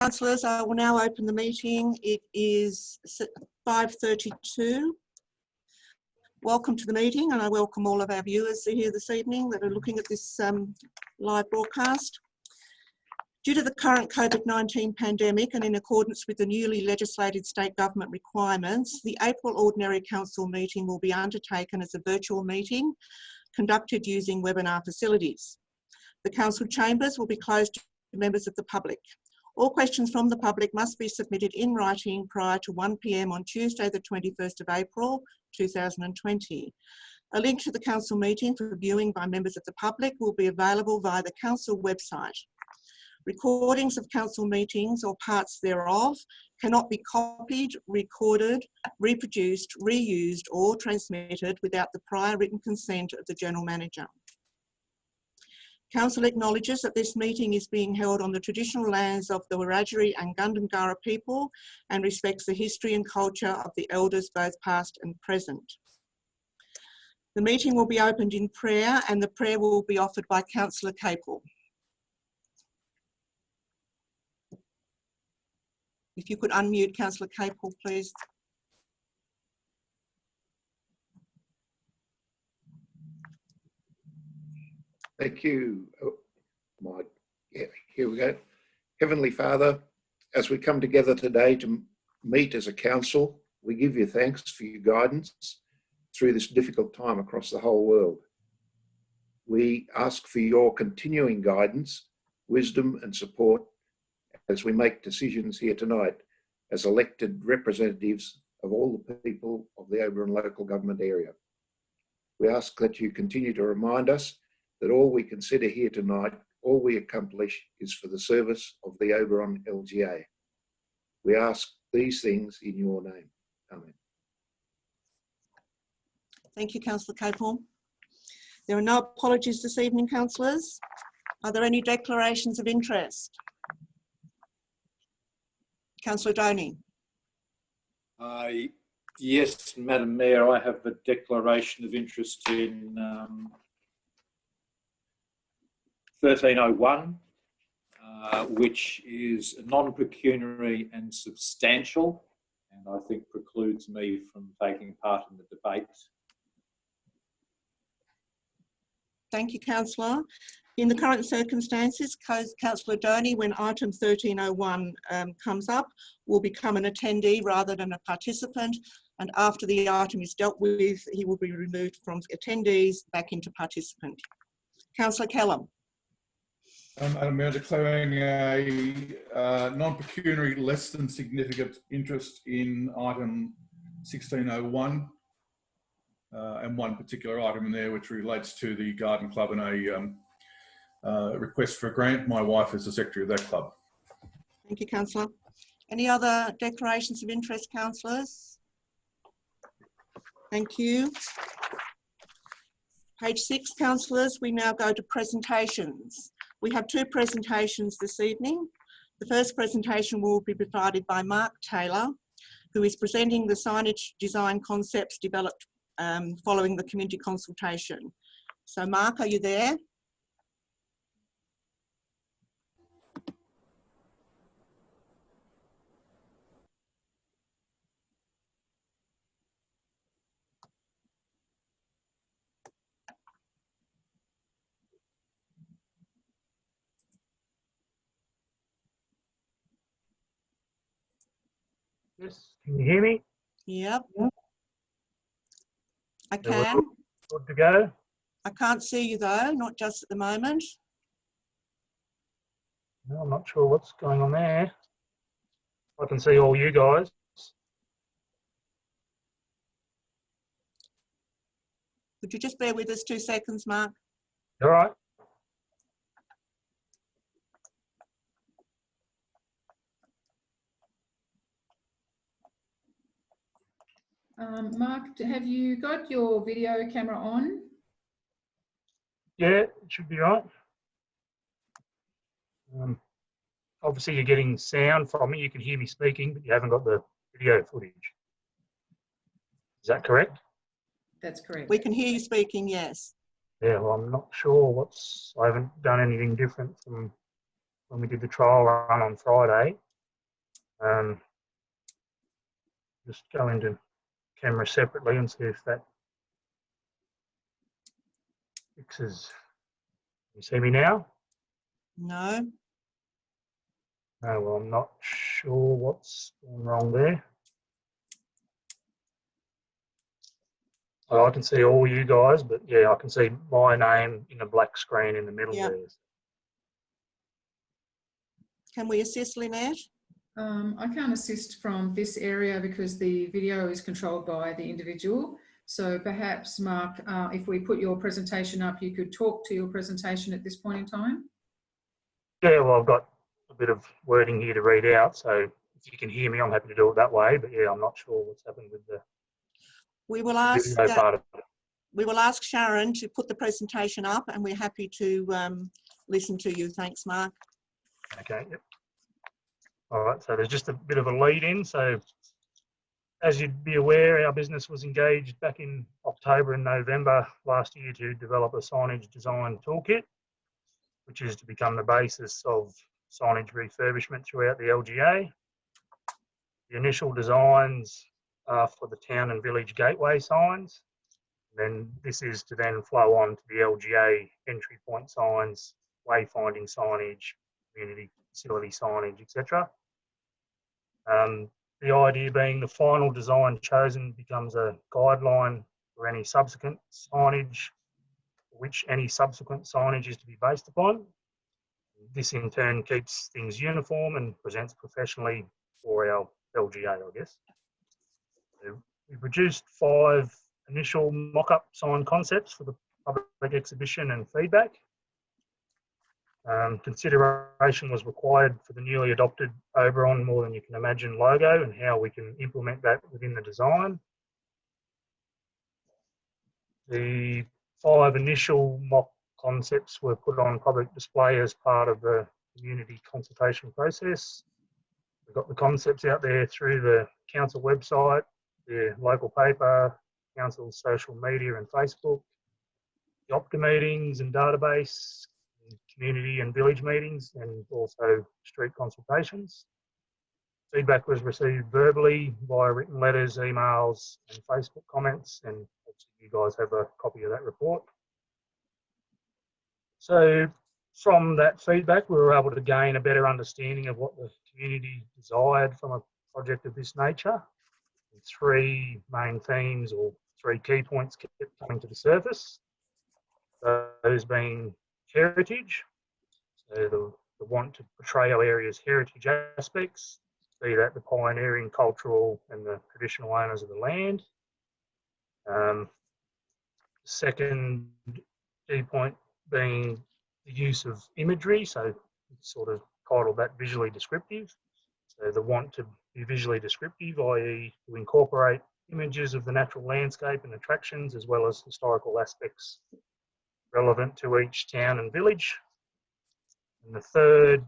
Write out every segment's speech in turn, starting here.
Councillors, I will now open the meeting. It is 5:32. Welcome to the meeting, and I welcome all of our viewers here this evening that are looking at this live broadcast. Due to the current COVID-19 pandemic and in accordance with the newly legislated state government requirements, the April Ordinary Council meeting will be undertaken as a virtual meeting conducted using webinar facilities. The council chambers will be closed to members of the public. All questions from the public must be submitted in writing prior to 1 p.m. on Tuesday, the 21st of April, 2020. A link to the council meeting for viewing by members of the public will be available via the council website. Recordings of council meetings or parts thereof cannot be copied, recorded, reproduced, reused or transmitted without the prior written consent of the General Manager. Council acknowledges that this meeting is being held on the traditional lands of the Wiradjuri and Gundungurra people and respects the history and culture of the elders both past and present. The meeting will be opened in prayer and the prayer will be offered by Councillor Capel. If you could unmute Councillor Capel, please. Thank you. Here we go. Heavenly Father, as we come together today to meet as a council, we give you thanks for your guidance through this difficult time across the whole world. We ask for your continuing guidance, wisdom and support as we make decisions here tonight as elected representatives of all the people of the Oberon local government area. We ask that you continue to remind us that all we consider here tonight, all we accomplish is for the service of the Oberon LGA. We ask these things in your name. Amen. Thank you, Councillor Capel. There are no apologies this evening, councillors. Are there any declarations of interest? Councillor Doney. Yes, Madam Mayor, I have a declaration of interest in 1301, which is non-pecuniary and substantial, and I think precludes me from taking part in the debate. Thank you, Councillor. In the current circumstances, Councillor Doney, when item 1301 comes up, will become an attendee rather than a participant, and after the item is dealt with, he will be removed from attendees back into participant. Councillor Kellam. Madam Mayor, declaring a non-pecuniary less than significant interest in item 1601 and one particular item in there which relates to the Garden Club and a request for a grant. My wife is the secretary of that club. Thank you, Councillor. Any other declarations of interest, councillors? Thank you. Page 6, councillors, we now go to presentations. We have two presentations this evening. The first presentation will be provided by Mark Taylor, who is presenting the signage design concepts developed following the community consultation. So Mark, are you there? Yes, can you hear me? Yep. I So we're can. good to go? I can't see you though, not just at the moment. No, I'm not sure what's going on there. I can see all you guys. Would you just bear with us 2 seconds, Mark? All right. Mark, have you got your video camera on? Yeah, it should be right. Obviously, you're getting sound from me. You can hear me speaking, but you haven't got the video footage. Is that correct? That's correct. We can hear you speaking, yes. Yeah, well, I'm not sure I haven't done anything different from when we did the trial run on Friday. Just go into camera separately and see if that fixes. You see me now? No. No, well, I'm not sure what's gone wrong there. Well, I can see all you guys, but yeah, I can see my name in a black screen in the middle Yeah. there. Can we assist, Lynette? I can't assist from this area because the video is controlled by the individual. So perhaps, Mark, if we put your presentation up, you could talk to your presentation at this point in time. Yeah, well, I've got a bit of wording here to read out, so if you can hear me, I'm happy to do it that way. But yeah, I'm not sure what's happened with the We will ask. video part of it. We will ask Sharon to put the presentation up, and we're happy to listen to you. Thanks, Mark. Okay. Yep. All right. So there's just a bit of a lead in. So as you'd be aware, our business was engaged back in October and November last year to develop a signage design toolkit, which is to become the basis of signage refurbishment throughout the LGA. The initial designs are for the town and village gateway signs. Then this is to then flow on to the LGA entry point signs, wayfinding signage, community facility signage, etc. The idea being the final design chosen becomes a guideline for any subsequent signage, which any subsequent signage is to be based upon. This in turn keeps things uniform and presents professionally for our LGA, I guess. So we produced 5 initial mock-up sign concepts for the public exhibition and feedback. Consideration was required for the newly adopted Oberon More Than You Can Imagine logo and how we can implement that within the design. The 5 initial mock concepts were put on public display as part of the community consultation process. We've got the concepts out there through the council website, the local paper, council's social media and Facebook, the Opta meetings and database, community and village meetings, and also street consultations. Feedback was received verbally via written letters, emails and Facebook comments, and you guys have a copy of that report. So from that feedback, we were able to gain a better understanding of what the community desired from a project of this nature. And 3 main themes or 3 key points kept coming to the surface. Those being heritage, so the want to portray our area's heritage aspects, be that the pioneering, cultural and the traditional owners of the land. Second key point being the use of imagery, so sort of titled that visually descriptive. So the want to be visually descriptive, i.e. to incorporate images of the natural landscape and attractions as well as historical aspects relevant to each town and village. And the third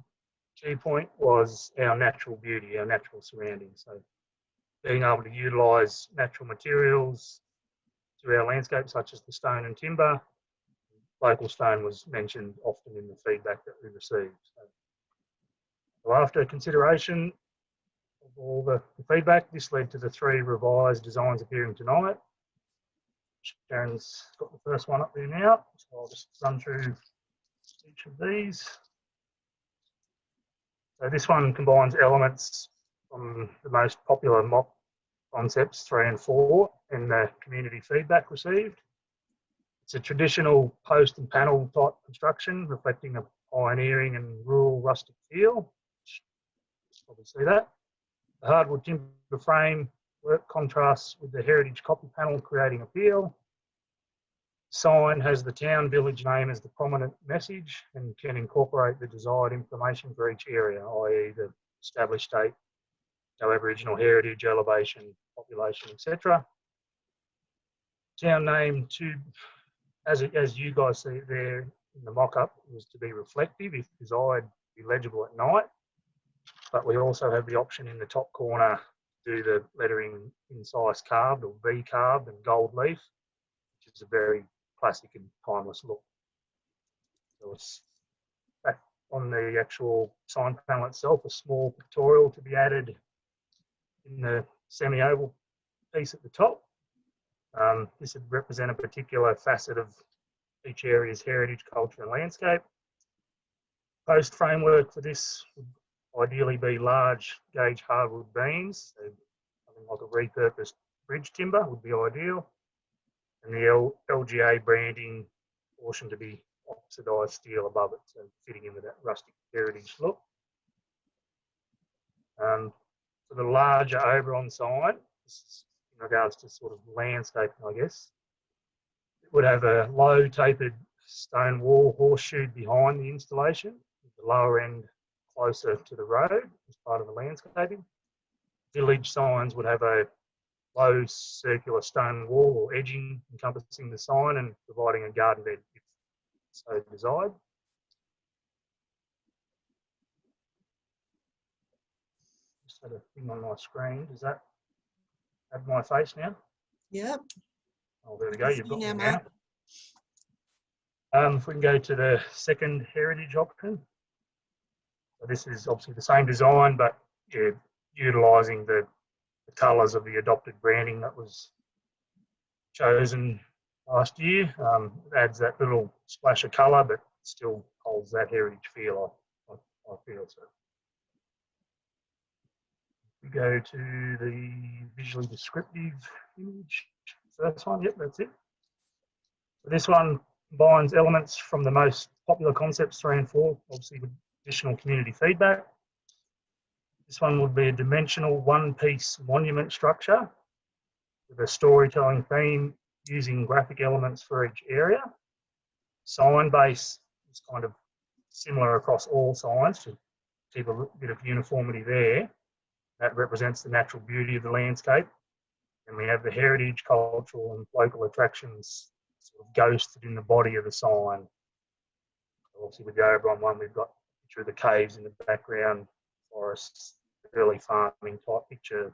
key point was our natural beauty, our natural surroundings. So being able to utilise natural materials to our landscape, such as the stone and timber. Local stone was mentioned often in the feedback that we received. So after consideration of all the feedback, this led to the 3 revised designs appearing tonight. Sharon's got the first one up there now, so I'll just run through each of these. So this one combines elements from the most popular mock concepts 3 and 4 and the community feedback received. It's a traditional post and panel type construction reflecting a pioneering and rural rustic feel. Probably see that. The hardwood timber frame work contrasts with the heritage copy panel, creating appeal. Sign has the town village name as the prominent message and can incorporate the desired information for each area, i.e. the established date, no Aboriginal heritage, elevation, population, etc. Town name, as you guys see it there in the mock-up, was to be reflective, if desired, be legible at night. But we also have the option in the top corner to do the lettering incise carved or V carved and gold leaf, which is a very classic and timeless look. So it's back on the actual sign panel itself, a small pictorial to be added in the semi-oval piece at the top. This would represent a particular facet of each area's heritage, culture and landscape. Post framework for this would ideally be large gauge hardwood beams, so something like a repurposed bridge timber would be ideal. And the LGA branding portion to be oxidised steel above it, so fitting in with that rustic heritage look. For the larger Oberon sign, this is in regards to sort of landscaping, I guess, it would have a low tapered stone wall horseshoe behind the installation, with the lower end closer to the road as part of the landscaping. Village signs would have a low circular stone wall or edging encompassing the sign and providing a garden bed if so desired. Just had a thing on my screen. Does that have my face now? Yep. Oh, there we go. You've got me now, now. If we can go to the second heritage option. So this is obviously the same design, but yeah, utilising the colours of the adopted branding that was chosen last year. It adds that little splash of colour, but still holds that heritage feel, I feel. So we go to the visually descriptive image. First one, yep, that's it. So this one combines elements from the most popular concepts 3 and 4, obviously with additional community feedback. This one would be a dimensional one-piece monument structure with a storytelling theme using graphic elements for each area. Sign base is kind of similar across all signs to keep a bit of uniformity there. That represents the natural beauty of the landscape. And we have the heritage, cultural and local attractions sort of ghosted in the body of the sign. Obviously with the Overrun one, we've got a picture of the caves in the background, forests, early farming type picture,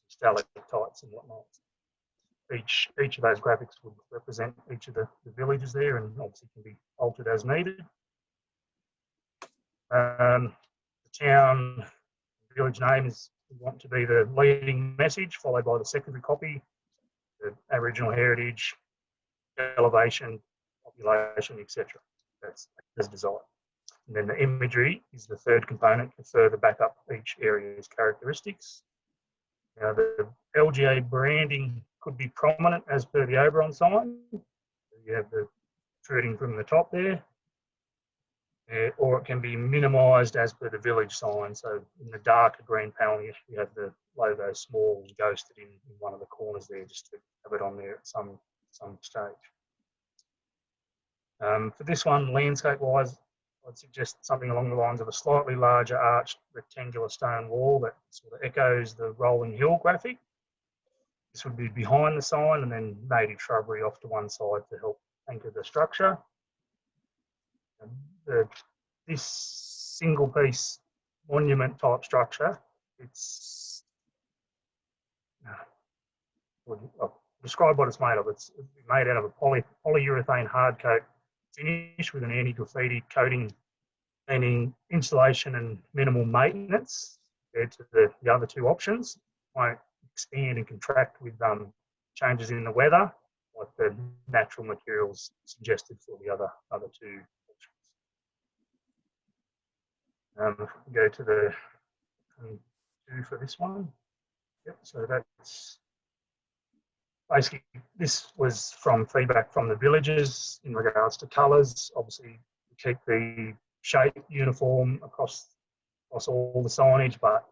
stalactites and whatnot. Each of those graphics would represent each of the villages there and obviously can be altered as needed. The town village name is want to be the leading message, followed by the secondary copy, the Aboriginal heritage, elevation, population, etc. That's as desired. And then the imagery is the third component to further back up each area's characteristics. Now the LGA branding could be prominent as per the Oberon sign. You have the protruding from the top there. Or it can be minimised as per the village sign. So in the darker green panel, you have the logo small and ghosted in one of the corners there, just to have it on there at some stage. For this one, landscape-wise, I'd suggest something along the lines of a slightly larger arched rectangular stone wall that sort of echoes the rolling hill graphic. This would be behind the sign, and then native shrubbery off to one side to help anchor the structure. This single piece monument type structure, it's I'll describe what it's made of. It's made out of a polyurethane hard coat finish with an anti-graffiti coating, meaning installation and minimal maintenance compared to the other two options. Won't expand and contract with changes in the weather, like the natural materials suggested for the other two options. If we go to the 2 for this one. Yep, so that's basically, this was from feedback from the villagers in regards to colours. Obviously, we keep the shape uniform across all the signage, but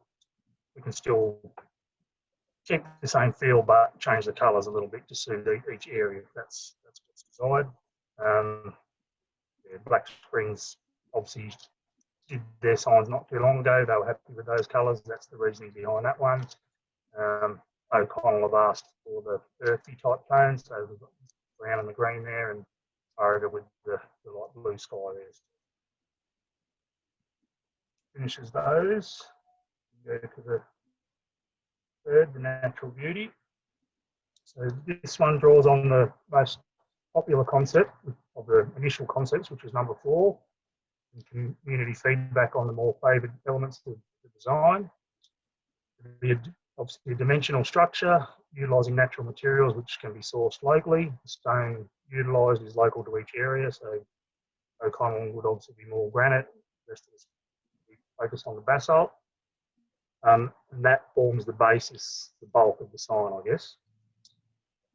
we can still keep the same feel, but change the colours a little bit to suit each area. That's what's desired. Yeah, Black Springs obviously did their signs not too long ago. They were happy with those colours. That's the reasoning behind that one. O'Connell have asked for the earthy type tones, so we've got the brown and the green there, and over with the light blue sky there. Finishes those. Go to the third, the natural beauty. So this one draws on the most popular concept of the initial concepts, which was number 4, and community feedback on the more favoured elements of the design. The Obviously, dimensional structure, utilising natural materials which can be sourced locally. The stone utilised is local to each area, so O'Connell would obviously be more granite, the rest of us would be focused on the basalt. And that forms the basis, the bulk of the sign, I guess.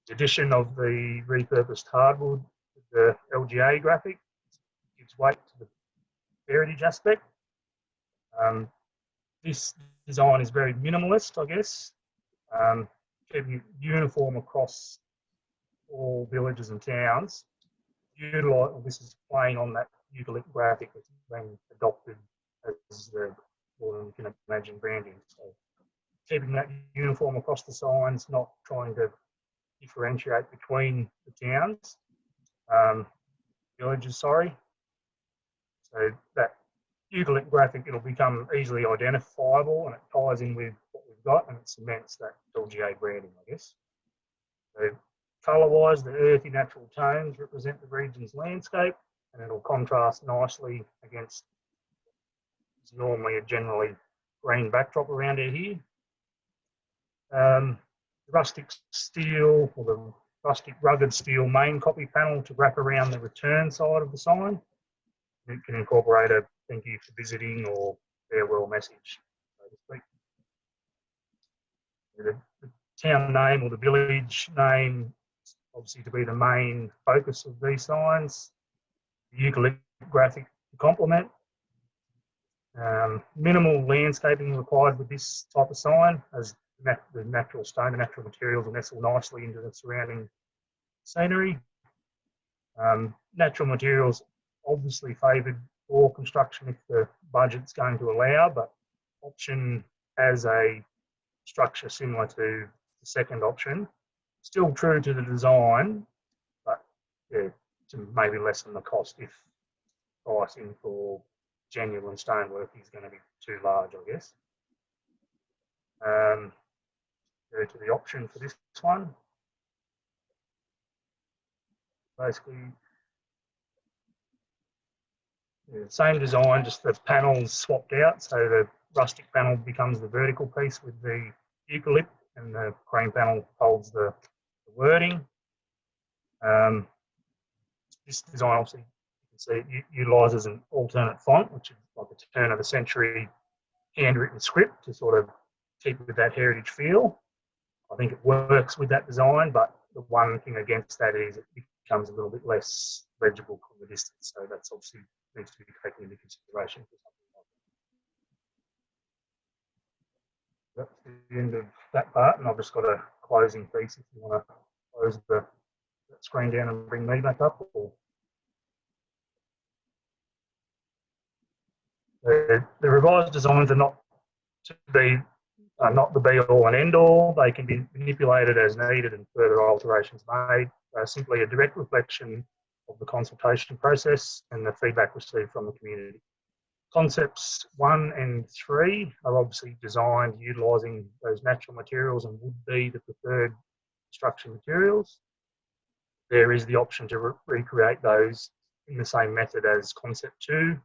The addition of the repurposed hardwood, the LGA graphic, gives weight to the heritage aspect. This design is very minimalist, I guess, keeping uniform across all villages and towns. This is playing on that eucalypt graphic that's been adopted as the, well, you can imagine, branding. So keeping that uniform across the signs, not trying to differentiate between the towns, villages, sorry. So that eucalypt graphic, it'll become easily identifiable and it ties in with what we've got and it cements that LGA branding, I guess. So colour-wise, the earthy natural tones represent the region's landscape and it'll contrast nicely against it's normally a generally green backdrop around here. The rustic steel or the rustic rugged steel main copy panel to wrap around the return side of the sign. It can incorporate a thank you for visiting or farewell message, so to speak. The town name or the village name, obviously, to be the main focus of these signs. The eucalypt graphic to complement. Minimal landscaping required with this type of sign, as the natural stone, the natural materials will nestle nicely into the surrounding scenery. Natural materials obviously favoured for construction if the budget's going to allow, but option as a structure similar to the second option, still true to the design, but yeah, to maybe lessen the cost if pricing for genuine stonework is going to be too large, I guess. Go to the option for this one. Basically, yeah, same design, just the panels swapped out. So the rustic panel becomes the vertical piece with the eucalypt and the cream panel holds the wording. This design, obviously, you can see it utilises an alternate font, which is like a turn of the century handwritten script to sort of keep with that heritage feel. I think it works with that design, but the one thing against that is it becomes a little bit less legible from the distance. So that's obviously needs to be taken into consideration for something like that. That's the end of that part, and I've just got a closing piece if you want to close that screen down and bring me back up. Or the revised designs are not to be not the be-all and end-all. They can be manipulated as needed and further alterations made. Simply a direct reflection of the consultation process and the feedback received from the community. Concepts 1 and 3 are obviously designed utilising those natural materials and would be the preferred construction materials. There is the option to recreate those in the same method as concept 2,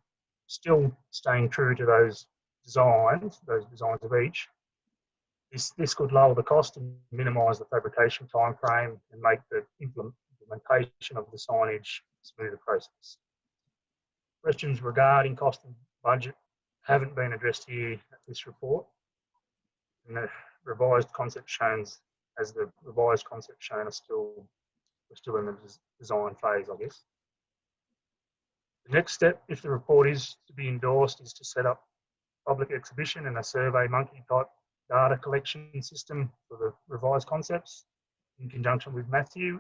still staying true to those designs of each. This could lower the cost and minimise the fabrication time frame and make the implementation of the signage a smoother process. Questions regarding cost and budget haven't been addressed here at this report. And the revised concept shown are still, we're still in the design phase, I guess. The next step, if the report is to be endorsed, is to set up public exhibition and a survey monkey type data collection system for the revised concepts in conjunction with Matthew,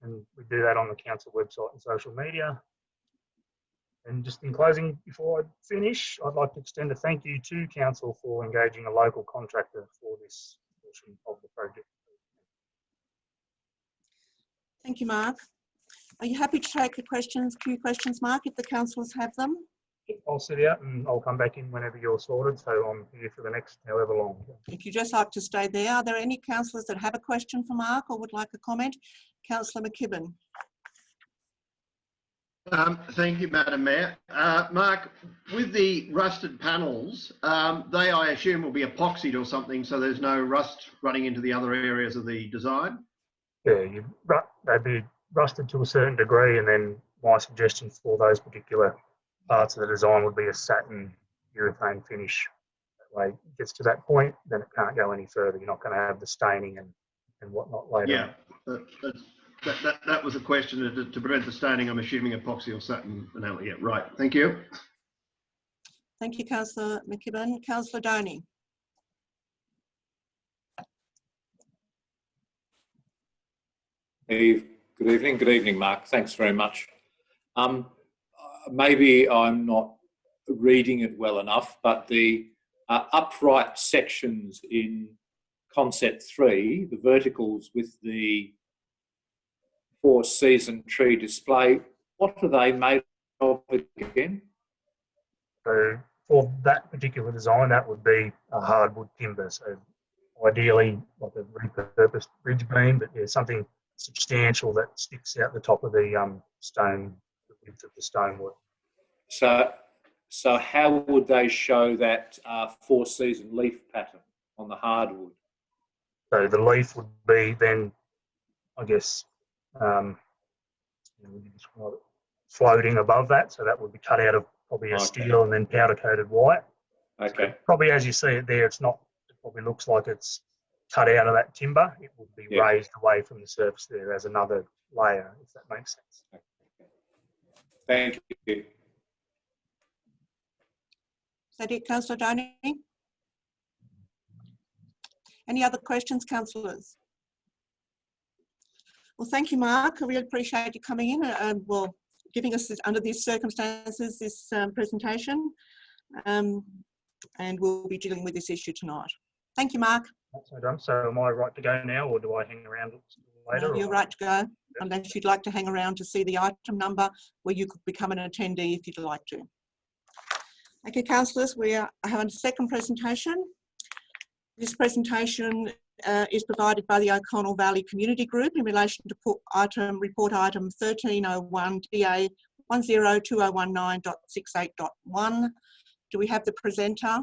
and we do that on the council website and social media. And just in closing, before I finish, I'd like to extend a thank you to council for engaging a local contractor for this portion of the project. Thank you, Mark. Are you happy to take the few questions, Mark, if the councillors have them? I'll sit out and I'll come back in whenever you're sorted, so I'm here for the next however long. If you just like to stay there, are there any councillors that have a question for Mark or would like a comment? Councillor McKibben. Thank you, Madam Mayor. Mark, with the rusted panels, they, I assume, will be epoxied or something, so there's no rust running into the other areas of the design? Yeah, they'd be rusted to a certain degree, and then my suggestion for those particular parts of the design would be a satin urethane finish. That way, it gets to that point, then it can't go any further. You're not going to have the staining and whatnot later. Yeah, that was a question to prevent the staining. I'm assuming epoxy or satin enamel. Yeah, right. Thank you. Thank you, Councillor McKibben. Councillor Doney. Good evening, Mark. Thanks very much. Maybe I'm not reading it well enough, but the upright sections in concept 3, the verticals with the 4-season tree display, what are they made of again? So for that particular design, that would be a hardwood timber. So ideally, like a repurposed ridge beam, but yeah, something substantial that sticks out the top of the stone, the width of the stonework. So how would they show that 4-season leaf pattern on the hardwood? So the leaf would be then, I guess, floating above that. So that would be cut out of probably a steel and then powder coated white. Okay. So probably as you see it there, it's not, it probably looks like it's cut out of that timber. It would be raised away from the surface there as another layer, if that makes sense. Thank you. Is that it, Councillor Doney? Any other questions, councillors? Well, thank you, Mark. I really appreciate you coming in and giving us this, under these circumstances, this presentation. And we'll be dealing with this issue tonight. Thank you, Mark. So am I right to go now, or do I hang around later? No, you're right to go, unless you'd like to hang around to see the item number, where you could become an attendee if you'd like to. Okay, councillors, we have a second presentation. This presentation is provided by the O'Connell Valley Community Group in relation to report item 1301 DA 102019.68.1. Do we have the presenter?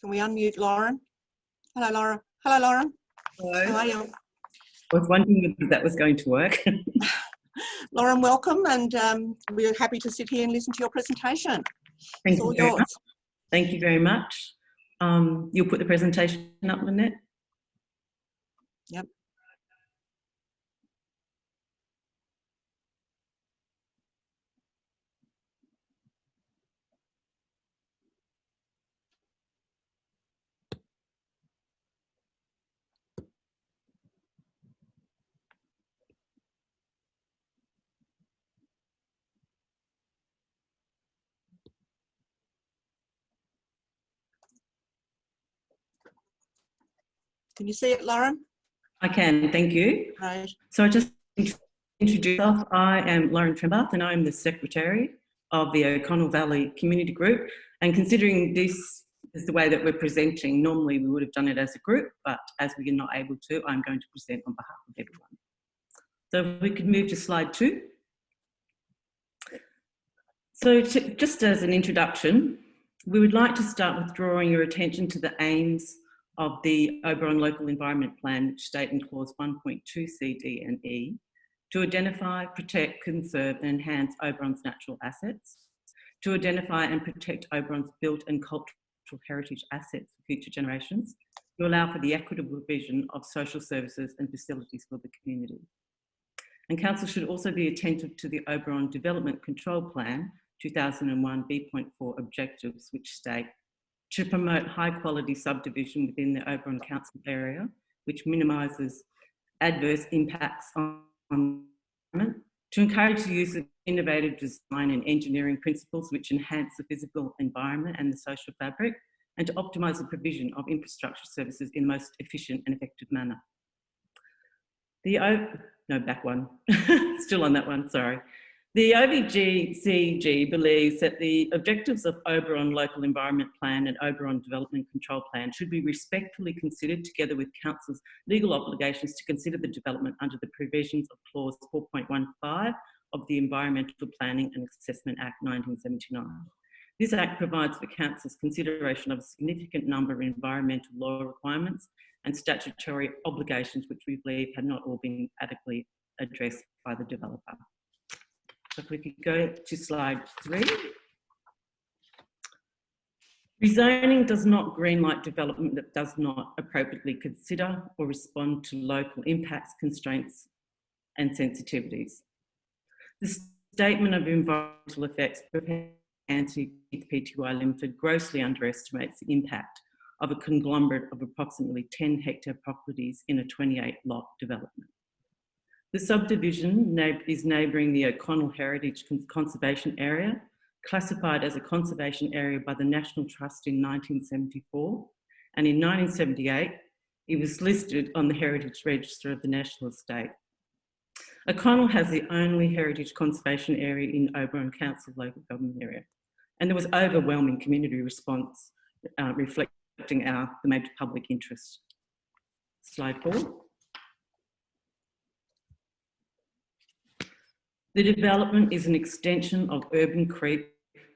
Can we unmute Lauren? Hello, Laura. Hello, Lauren. Hello. How are you? I was wondering if that was going to work. Lauren, welcome, and we're happy to sit here and listen to your presentation. Thank It's all you very yours. much. Thank you very much. You'll put the presentation up, Lynette? Yep. Can you see it, Lauren? I can, thank you. Right. So I just introduce myself. I am Lauren Trembath and I'm the Secretary of the O'Connell Valley Community Group. And considering this is the way that we're presenting, normally we would have done it as a group, but as we are not able to, I'm going to present on behalf of everyone. So if we could move to slide 2. So just as an introduction, we would like to start with drawing your attention to the aims of the Oberon Local Environment Plan, which state in clause 1.2 C, D and E, to identify, protect, conserve and enhance Oberon's natural assets, to identify and protect Oberon's built and cultural heritage assets for future generations, to allow for the equitable provision of social services and facilities for the community. And Council should also be attentive to the Oberon Development Control Plan 2001 B.4 objectives, which state to promote high quality subdivision within the Oberon Council area, which minimises adverse impacts on the environment, to encourage the use of innovative design and engineering principles which enhance the physical environment and the social fabric, and to optimise the provision of infrastructure services in the most efficient and effective manner. The no, back one, still on that one, sorry. The OVCG believes that the objectives of Oberon Local Environment Plan and Oberon Development Control Plan should be respectfully considered together with Council's legal obligations to consider the development under the provisions of Clause 4.15 of the Environmental Planning and Assessment Act 1979. This Act provides for Council's consideration of a significant number of environmental law requirements and statutory obligations which we believe have not all been adequately addressed by the developer. So if we could go to slide 3. Rezoning does not greenlight development that does not appropriately consider or respond to local impacts, constraints and sensitivities. The Statement of Environmental Effects prepared Pty Limited grossly underestimates the impact of a conglomerate of approximately 10 hectare properties in a 28 lot development. The subdivision is neighbouring the O'Connell Heritage Conservation Area, classified as a conservation area by the National Trust in 1974, and in 1978 it was listed on the Heritage Register of the National Estate. O'Connell has the only heritage conservation area in Oberon Council local government area, and there was overwhelming community response reflecting the major public interest. Slide 4. The development is an extension of urban creep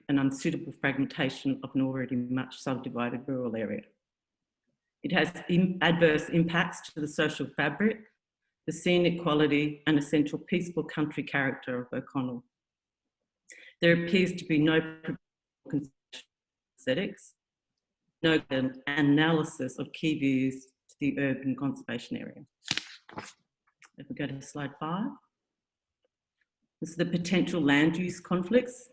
and unsuitable fragmentation of an already much subdivided rural area. It has adverse impacts to the social fabric, the scenic quality and essential peaceful country character of O'Connell. There appears to be no aesthetics, no analysis of key views to the urban conservation area. If we go to slide 5. This is the potential land use conflicts.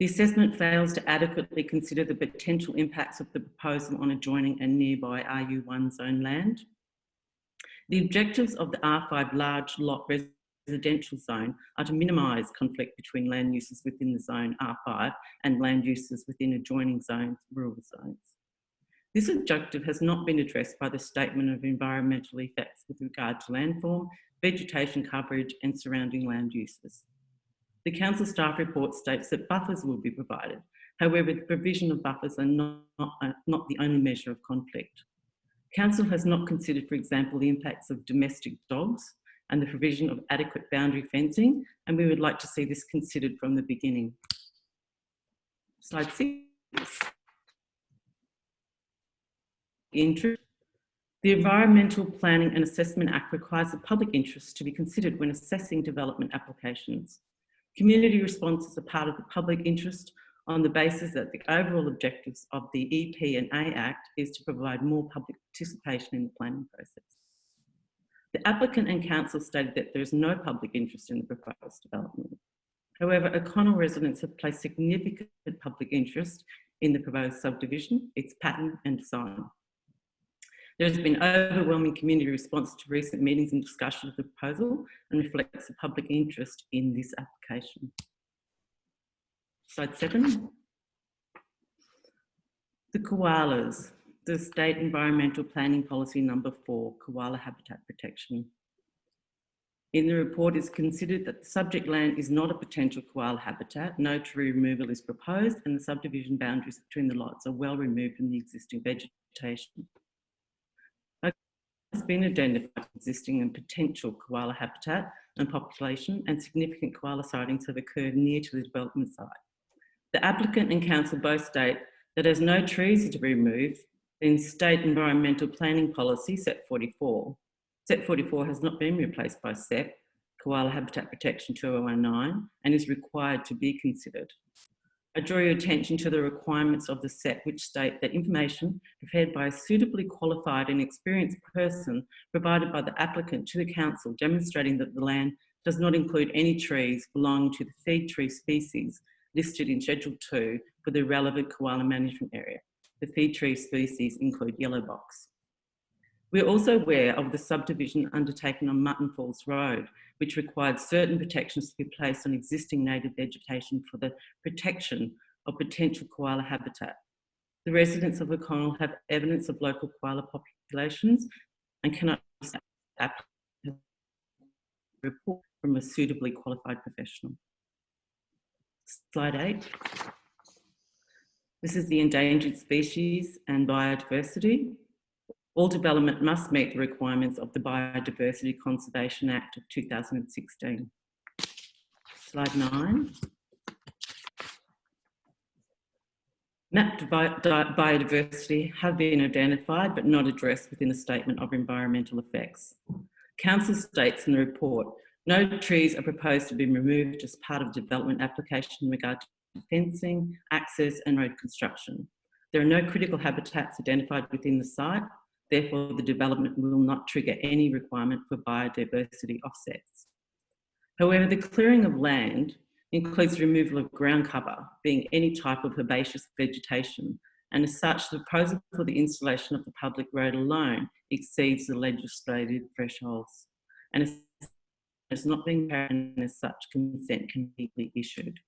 The assessment fails to adequately consider the potential impacts of the proposal on adjoining and nearby RU1 zone land. The objectives of the R5 large lot residential zone are to minimise conflict between land uses within the zone R5 and land uses within adjoining zones, rural zones. This objective has not been addressed by the Statement of Environmental Effects with regard to landform, vegetation coverage and surrounding land uses. The Council staff report states that buffers will be provided. However, the provision of buffers are not the only measure of conflict. Council has not considered, for example, the impacts of domestic dogs and the provision of adequate boundary fencing, and we would like to see this considered from the beginning. Slide 6. Interest. The Environmental Planning and Assessment Act requires the public interest to be considered when assessing development applications. Community responses are part of the public interest on the basis that the overall objectives of the EP and A Act is to provide more public participation in the planning process. The applicant and council stated that there is no public interest in the proposed development. However, O'Connell residents have placed significant public interest in the proposed subdivision, its pattern and design. There has been overwhelming community response to recent meetings and discussion of the proposal and reflects the public interest in this application. Slide 7. The koalas, the State Environmental Planning Policy number 4, koala habitat protection. In the report, it's considered that the subject land is not a potential koala habitat, no tree removal is proposed, and the subdivision boundaries between the lots are well removed from the existing vegetation. Has been identified existing and potential koala habitat and population, and significant koala sightings have occurred near to the development site. The applicant and council both state that as no trees are to be removed, in State Environmental Planning Policy, SEP 44. SEP 44 has not been replaced by SEP, Koala Habitat Protection 2019, and is required to be considered. I draw your attention to the requirements of the SEP, which state that information prepared by a suitably qualified and experienced person provided by the applicant to the council demonstrating that the land does not include any trees belonging to the feed tree species listed in Schedule 2 for the relevant koala management area. The feed tree species include yellow box. We are also aware of the subdivision undertaken on Mutton Falls Road, which required certain protections to be placed on existing native vegetation for the protection of potential koala habitat. The residents of O'Connell have evidence of local koala populations and cannot report from a suitably qualified professional. Slide 8. This is the endangered species and biodiversity. All development must meet the requirements of the Biodiversity Conservation Act of 2016. Slide 9. Mapped biodiversity have been identified but not addressed within the Statement of Environmental Effects. Council states in the report, no trees are proposed to be removed as part of development application in regard to fencing, access and road construction. There are no critical habitats identified within the site, therefore the development will not trigger any requirement for biodiversity offsets. However, the clearing of land includes removal of ground cover, being any type of herbaceous vegetation, and as such, the proposal for the installation of the public road alone exceeds the legislative thresholds, and it's not being apparent, and as such, consent can be issued.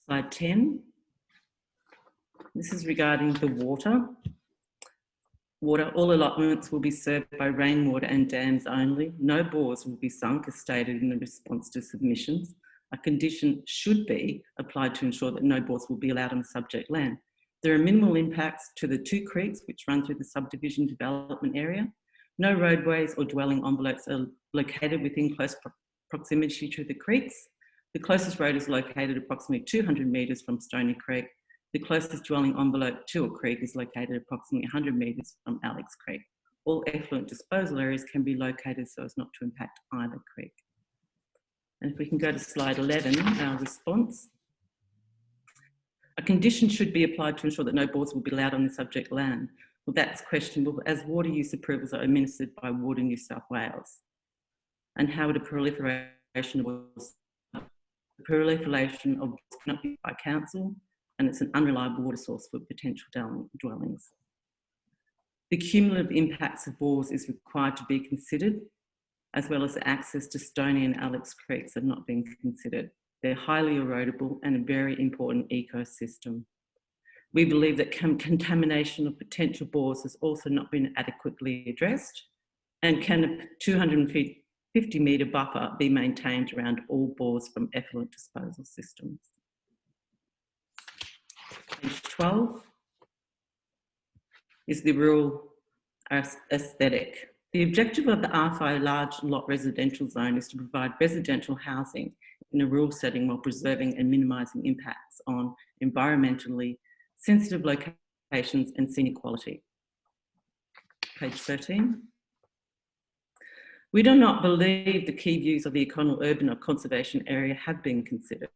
Slide 10. This is regarding the water. All allotments will be served by rainwater and dams only. No bores will be sunk as stated in the response to submissions. A condition should be applied to ensure that no bores will be allowed on the subject land. There are minimal impacts to the 2 creeks which run through the subdivision development area. No roadways or dwelling envelopes are located within close proximity to the creeks. The closest road is located approximately 200 metres from Stony Creek. The closest dwelling envelope to a creek is located approximately 100 metres from Alex Creek. All effluent disposal areas can be located so as not to impact either creek. And if we can go to slide 11, our response. A condition should be applied to ensure that no bores will be allowed on the subject land. Well, that's questionable as water use approvals are administered by Water New South Wales. And how would a proliferation of bores cannot be by council, and it's an unreliable water source for potential dwellings. The cumulative impacts of bores is required to be considered, as well as access to Stony and Alex Creeks have not been considered. They're highly erodible and a very important ecosystem. We believe that contamination of potential bores has also not been adequately addressed, and can a 250 metre buffer be maintained around all bores from effluent disposal systems. Page 12 is the rural aesthetic. The objective of the R5 large lot residential zone is to provide residential housing in a rural setting while preserving and minimising impacts on environmentally sensitive locations and scenic quality. Page 13. We do not believe the key views of the economic urban or conservation area have been considered.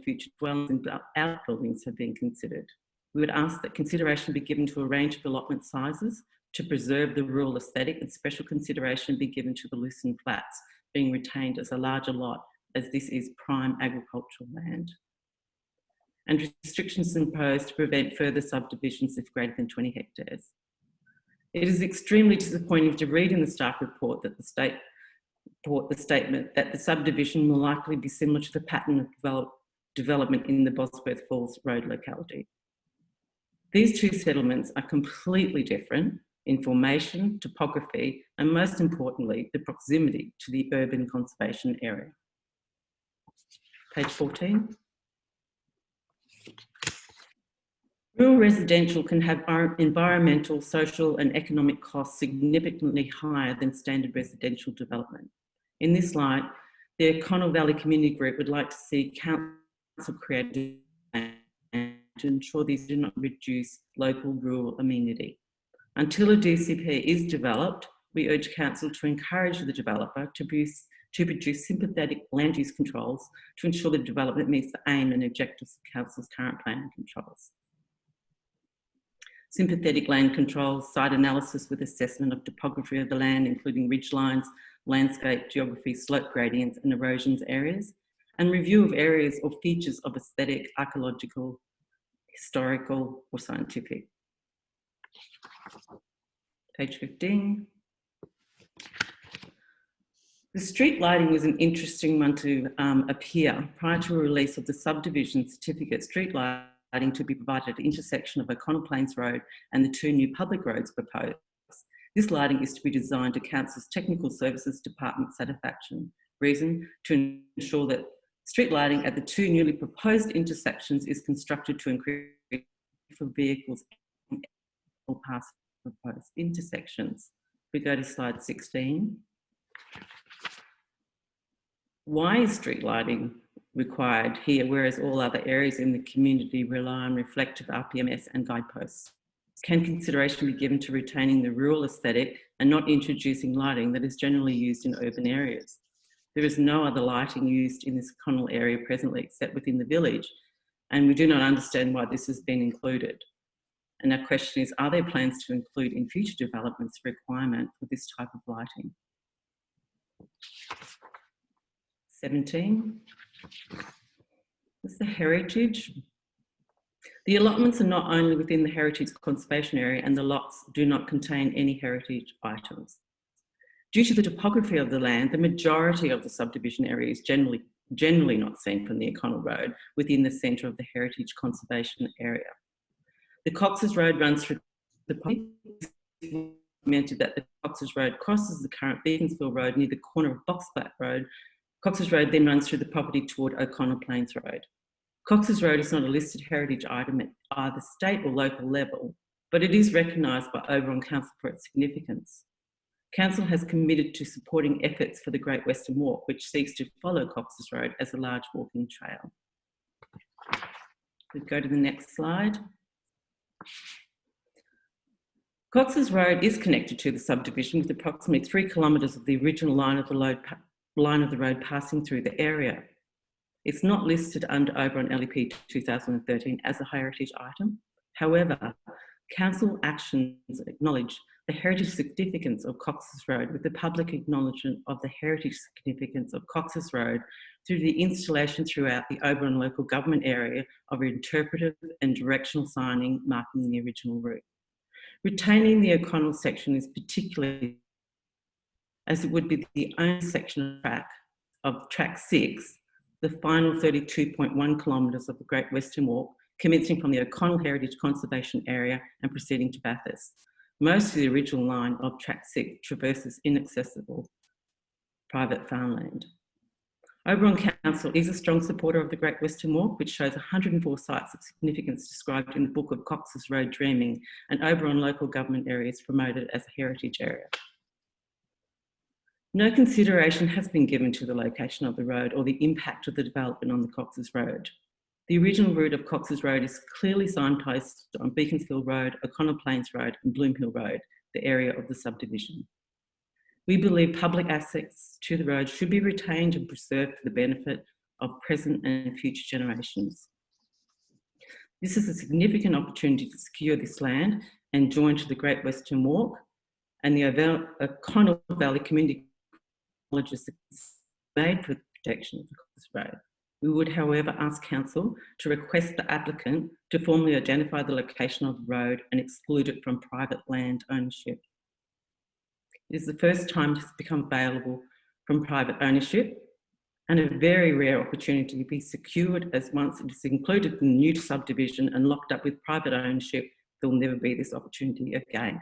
Future dwellings and outbuildings have been considered. We would ask that consideration be given to a range of allotment sizes to preserve the rural aesthetic, and special consideration be given to the loosened flats being retained as a larger lot, as this is prime agricultural land. And restrictions imposed to prevent further subdivisions if greater than 20 hectares. It is extremely disappointing to read in the staff report that the statement that the subdivision will likely be similar to the pattern of development in the Bosworth Falls Road locality. These 2 settlements are completely different in formation, topography, and most importantly, the proximity to the urban conservation area. Page 14. Rural residential can have environmental, social, and economic costs significantly higher than standard residential development. In this light, the O'Connell Valley Community Group would like to see council created to ensure these do not reduce local rural amenity. Until a DCP is developed, we urge council to encourage the developer to produce sympathetic land use controls to ensure the development meets the aim and objectives of council's current planning controls. Sympathetic land controls, site analysis with assessment of topography of the land, including ridge lines, landscape, geography, slope gradients and erosions areas, and review of areas or features of aesthetic, archaeological, historical or scientific. Page 15. The street lighting was an interesting one to appear prior to a release of the subdivision certificate. Street lighting to be provided at the intersection of O'Connell Plains Road and the 2 new public roads proposed. This lighting is to be designed to Council's Technical Services Department satisfaction. Reason, to ensure that street lighting at the two newly proposed intersections is constructed to increase for vehicles or past proposed intersections. We go to slide 16. Why is street lighting required here, whereas all other areas in the community rely on reflective RPMS and guideposts? Can consideration be given to retaining the rural aesthetic and not introducing lighting that is generally used in urban areas? There is no other lighting used in this Connell area presently except within the village, and we do not understand why this has been included. And our question is, are there plans to include in future developments requirement for this type of lighting? 17. This is the heritage. The allotments are not only within the heritage conservation area, and the lots do not contain any heritage items. Due to the topography of the land, the majority of the subdivision area is generally not seen from the O'Connell Road within the centre of the heritage conservation area. The Cox's Road runs through the property. Meant that the Cox's Road crosses the current Beaconsfield Road near the corner of Boxflat Road. Cox's Road then runs through the property toward O'Connell Plains Road. Cox's Road is not a listed heritage item at either state or local level, but it is recognised by Overrun Council for its significance. Council has committed to supporting efforts for the Great Western Walk, which seeks to follow Cox's Road as a large walking trail. We go to the next slide. Cox's Road is connected to the subdivision with approximately 3 kilometres of the original line of the road passing through the area. It's not listed under Overrun LEP 2013 as a heritage item. However, Council actions acknowledge the heritage significance of Cox's Road with the public acknowledgement of the heritage significance of Cox's Road through the installation throughout the Oberon local government area of interpretive and directional signing marking the original route. Retaining the O'Connell section is particularly, as it would be the only section of track 6, the final 32.1 kilometres of the Great Western Walk, commencing from the O'Connell Heritage Conservation Area and proceeding to Bathurst. Most of the original line of track 6 traverses inaccessible private farmland. Overrun Council is a strong supporter of the Great Western Walk, which shows 104 sites of significance described in the book of Cox's Road Dreaming, and Oberon local government area is promoted as a heritage area. No consideration has been given to the location of the road or the impact of the development on the Cox's Road. The original route of Cox's Road is clearly signposted on Beaconsfield Road, O'Connell Plains Road and Bloomhill Road, the area of the subdivision. We believe public access to the road should be retained and preserved for the benefit of present and future generations. This is a significant opportunity to secure this land and join to the Great Western Walk, and the O'Connell Valley Community College is made for the protection of the Cox's Road. We would, however, ask Council to request the applicant to formally identify the location of the road and exclude it from private land ownership. It is the first time it has become available from private ownership and a very rare opportunity to be secured, as once it is included in the new subdivision and locked up with private ownership, there will never be this opportunity again.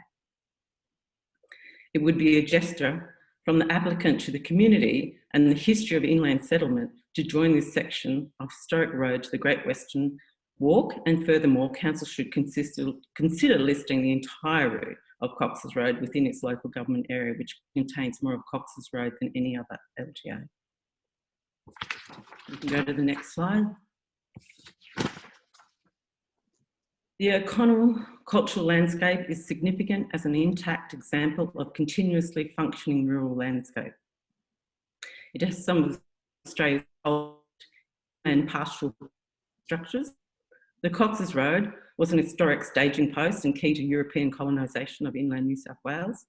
It would be a gesture from the applicant to the community and the history of inland settlement to join this section of historic road to the Great Western Walk, and furthermore, Council should consider listing the entire route of Cox's Road within its local government area, which contains more of Cox's Road than any other LGA. We can go to the next slide. The O'Connell cultural landscape is significant as an intact example of continuously functioning rural landscape. It has some of Australia's old and pastoral structures. The Cox's Road was an historic staging post and key to European colonisation of inland New South Wales.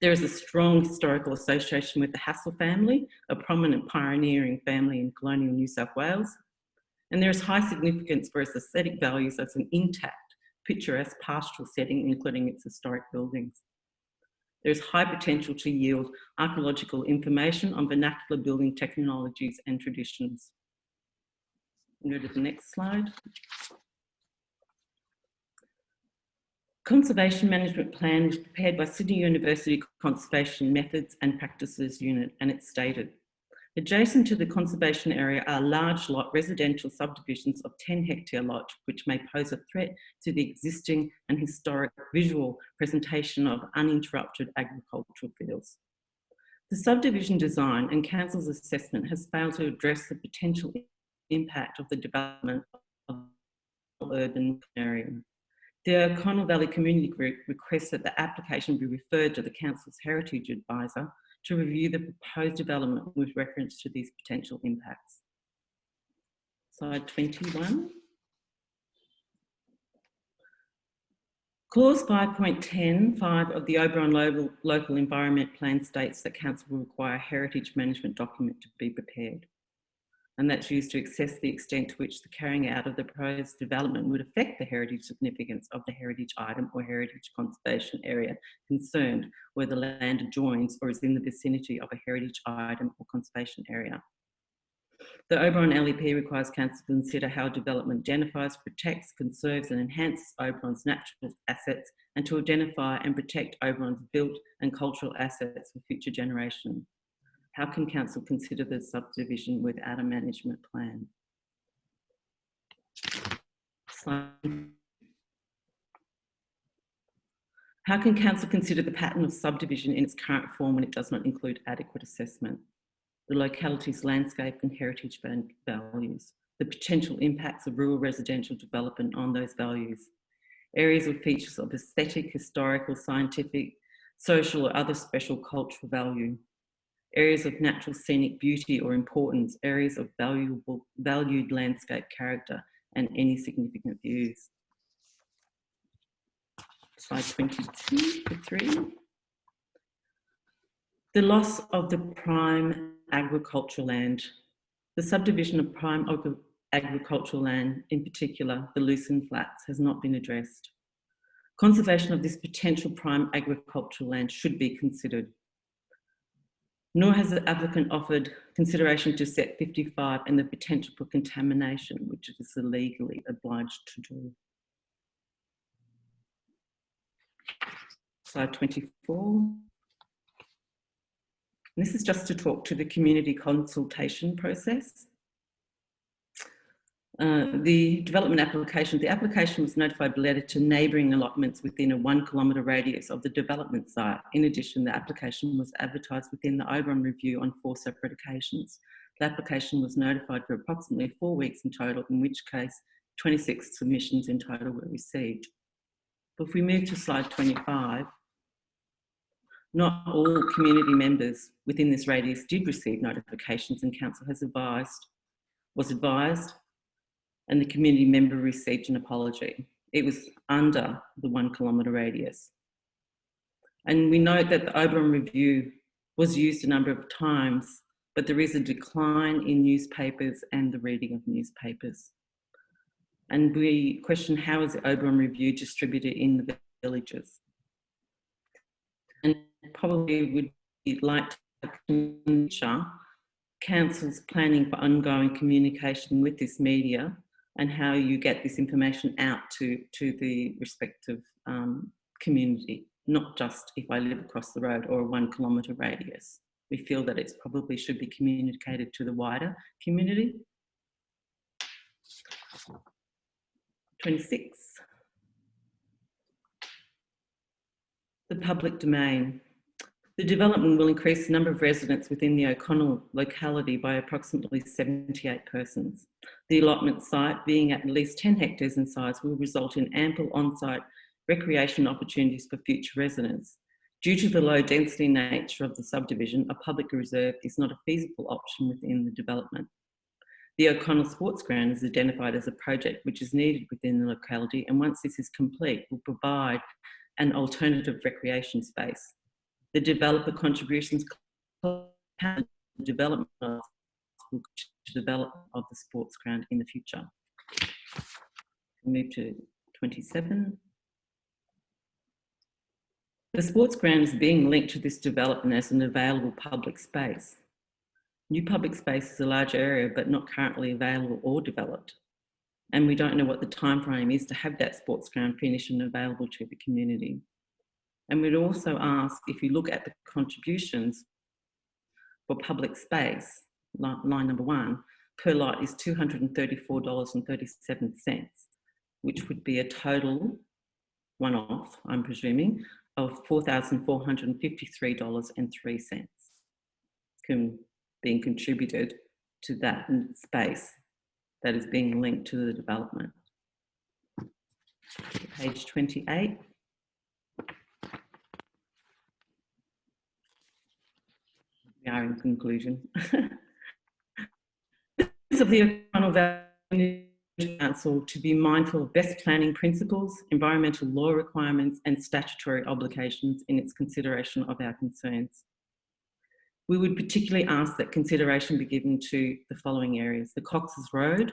There is a strong historical association with the Hassel family, a prominent pioneering family in colonial New South Wales. And there is high significance for its aesthetic values as an intact, picturesque pastoral setting, including its historic buildings. There is high potential to yield archaeological information on vernacular building technologies and traditions. Go to the next slide. Conservation Management Plan was prepared by Sydney University Conservation Methods and Practices Unit, and it's stated, adjacent to the conservation area are large lot residential subdivisions of 10 hectare lots, which may pose a threat to the existing and historic visual presentation of uninterrupted agricultural fields. The subdivision design and Council's assessment has failed to address the potential impact of the development of the urban area. The O'Connell Valley Community Group requests that the application be referred to the Council's Heritage Advisor to review the proposed development with reference to these potential impacts. Slide 21. Clause 5.10(5) of the Oberon Local Environment Plan states that Council will require a heritage management document to be prepared. And that's used to assess the extent to which the carrying out of the proposed development would affect the heritage significance of the heritage item or heritage conservation area concerned, where the land adjoins or is in the vicinity of a heritage item or conservation area. The Oberon LEP requires Council to consider how development identifies, protects, conserves and enhances Oberon's natural assets, and to identify and protect Oberon's built and cultural assets for future generations. How can Council consider the subdivision without a management plan? Slide. How can Council consider the pattern of subdivision in its current form when it does not include adequate assessment? The locality's landscape and heritage values, the potential impacts of rural residential development on those values, areas with features of aesthetic, historical, scientific, social or other special cultural value, areas of natural scenic beauty or importance, areas of valued landscape character, and any significant views. Slide 22 to 3. The loss of the prime agricultural land. The subdivision of prime agricultural land, in particular the Lucerne Flats, has not been addressed. Conservation of this potential prime agricultural land should be considered. Nor has the applicant offered consideration to set 55 and the potential for contamination, which it is illegally obliged to do. Slide 24. This is just to talk to the community consultation process. The development application, the application was notified by letter to neighbouring allotments within a 1 kilometre radius of the development site. In addition, the application was advertised within the Overrun Review on 4 separate occasions. The application was notified for approximately 4 weeks in total, in which case 26 submissions in total were received. But if we move to slide 25, not all community members within this radius did receive notifications, and Council was advised, and the community member received an apology. It was under the 1 kilometre radius. And we note that the Overrun Review was used a number of times, but there is a decline in newspapers and the reading of newspapers. And we question, how is the Overrun Review distributed in the villages? And probably would like to consider Council's planning for ongoing communication with this media and how you get this information out to the respective community, not just if I live across the road or a 1 kilometre radius. We feel that it probably should be communicated to the wider community. 26. The public domain. The development will increase the number of residents within the O'Connell locality by approximately 78 persons. The allotment site, being at least 10 hectares in size, will result in ample on-site recreation opportunities for future residents. Due to the low density nature of the subdivision, a public reserve is not a feasible option within the development. The O'Connell Sports Ground is identified as a project which is needed within the locality, and once this is complete, will provide an alternative recreation space. The developer contributions the development of the sports ground in the future. Move to 27. The sports ground is being linked to this development as an available public space. New public space is a large area but not currently available or developed. and we don't know what the time frame is to have that sports ground finished and available to the community. And we'd also ask, if you look at the contributions for public space, line number 1, per lot is $234.37, which would be a total one-off, I'm presuming, of $4,453.03 being contributed to that space that is being linked to the development. Page 28. We are in conclusion. This of the Overrun Council to be mindful of best planning principles, environmental law requirements and statutory obligations in its consideration of our concerns. We would particularly ask that consideration be given to the following areas: the Cox's Road,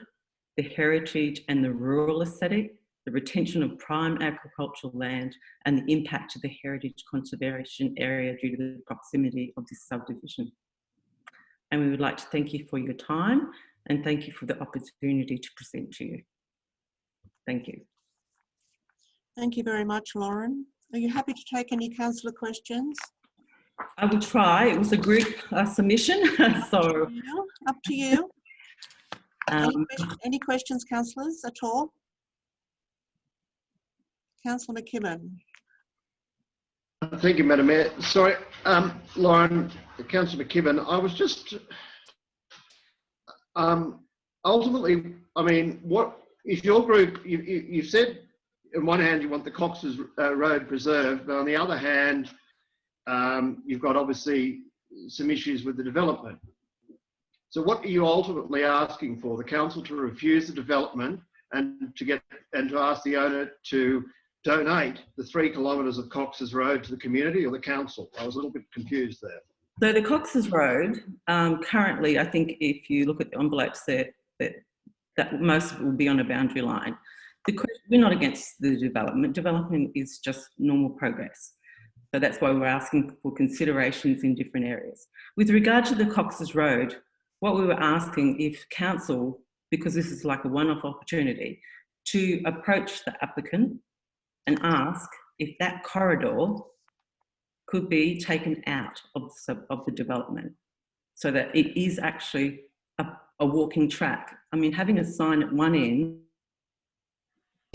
the heritage and the rural aesthetic, the retention of prime agricultural land and the impact to the heritage conservation area due to the proximity of this subdivision. And we would like to thank you for your time and thank you for the opportunity to present to you. Thank you. Thank you very much, Lauren. Are you happy to take any councillor questions? I will try. It was a group submission, so. Up to you. Any questions, councillors, at all? Councillor McKibben. Thank you, Madam Mayor. Sorry, Lauren, Councillor McKibben, I was just ultimately, I mean, what if your group, you've said on one hand you want the Cox's Road preserved, but on the other hand, you've got obviously some issues with the development. So what are you ultimately asking for? The council to refuse the development and to ask the owner to donate the 3 kilometres of Cox's Road to the community or the council? I was a little bit confused there. So the Cox's Road, currently, I think if you look at the envelopes there, that most of it will be on a boundary line. We're not against the development. Development is just normal progress. So that's why we're asking for considerations in different areas. With regard to the Cox's Road, what we were asking if council, because this is like a one-off opportunity, to approach the applicant and ask if that corridor could be taken out of the development so that it is actually a walking track. I mean, having a sign at one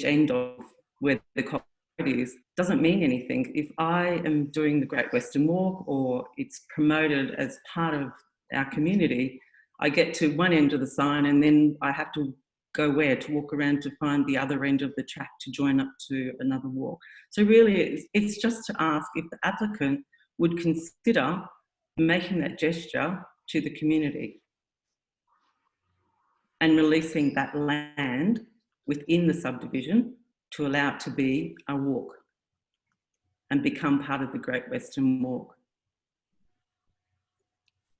end of where the Cox's Road is doesn't mean anything. If I am doing the Great Western Walk or it's promoted as part of our community, I get to one end of the sign and then I have to go where to walk around to find the other end of the track to join up to another walk. So really it's just to ask if the applicant would consider making that gesture to the community and releasing that land within the subdivision to allow it to be a walk and become part of the Great Western Walk.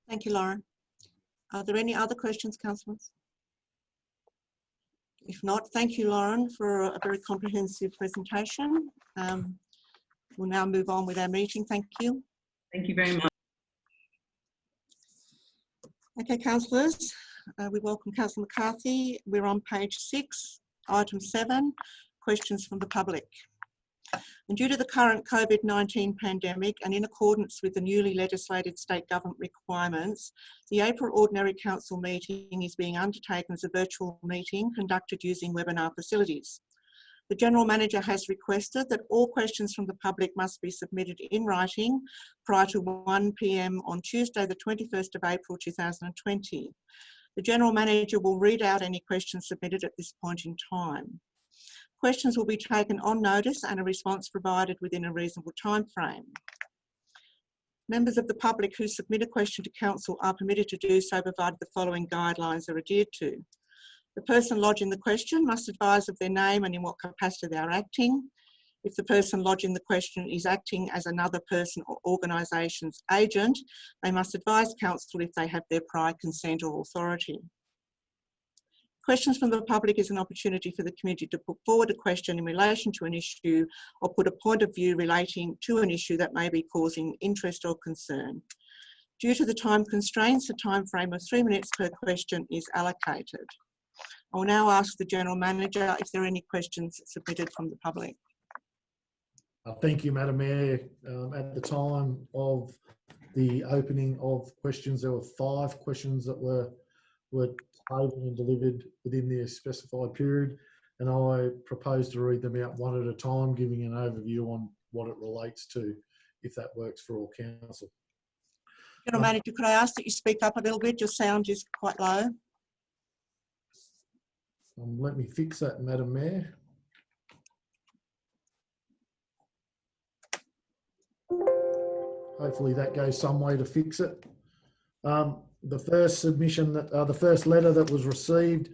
Thank you, Lauren. Are there any other questions, councillors? If not, thank you, Lauren, for a very comprehensive presentation. We'll now move on with our meeting. Thank you. Thank you very much. Okay, councillors, we welcome Councillor McCarthy. We're on page 6, item 7, questions from the public. And due to the current COVID-19 pandemic and in accordance with the newly legislated state government requirements, the April Ordinary Council meeting is being undertaken as a virtual meeting conducted using webinar facilities. The General Manager has requested that all questions from the public must be submitted in writing prior to 1 p.m. on Tuesday, the 21st of April 2020. The General Manager will read out any questions submitted at this point in time. Questions will be taken on notice and a response provided within a reasonable time frame. Members of the public who submit a question to Council are permitted to do so provided the following guidelines are adhered to. The person lodging the question must advise of their name and in what capacity they are acting. If the person lodging the question is acting as another person or organisation's agent, they must advise Council if they have their prior consent or authority. Questions from the public is an opportunity for the community to put forward a question in relation to an issue or put a point of view relating to an issue that may be causing interest or concern. Due to the time constraints, a time frame of 3 minutes per question is allocated. I will now ask the General Manager if there are any questions submitted from the public. Thank you, Madam Mayor. At the time of the opening of questions, there were 5 questions that were tabled and delivered within the specified period, and I propose to read them out one at a time, giving an overview on what it relates to, if that works for all council. General Manager, could I ask that you speak up a little bit? Your sound is quite low. Let me fix that, Madam Mayor. Hopefully that goes some way to fix it. The first submission, the first letter that was received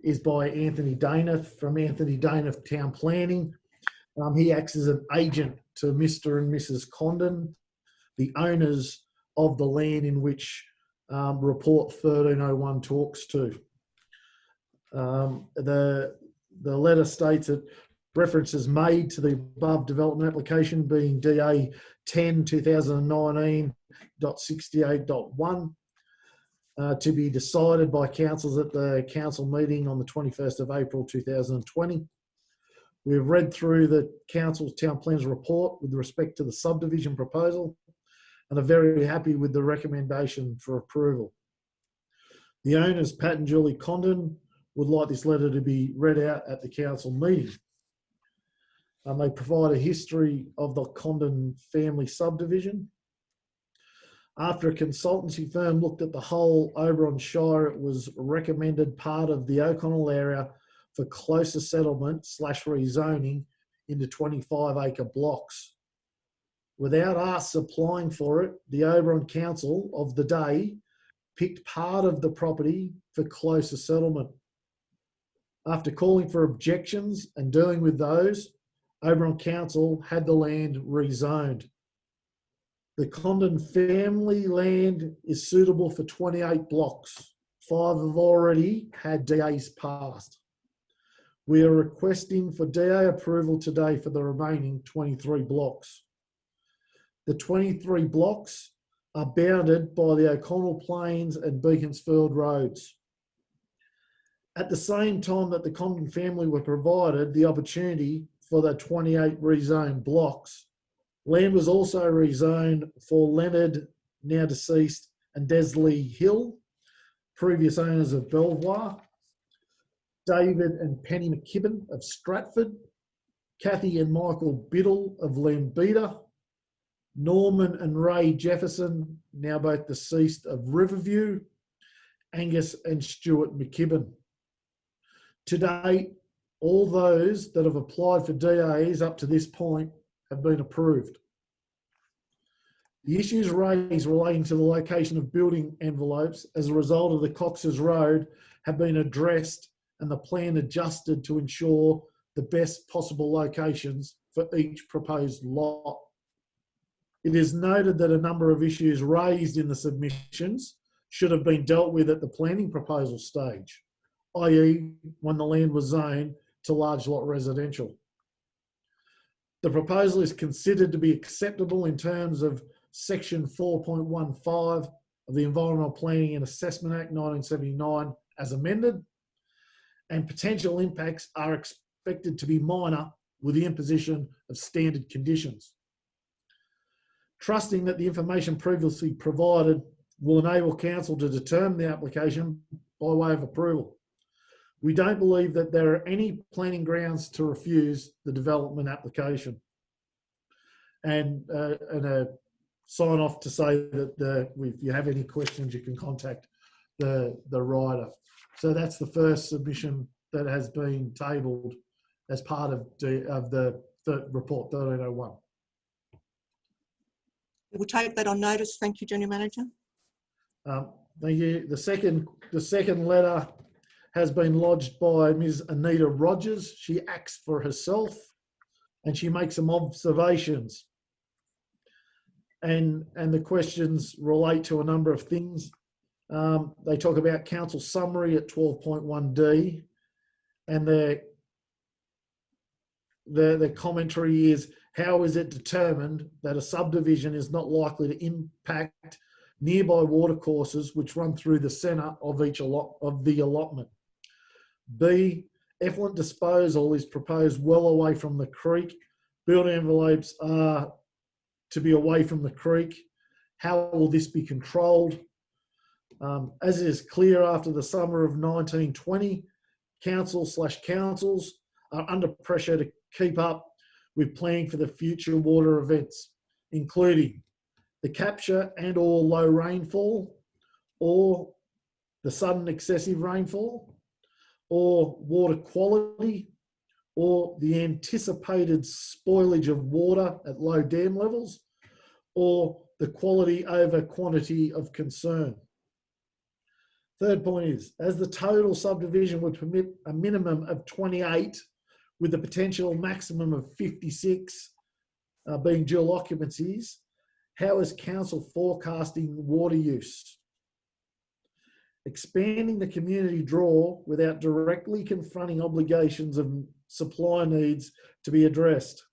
is by Anthony Dayneth from Anthony Dayneth Town Planning. He acts as an agent to Mr. and Mrs. Condon, the owners of the land in which Report 1301 talks to. The letter states that references made to the above development application being DA 10/2019.68.1 to be decided by councils at the council meeting on the 21st of April 2020. We've read through the council's town plans report with respect to the subdivision proposal and are very happy with the recommendation for approval. The owners, Pat and Julie Condon, would like this letter to be read out at the council meeting. They provide a history of the Condon family subdivision. After a consultancy firm looked at the whole Oberon Shire, it was recommended part of the O'Connell area for closer settlement / rezoning into 25-acre blocks. Without us applying for it, the Oberon Council of the day picked part of the property for closer settlement. After calling for objections and dealing with those, Oberon Council had the land rezoned. The Condon family land is suitable for 28 blocks. 5 have already had DAs passed. We are requesting for DA approval today for the remaining 23 blocks. The 23 blocks are bounded by the O'Connell Plains and Beaconsfield roads. At the same time that the Condon family were provided the opportunity for the 28 rezoned blocks, land was also rezoned for Leonard, now deceased, and Desley Hill, previous owners of Belvoir, David and Penny McKibben of Stratford, Kathy and Michael Biddle of Lambeta, Norman and Ray Jefferson, now both deceased, of Riverview, Angus and Stuart McKibben. To date, all those that have applied for DAs up to this point have been approved. The issues raised relating to the location of building envelopes as a result of the Cox's Road have been addressed and the plan adjusted to ensure the best possible locations for each proposed lot. It is noted that a number of issues raised in the submissions should have been dealt with at the planning proposal stage, i.e. when the land was zoned to large lot residential. The proposal is considered to be acceptable in terms of section 4.15 of the Environmental Planning and Assessment Act 1979 as amended, and potential impacts are expected to be minor with the imposition of standard conditions. Trusting that the information previously provided will enable council to determine the application by way of approval. We don't believe that there are any planning grounds to refuse the development application. And a sign off to say that if you have any questions, you can contact the writer. So that's the first submission that has been tabled as part of the report 1301. We'll take that on notice. Thank you, General Manager. Thank you. The second letter has been lodged by Ms. Anita Rogers. She acts for herself and she makes some observations. And the questions relate to a number of things. They talk about council summary at 12.1D, and the commentary is, how is it determined that a subdivision is not likely to impact nearby watercourses which run through the centre of the allotment? B, effluent disposal is proposed well away from the creek. Building envelopes are to be away from the creek. How will this be controlled? As is clear, after the summer of 1920, councils are under pressure to keep up with planning for the future water events, including the capture and or low rainfall, or the sudden excessive rainfall, or water quality, or the anticipated spoilage of water at low dam levels, or the quality over quantity of concern. Third point is, as the total subdivision would permit a minimum of 28 with the potential maximum of 56 being dual occupancies, how is council forecasting water use? Expanding the community draw without directly confronting obligations of supply needs to be addressed.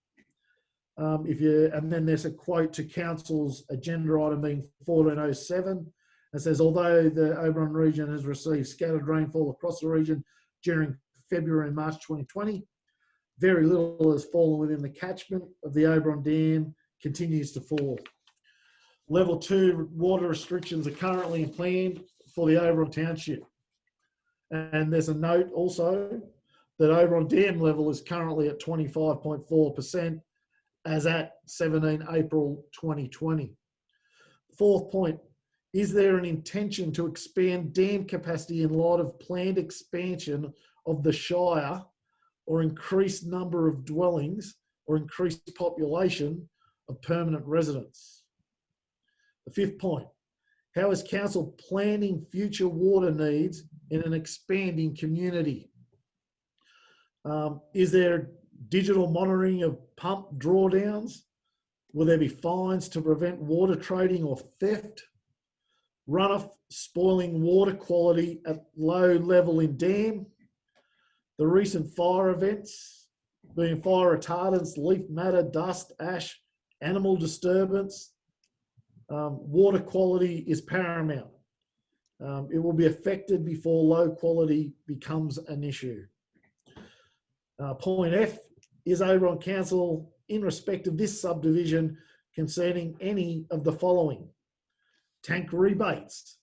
And then there's a quote to council's agenda item being 1407. It says, although the Oberon region has received scattered rainfall across the region during February and March 2020, very little has fallen within the catchment of the Oberon Dam, continues to fall. Level 2 water restrictions are currently planned for the Oberon Township. And there's a note also that Overrun dam level is currently at 25.4% as at 17 April 2020. Fourth point, is there an intention to expand dam capacity in light of planned expansion of the Shire or increased number of dwellings or increased population of permanent residents? The fifth point, how is council planning future water needs in an expanding community? Is there digital monitoring of pump drawdowns? Will there be fines to prevent water trading or theft? Runoff spoiling water quality at low level in dam? The recent fire events, being fire retardants, leaf matter, dust, ash, animal disturbance. Water quality is paramount. It will be affected before low quality becomes an issue. Point F, is Oberon Council in respect of this subdivision concerning any of the following? Tank rebates,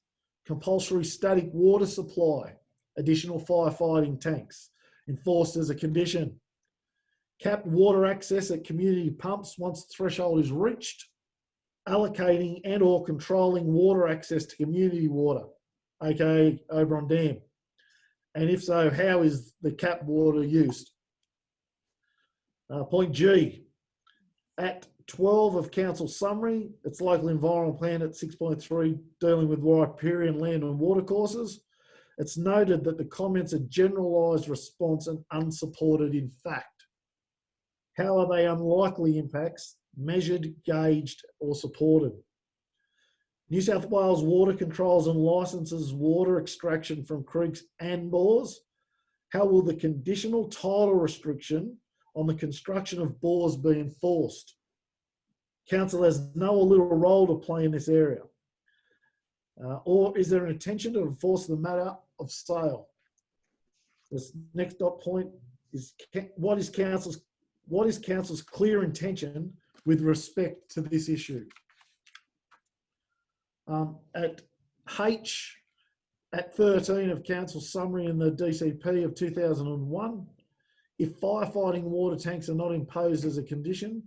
compulsory static water supply, additional firefighting tanks, enforced as a condition, capped water access at community pumps once the threshold is reached, allocating and or controlling water access to community water, aka Oberon Dam. And if so, how is the capped water used? Point G, at 12 of council summary, its local environmental plan at 6.3 dealing with riparian land and water courses. It's noted that the comments are generalised response and unsupported in fact. How are they unlikely impacts measured, gauged or supported? New South Wales water controls and licenses water extraction from creeks and bores. How will the conditional title restriction on the construction of bores be enforced? Council has no or little role to play in this area. Or is there an intention to enforce the matter of sale? This next dot point is what is council's clear intention with respect to this issue? At H, at 13 of council summary in the DCP of 2001, if firefighting water tanks are not imposed as a condition,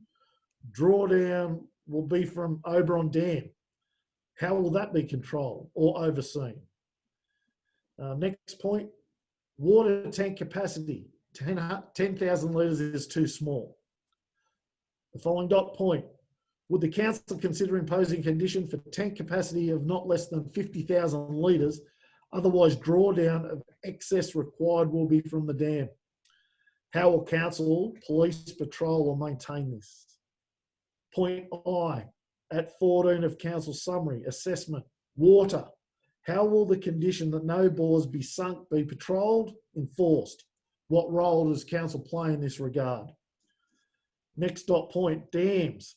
drawdown will be from Oberon Dam. How will that be controlled or overseen? Next point, water tank capacity, 10,000 litres is too small. The following dot point, would the council consider imposing a condition for tank capacity of not less than 50,000 litres, otherwise drawdown of excess required will be from the dam? How will council, police, patrol or maintain this? Point I, at 14 of council summary, assessment, water. How will the condition that no bores be sunk be patrolled, enforced? What role does council play in this regard? Next dot point, dams.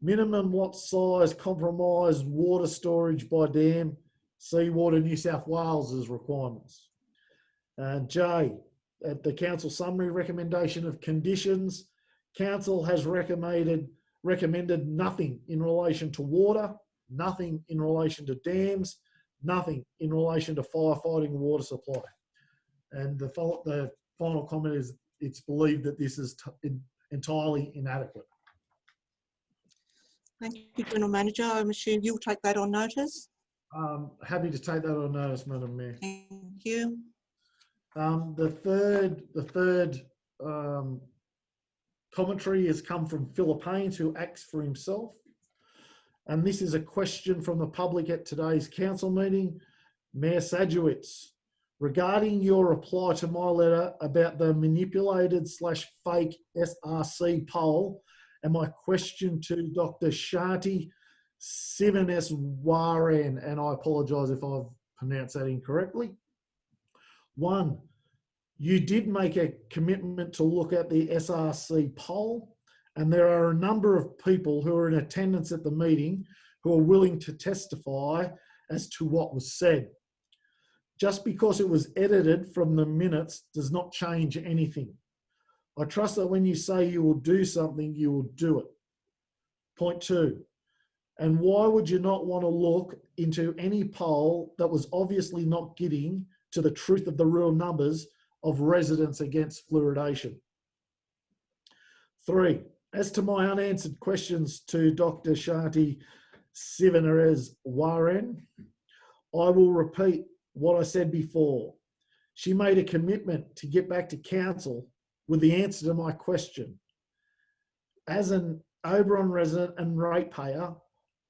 Minimum what size compromised water storage by dam, Seawater New South Wales' requirements. J, at the council summary recommendation of conditions, council has recommended nothing in relation to water, nothing in relation to dams, nothing in relation to firefighting water supply. And the final comment is it's believed that this is entirely inadequate. Thank you, General Manager. I'm assuming you'll take that on notice. Happy to take that on notice, Madam Mayor. Thank you. The third commentary has come from Philip Haynes, who acts for himself. And this is a question from the public at today's council meeting. Mayor Sajewicz, regarding your reply to my letter about the manipulated / fake SRC poll, and my question to Dr. Shanti Sivaneswaran, and I apologise if I've pronounced that incorrectly. 1, you did make a commitment to look at the SRC poll, and there are a number of people who are in attendance at the meeting who are willing to testify as to what was said. Just because it was edited from the minutes does not change anything. I trust that when you say you will do something, you will do it. Point 2, and why would you not want to look into any poll that was obviously not getting to the truth of the real numbers of residents against fluoridation? 3, as to my unanswered questions to Dr. Shanti Sivaneswaran, I will repeat what I said before. She made a commitment to get back to council with the answer to my question. As an Oberon resident and ratepayer,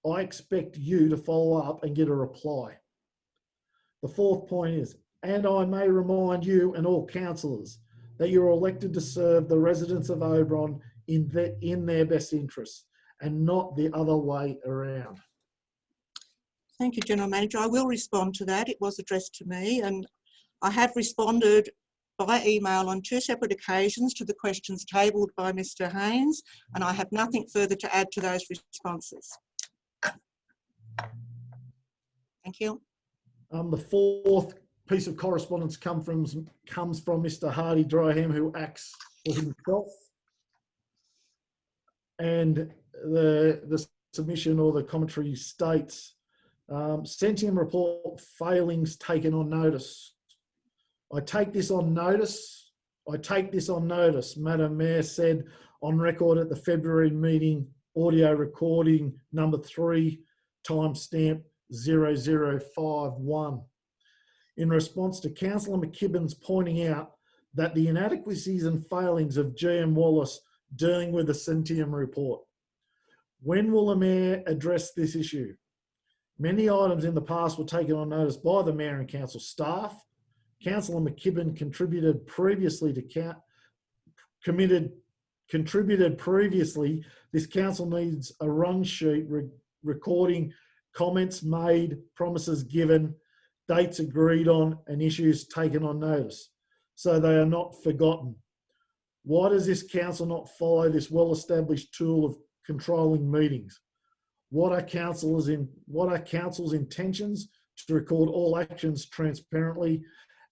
I expect you to follow up and get a reply. The 4th point is, and I may remind you and all councillors that you're elected to serve the residents of Oberon in their best interests and not the other way around. Thank you, General Manager. I will respond to that. It was addressed to me, and I have responded by email on 2 separate occasions to the questions tabled by Mr. Haynes, and I have nothing further to add to those responses. Thank you. The 4th piece of correspondence comes from Mr. Hardy Dryham, who acts for himself. And the submission or the commentary states, Centium report failings taken on notice. I take this on notice, Madam Mayor said on record at the February meeting, audio recording number 3, timestamp 0051. In response to Councillor McKibbin's pointing out that the inadequacies and failings of GM Wallace dealing with the Centium report. When will the Mayor address this issue? Many items in the past were taken on notice by the Mayor and Council staff. Councillor McKibbin contributed previously. This council needs a run sheet recording comments made, promises given, dates agreed on, and issues taken on notice, so they are not forgotten. Why does this council not follow this well-established tool of controlling meetings? What are council's intentions to record all actions transparently,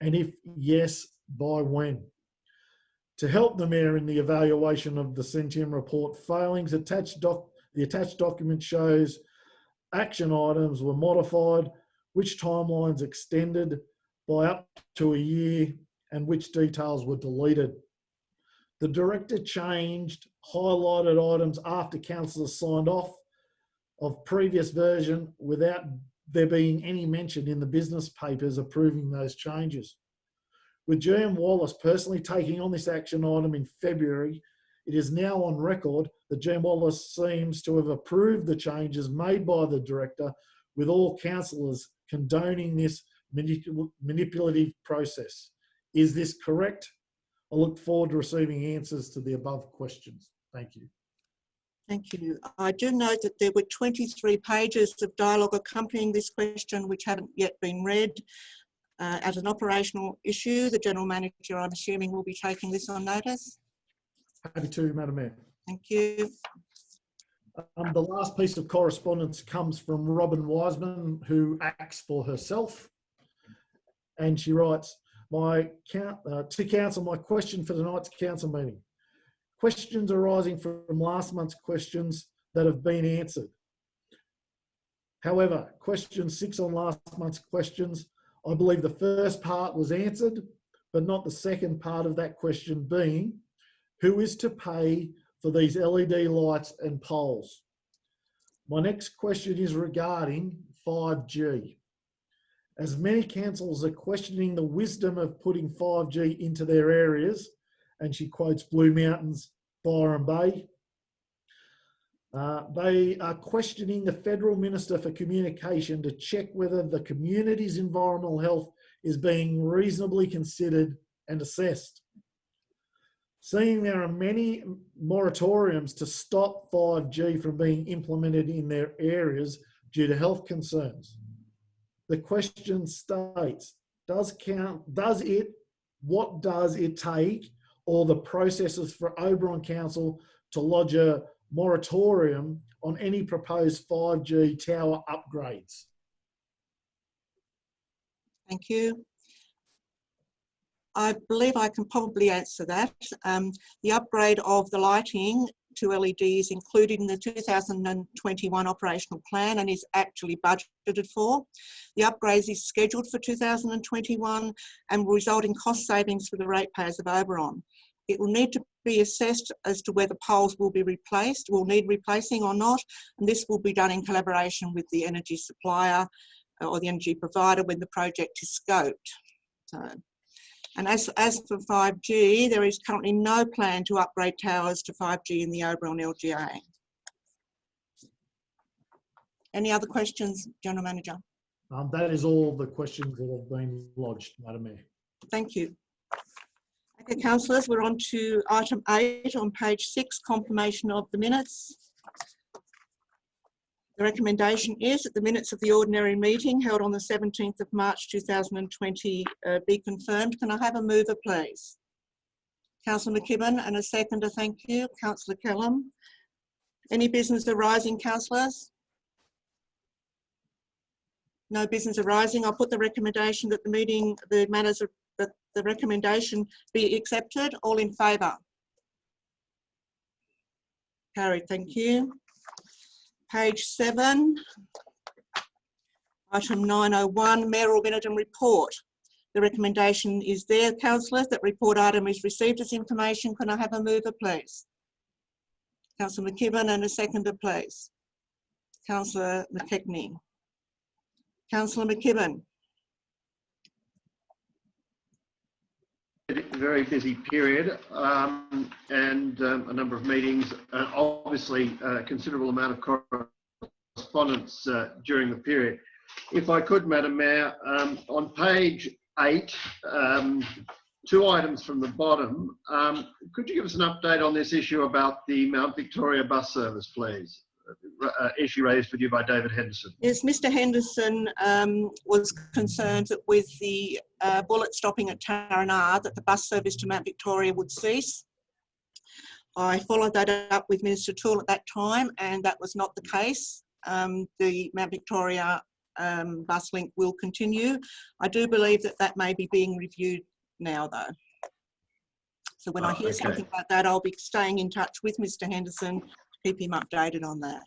and if yes, by when? To help the Mayor in the evaluation of the Centium report failings, the attached document shows action items were modified, which timelines extended by up to a year, and which details were deleted. The Director changed highlighted items after councillors signed off of previous version without there being any mention in the business papers approving those changes. With GM Wallace personally taking on this action item in February, it is now on record that GM Wallace seems to have approved the changes made by the Director, with all councillors condoning this manipulative process. Is this correct? I look forward to receiving answers to the above questions. Thank you. Thank you. I do note that there were 23 pages of dialogue accompanying this question which haven't yet been read. As an operational issue, the General Manager, I'm assuming, will be taking this on notice. Happy to, Madam Mayor. Thank you. The last piece of correspondence comes from Robin Wiseman, who acts for herself. And she writes, To council, my question for tonight's council meeting. Questions arising from last month's questions that have been answered. However, question 6 on last month's questions, I believe the first part was answered, but not the second part of that question being, who is to pay for these LED lights and poles? My next question is regarding 5G. As many councils are questioning the wisdom of putting 5G into their areas, and she quotes Blue Mountains, Byron Bay, they are questioning the Federal Minister for Communication to check whether the community's environmental health is being reasonably considered and assessed. Seeing there are many moratoriums to stop 5G from being implemented in their areas due to health concerns. The question states, what does it take, or the processes for Oberon Council to lodge a moratorium on any proposed 5G tower upgrades? Thank you. I believe I can probably answer that. The upgrade of the lighting to LEDs included in the 2021 operational plan and is actually budgeted for. The upgrades is scheduled for 2021 and will result in cost savings for the ratepayers of Oberon. It will need to be assessed as to whether poles will be replaced, will need replacing or not, and this will be done in collaboration with the energy supplier or the energy provider when the project is scoped. And as for 5G, there is currently no plan to upgrade towers to 5G in the Oberon LGA. Any other questions, General Manager? That is all the questions that have been lodged, Madam Mayor. Thank you. Okay, councillors, we're on to item 8 on page 6, confirmation of the minutes. The recommendation is that the minutes of the ordinary meeting held on the 17th of March 2020 be confirmed. Can I have a mover, please? Councillor McKibben, and a seconder, thank you. Councillor Kellam. Any business arising, councillors? No business arising. I'll put the recommendation that the recommendation be accepted. All in favour? Carried, thank you. Page 7, item 901, Mayoral Minute and Report. The recommendation is there, councillors, that report item is received as information. Can I have a mover, please? Councillor McKibben, and a seconder, please. Councillor McKechnie. Councillor McKibben. Very busy period and a number of meetings, and obviously a considerable amount of correspondence during the period. If I could, Madam Mayor, on page 8, 2 items from the bottom, could you give us an update on this issue about the Mount Victoria bus service, please? Issue raised with you by David Henderson. Yes, Mr Henderson was concerned that with the bullet stopping at Taranah that the bus service to Mount Victoria would cease. I followed that up with Minister Toole at that time, and that was not the case. The Mount Victoria bus link will continue. I do believe that that may be being reviewed now, though. So when I hear something like that, I'll be staying in touch with Mr Henderson, keep him updated on that.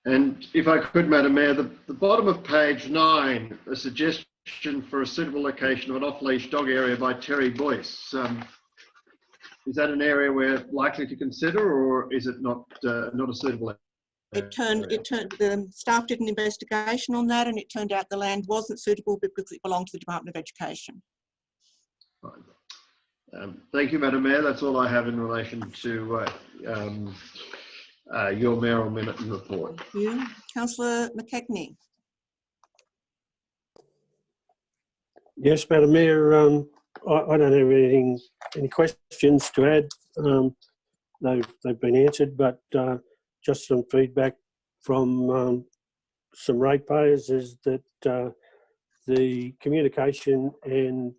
And if I could, Madam Mayor, the bottom of page 9, a suggestion for a suitable location of an off-leash dog area by Terry Boyce. Is that an area we're likely to consider, or is it not a suitable area? The staff did an investigation on that, and it turned out the land wasn't suitable because it belonged to the Department of Education. Thank you, Madam Mayor. That's all I have in relation to your mayoral minute and report. Thank you. Councillor McKechnie. Yes, Madam Mayor, I don't have any questions to add. They've been answered, but just some feedback from some ratepayers is that the communication and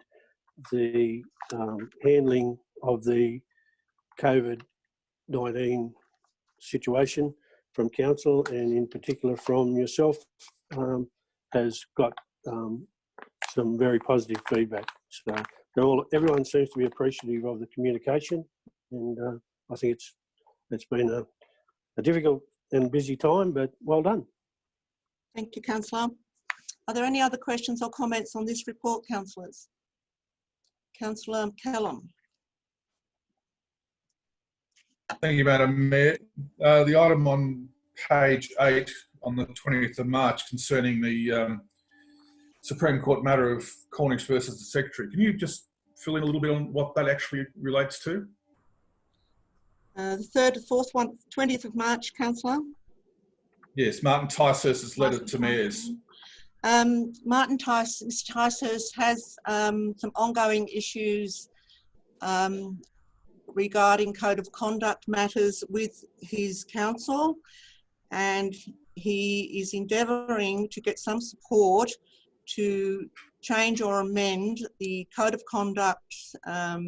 the handling of the COVID-19 situation from council, and in particular from yourself, has got some very positive feedback. So everyone seems to be appreciative of the communication, and I think it's been a difficult and busy time, but well done. Thank you, Councillor. Are there any other questions or comments on this report, councillors? Councillor Callum. Thank you, Madam Mayor. The item on page 8 on the 20th of March concerning the Supreme Court matter of Cornish versus the Secretary. Can you just fill in a little bit on what that actually relates to? The 3rd, 4th one, 20th of March, Councillor. Yes, Martin Ticehurst's letter to mayors. Mr. Ticehurst has some ongoing issues regarding code of conduct matters with his council, and he is endeavouring to get some support to change or amend the code of conduct. How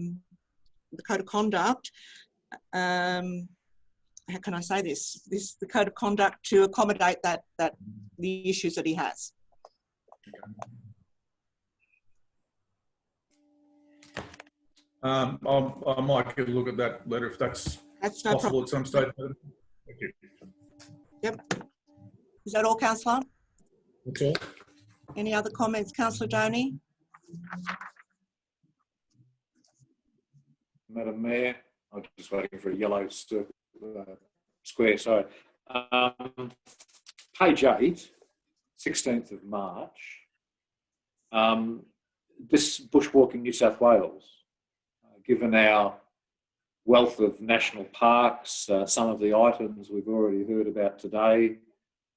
can I say this? The code of conduct to accommodate the issues that he has. I might get a look at that letter if that's no possible problem. at some stage. Thank you. Yep. Is that all, Councillor? That's all. Any other comments, Councillor Doney? Madam Mayor, I'm just waiting for a yellow square, sorry. Page 8, 16th of March, this bushwalking New South Wales, given our wealth of national parks, some of the items we've already heard about today,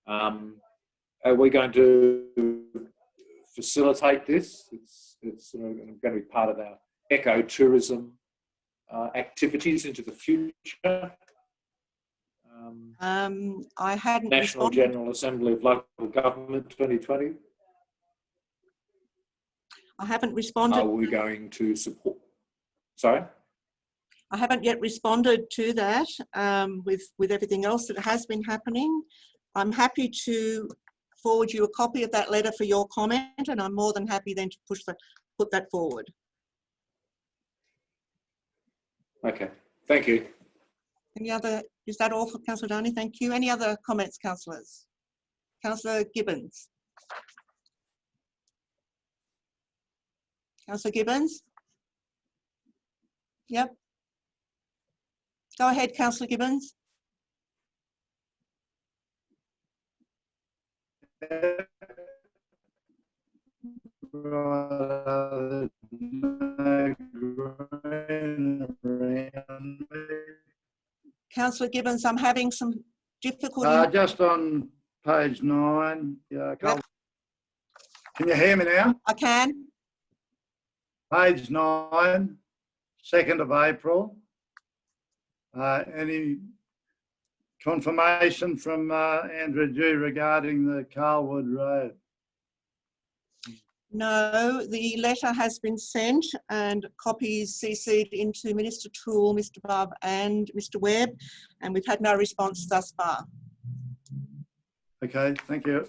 are we going to facilitate this? It's going to be part of our ecotourism activities into the future. I hadn't National responded. General Assembly of Local Government 2020. I haven't responded. Are we going to support? Sorry? I haven't yet responded to that with everything else that has been happening. I'm happy to forward you a copy of that letter for your comment, and I'm more than happy then to put that forward. Okay, thank you. Any other, is that all for Councillor Doney? Thank you. Any other comments, councillors? Councillor Gibbons. Councillor Gibbons? Yep. Go ahead, Councillor Gibbons. Councillor Gibbons, I'm having some difficulty. Just on page 9. Yeah, Yep. Can you hear me now? I can. Page 9, 2nd of April. Any confirmation from Andrew Dew regarding the Carlwood Road? No, the letter has been sent and copies CC'd into Minister Toole, Mr Bubb and Mr Webb, and we've had no response thus far. Okay, thank you.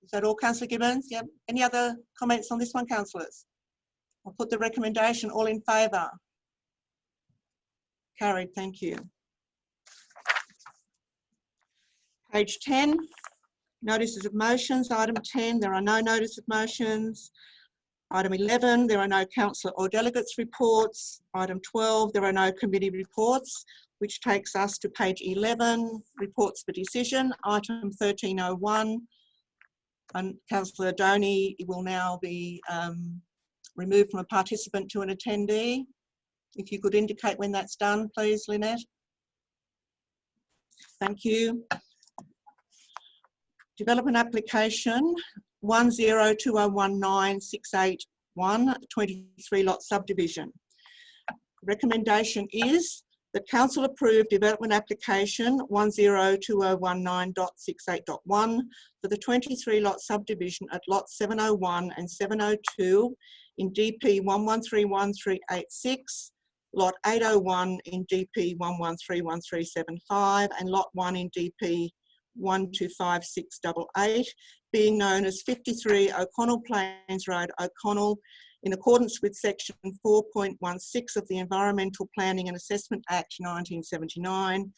Is that all, Councillor Gibbons? Yep. Any other comments on this one, councillors? I'll put the recommendation. All in favour? Carried, thank you. Page 10. Notices of motions. Item 10, there are no notice of motions. Item 11, there are no councillor or delegates reports. Item 12, there are no committee reports, which takes us to page 11, reports for decision. Item 1301, and Councillor Doney will now be removed from a participant to an attendee. If you could indicate when that's done, please, Lynette. Thank you. Development application 1020196881, 23 lot subdivision. Recommendation is that council approve development application 102019.68.1 for the 23 lot subdivision at lot 701 and 702 in DP 11313886, lot 801 in DP 113135 and lot 1 in DP 125688, being known as 53 O'Connell Plains Road, O'Connell, in accordance with section 4.16 of the Environmental Planning and Assessment Act 1979,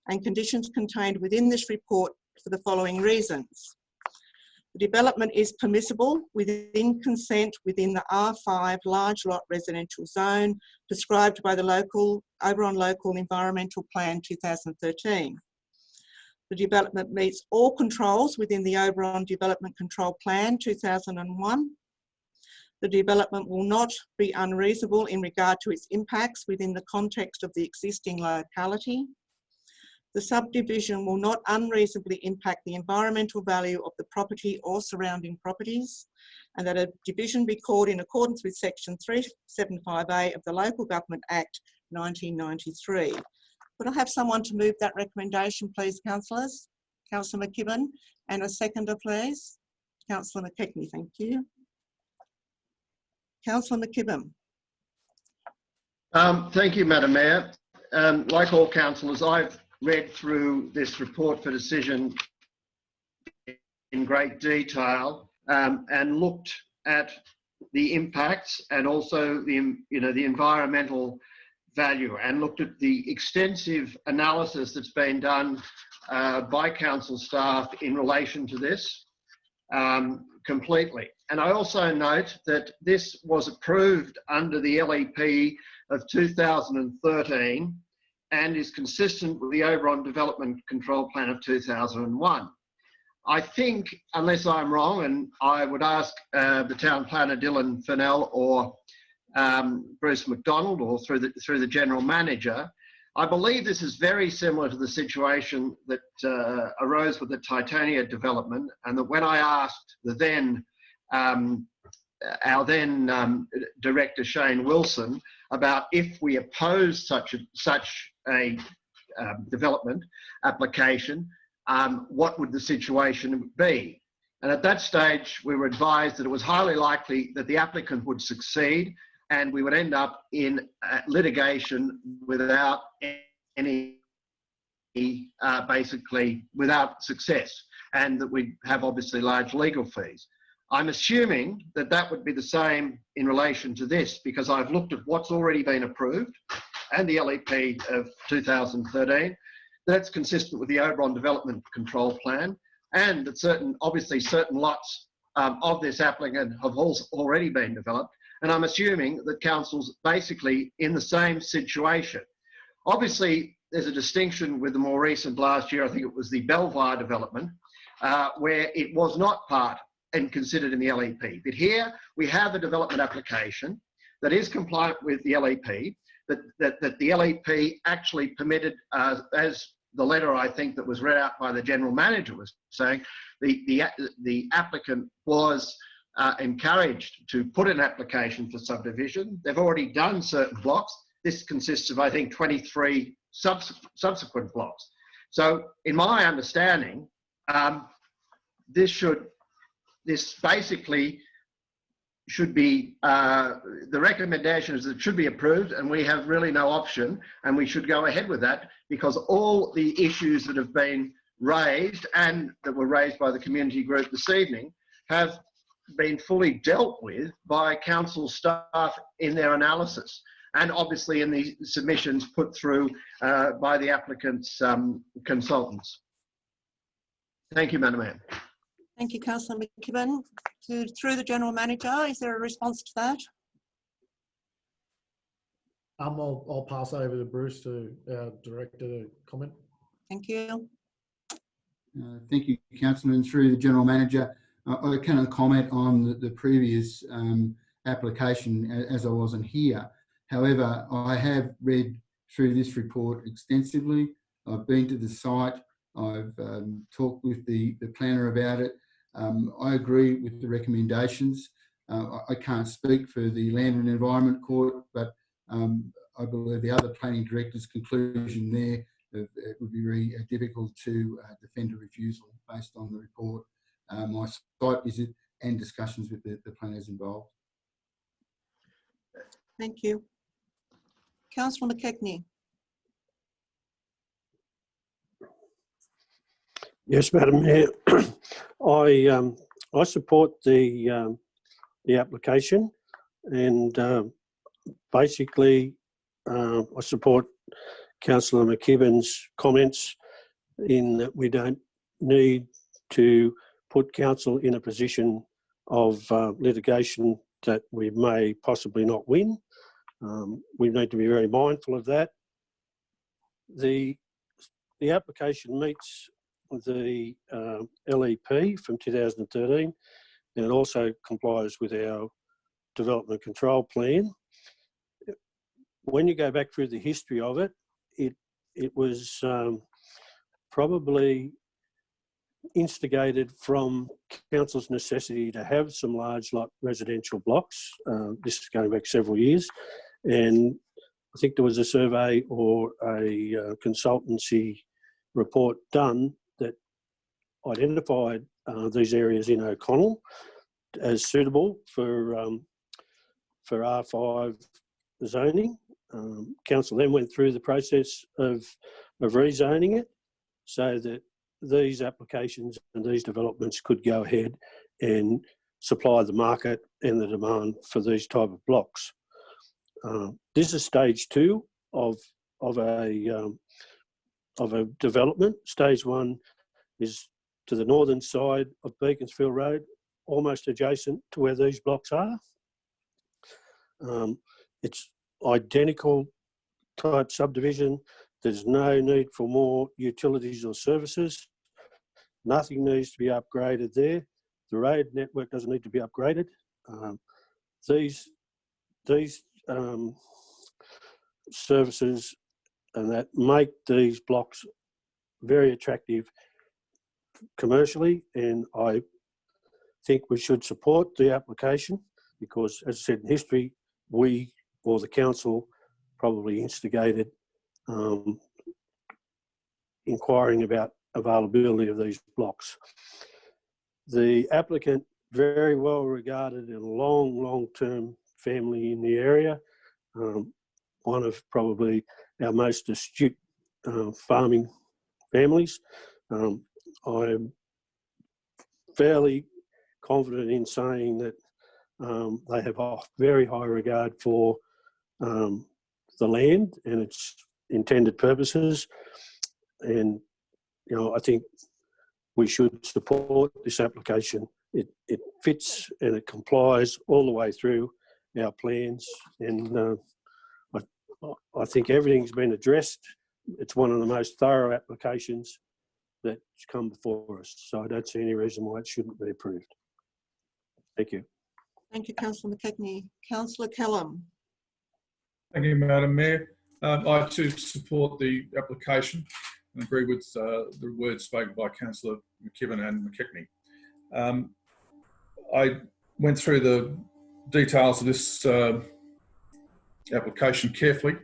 and conditions contained within this report for the following reasons. The development is permissible within consent within the R5 large lot residential zone prescribed by the Oberon Local Environmental Plan 2013. The development meets all controls within the Overrun Development Control Plan 2001. The development will not be unreasonable in regard to its impacts within the context of the existing locality. The subdivision will not unreasonably impact the environmental value of the property or surrounding properties, and that a division be called in accordance with section 375A of the Local Government Act 1993. Could I have someone to move that recommendation, please, councillors? Councillor McKibben, and a seconder, please. Councillor McKechnie, thank you. Councillor McKibben. Thank you, Madam Mayor. Like all councillors, I've read through this report for decision in great detail and looked at the impacts and also the environmental value, and looked at the extensive analysis that's been done by council staff in relation to this completely. And I also note that this was approved under the LEP of 2013 and is consistent with the Overrun Development Control Plan of 2001. I think, unless I'm wrong, and I would ask the town planner Dylan Fennell or Bruce McDonald, or through the general manager, I believe this is very similar to the situation that arose with the Titania development, and that when I asked our then director Shane Wilson about if we opposed such a development application, what would the situation be? And at that stage, we were advised that it was highly likely that the applicant would succeed and we would end up in litigation without any, basically without success, and that we'd have obviously large legal fees. I'm assuming that that would be the same in relation to this, because I've looked at what's already been approved and the LEP of 2013. That's consistent with the Oberon Development Control Plan, and that obviously certain lots of this applicant have already been developed. And I'm assuming that council's basically in the same situation. Obviously, there's a distinction with the more recent last year, I think it was the Belvoir development, where it was not part and considered in the LEP. But here we have a development application that is compliant with the LEP, that the LEP actually permitted, as the letter I think that was read out by the general manager was saying, the applicant was encouraged to put an application for subdivision. They've already done certain blocks. This consists of, I think, 23 subsequent blocks. So in my understanding, this basically should be, the recommendation is that it should be approved, and we have really no option, and we should go ahead with that, because all the issues that have been raised and that were raised by the community group this evening have been fully dealt with by council staff in their analysis, and obviously in the submissions put through by the applicant's consultants. Thank you, Madam Mayor. Thank you, Councillor McKibben. Through the General Manager, is there a response to that? I'll pass over to Bruce, to our Director, to comment. Thank you. Thank you, Councillor. And through the General Manager, I cannot comment on the previous application as I wasn't here. However, I have read through this report extensively. I've been to the site. I've talked with the planner about it. I agree with the recommendations. I can't speak for the Land and Environment Court, but I believe the other planning director's conclusion there, it would be very difficult to defend a refusal based on the report, my site visit and discussions with the planners involved. Thank you. Councillor McKechnie. Yes, Madam Mayor. I support the application, and basically I support Councillor McKibben's comments in that we don't need to put council in a position of litigation that we may possibly not win. We need to be very mindful of that. The application meets the LEP from 2013, and it also complies with our development control plan. When you go back through the history of it, it was probably instigated from council's necessity to have some large lot residential blocks. This is going back several years, and I think there was a survey or a consultancy report done that identified these areas in O'Connell as suitable for R5 zoning. Council then went through the process of rezoning it so that these applications and these developments could go ahead and supply the market and the demand for these type of blocks. This is stage 2 of a development. Stage 1 is to the northern side of Beaconsfield Road, almost adjacent to where these blocks are. It's identical type subdivision. There's no need for more utilities or services. Nothing needs to be upgraded there. The road network doesn't need to be upgraded. These services and that make these blocks very attractive commercially, and I think we should support the application because, as I said, in history, we or the council probably instigated inquiring about availability of these blocks. The applicant, very well regarded and long-term family in the area, one of probably our most astute farming families. I'm fairly confident in saying that they have a very high regard for the land and its intended purposes, and I think we should support this application. It fits and it complies all the way through our plans, and I think everything's been addressed. It's one of the most thorough applications that's come before us, so I don't see any reason why it shouldn't be approved. Thank you. Thank you, Councillor McKechnie. Councillor Kellam. Thank you, Madam Mayor. I too support the application and agree with the words spoken by Councillor McKibben and McKechnie. I went through the details of this application carefully,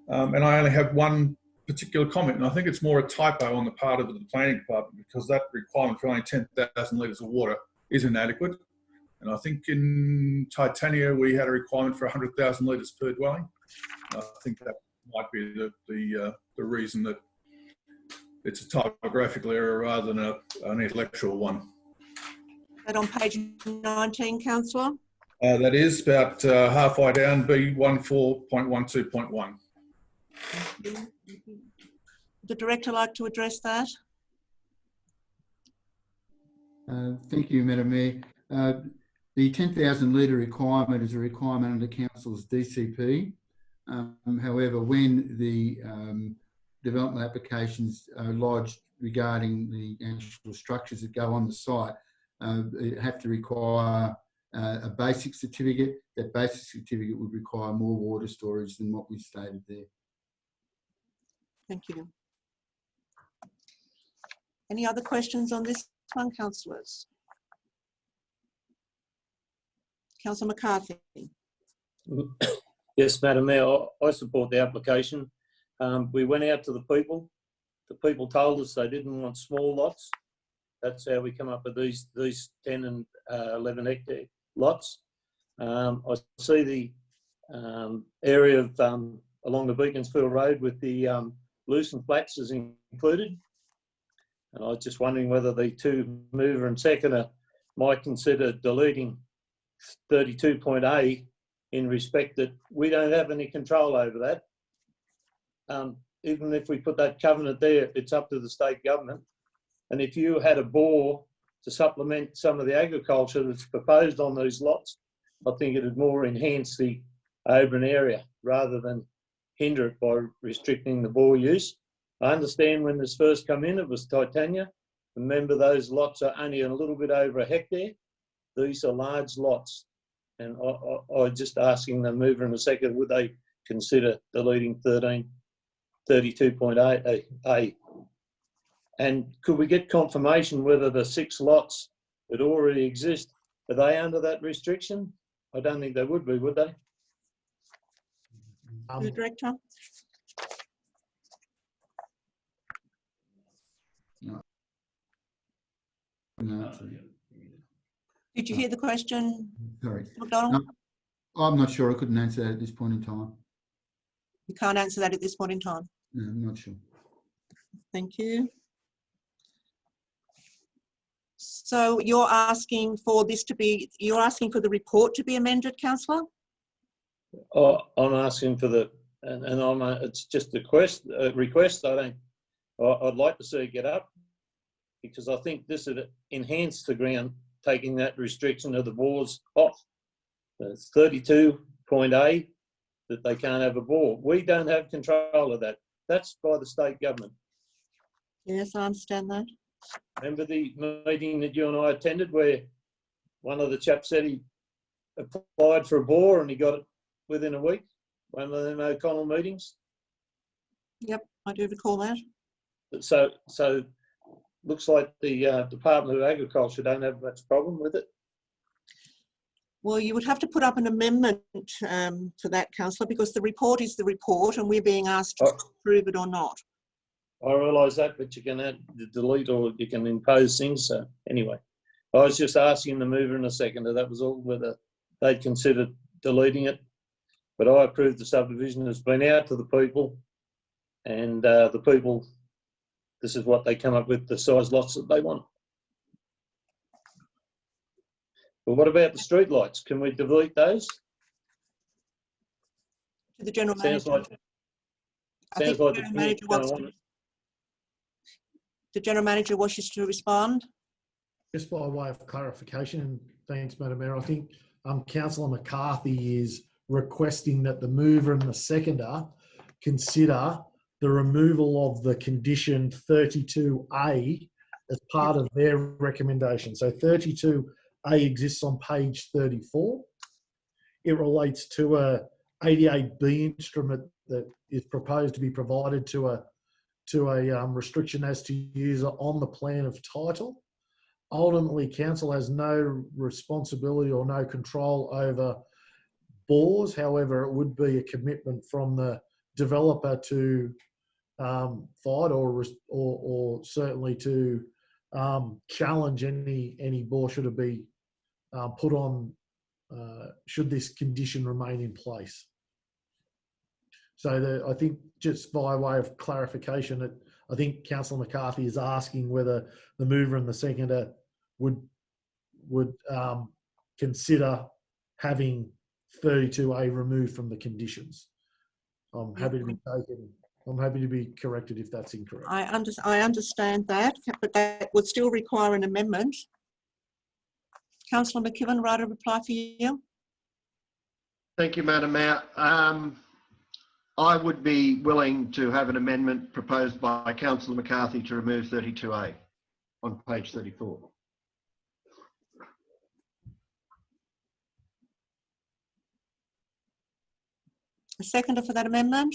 and I only have one particular comment, and I think it's more a typo on the part of the planning department because that requirement for only 10,000 litres of water is inadequate. And I think in Titania we had a requirement for 100,000 litres per dwelling. I think that might be the reason that it's a typographical error rather than an intellectual one. That on page 19, Councillor? That is about halfway down, B14.12.1. Would the Director like to address that? Thank you, Madam Mayor. The 10,000 litre requirement is a requirement under Council's DCP. However, when the development applications are lodged regarding the actual structures that go on the site, you have to require a basic certificate. That basic certificate would require more water storage than what we stated there. Thank you. Any other questions on this one, councillors? Councillor McCarthy. Yes, Madam Mayor, I support the application. We went out to the people. The people told us they didn't want small lots. That's how we come up with these 10 and 11 hectare lots. I see the area of along the Beaconsfield Road with the loose and flats is included. And I was just wondering whether the two mover and seconder might consider deleting 32.A in respect that we don't have any control over that. Even if we put that covenant there, it's up to the state government. And if you had a bore to supplement some of the agriculture that's proposed on these lots, I think it would more enhance the Oberon area rather than hinder it by restricting the bore use. I understand when this first come in, it was Titania. Remember, those lots are only a little bit over a hectare. These are large lots. And I'm just asking the mover in a second, would they consider deleting 32.8A? And could we get confirmation whether the 6 lots that already exist, are they under that restriction? I don't think they would be, would they? The Director? No. Did you hear the question, Sorry. McDonald? I'm not sure. I couldn't answer that at this point in time. You can't answer that at this point in time. No, I'm not sure. Thank you. So you're asking for this to be, you're asking for the report to be amended, Councillor? Oh, I'm asking for the, and it's just a request. I'd like to see it get up because I think this would enhance the ground, taking that restriction of the bores off. It's 32.A that they can't have a bore. We don't have control of that. That's by the state government. Yes, I understand that. Remember the meeting that you and I attended where one of the chaps said he applied for a bore and he got it within a week? One of them O'Connell meetings. Yep, I do recall that. So looks like the Department of Agriculture don't have much problem with it. Well, you would have to put up an amendment to that, Councillor, because the report is the report and we're being asked to approve it or not. I realise that, but you can add, delete or you can impose things. So anyway, I was just asking the mover in a seconder, that was all, whether they'd considered deleting it. But I approve the subdivision has been out to the people and the people, this is what they come up with, the size lots that they want. But what about the street lights? Can we delete those? To the General Sounds Manager. like the committee the General Manager wishes to respond. Just by way of clarification, and thanks, Madam Mayor, I think Councillor McCarthy is requesting that the mover and the seconder consider the removal of the condition 32A as part of their recommendation. So 32A exists on page 34. It relates to a 88B instrument that is proposed to be provided to a restriction as to user on the plan of title. Ultimately, council has no responsibility or no control over bores. However, it would be a commitment from the developer to fight or certainly to challenge any bore should it be put on, should this condition remain in place. So I think just by way of clarification, I think Councillor McCarthy is asking whether the mover and the seconder would consider having 32A removed from the conditions. I'm happy to be taken. I'm happy to be corrected if that's incorrect. I understand that, but that would still require an amendment. Councillor McKibben, write a reply for you. Thank you, Madam Mayor. I would be willing to have an amendment proposed by Councillor McCarthy to remove 32A on page 34. A seconder for that amendment?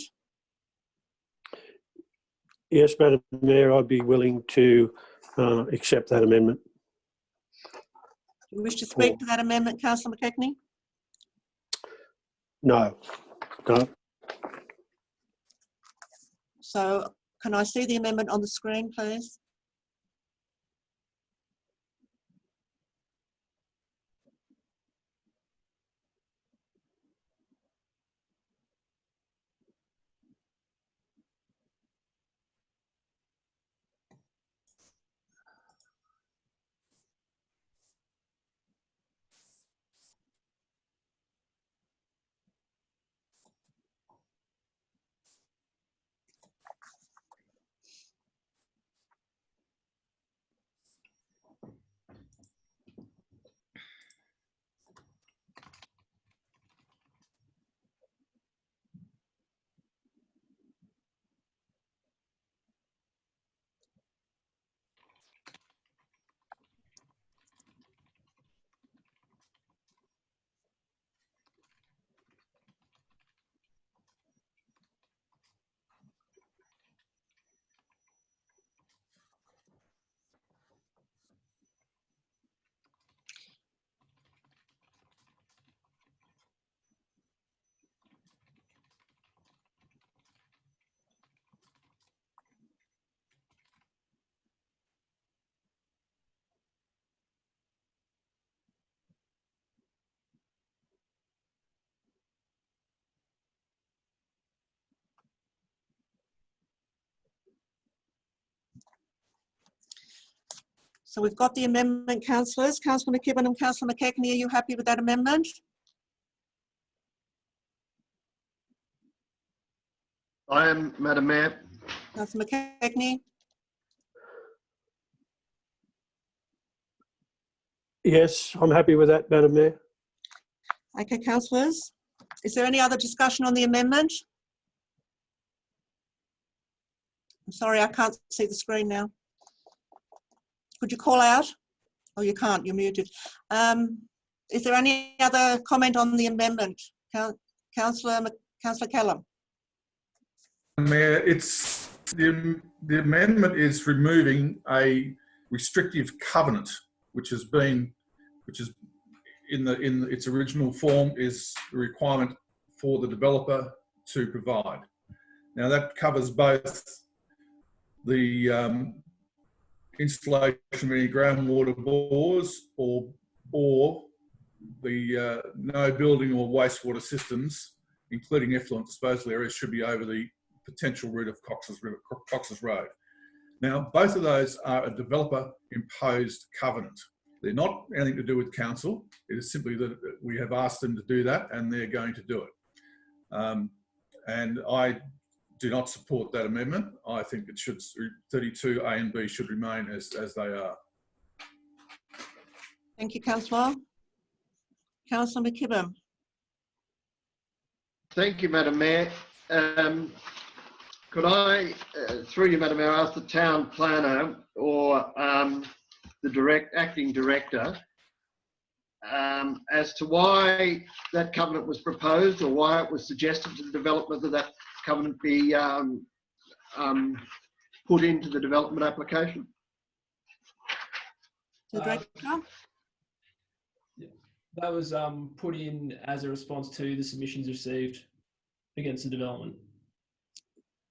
Yes, Madam Mayor, I'd be willing to accept that amendment. Do you wish to speak to that amendment, Councillor McKechnie? No. So can I see the amendment on the screen, please? So we've got the amendment, councillors. Councillor McKibben and Councillor McKechnie, are you happy with that amendment? I am, Madam Mayor. Councillor McKechnie? Yes, I'm happy with that, Madam Mayor. Okay, councillors. Is there any other discussion on the amendment? I'm sorry, I can't see the screen now. Could you call out? Oh, you can't, you're muted. Is there any other comment on the amendment? Councillor Callum? Mayor, it's the amendment is removing a restrictive covenant, which is in its original form is a requirement for the developer to provide. Now that covers both the installation of any groundwater bores or the no building or wastewater systems, including effluent disposal areas, should be over the potential route of Cox's Road. Now, both of those are a developer-imposed covenant. They're not anything to do with council. It is simply that we have asked them to do that, and they're going to do it. And I do not support that amendment. I think it should 32A and B should remain as they are. Thank you, Councillor. Councillor McKibben. Thank you, Madam Mayor. Could I, through you, Madam Mayor, ask the town planner or the acting director as to why that covenant was proposed or why it was suggested to the development that that covenant be put into the development application? The director? That was put in as a response to the submissions received against the development.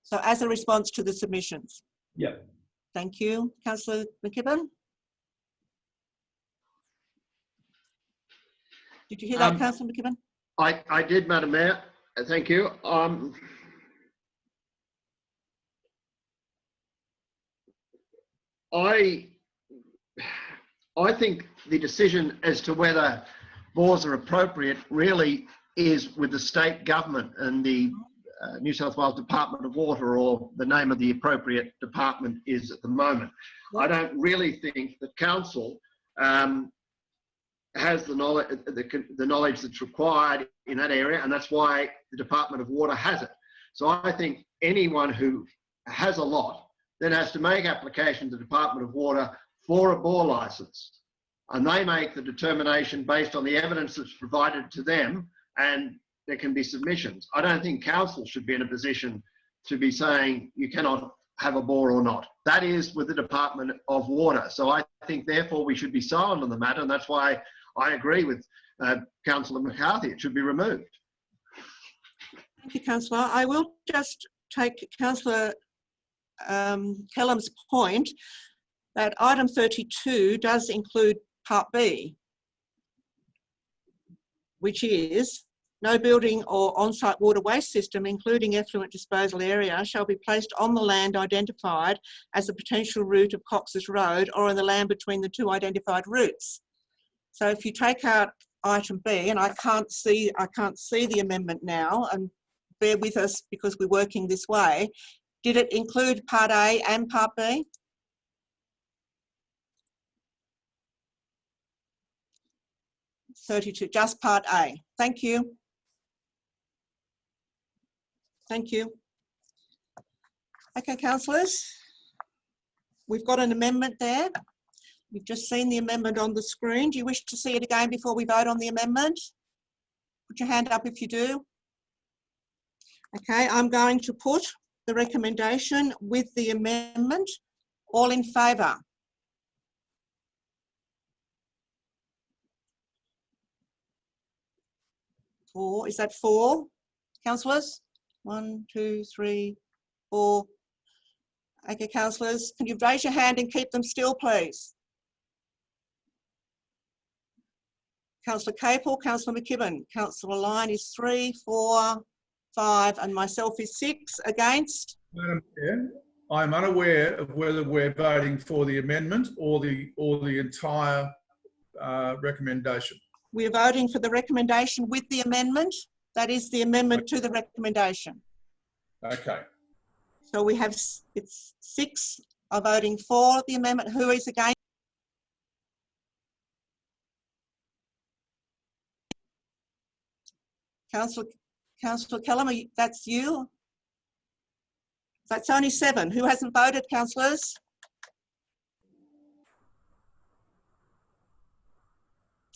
So as a response to the submissions? Yep. Thank you. Councillor McKibben? Did you hear that, Councillor McKibben? I did, Madam Mayor. Thank you. I think the decision as to whether bores are appropriate really is with the state government and the New South Wales Department of Water, or the name of the appropriate department is at the moment. I don't really think that council has the knowledge that's required in that area, and that's why the Department of Water has it. So I think anyone who has a lot then has to make application to the Department of Water for a bore licence, and they make the determination based on the evidence that's provided to them, and there can be submissions. I don't think council should be in a position to be saying you cannot have a bore or not. That is with the Department of Water. So I think therefore we should be silent on the matter, and that's why I agree with Councillor McCarthy. It should be removed. Thank you, Councillor. I will just take Councillor Callum's point that item 32 does include part B, which is no building or on-site water waste system, including effluent disposal area, shall be placed on the land identified as a potential route of Cox's Road or on the land between the two identified routes. So if you take out item B, and I can't see the amendment now, and bear with us because we're working this way, did it include part A and part B? (32), just part A. Thank you. Thank you. Okay, councillors, we've got an amendment there. You've just seen the amendment on the screen. Do you wish to see it again before we vote on the amendment? Put your hand up if you do. Okay, I'm going to put the recommendation with the amendment. All in favour? Four, is that four, councillors? 1, 2, 3, 4. Okay, councillors, can you raise your hand and keep them still, please? Councillor Capel, Councillor McKibben, Councillor Lyon is 3, 4, 5, and myself is 6. Against? Madam Chair, I'm unaware of whether we're voting for the amendment or the entire recommendation. We're voting for the recommendation with the amendment. That is the amendment to the recommendation. Okay. So we have, it's 6 are voting for the amendment. Who is against? Councillor Kellum, that's you? That's only 7. Who hasn't voted, councillors?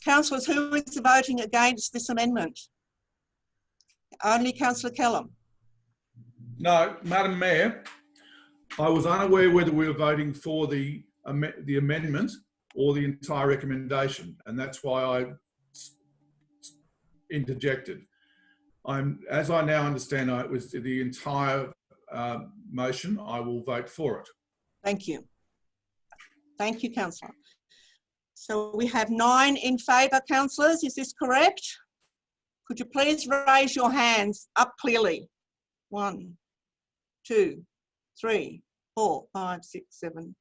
Councillors, who is voting against this amendment? Only Councillor Kellum. No, Madam Mayor, I was unaware whether we were voting for the amendment or the entire recommendation, and that's why I interjected. As I now understand, it was the entire motion. I will vote for it. Thank you. Thank you, councillor. So we have 9 in favour, councillors. Is this correct? Could you please raise your hands up clearly? 1, 2, 3, 4, 5, 6, 7,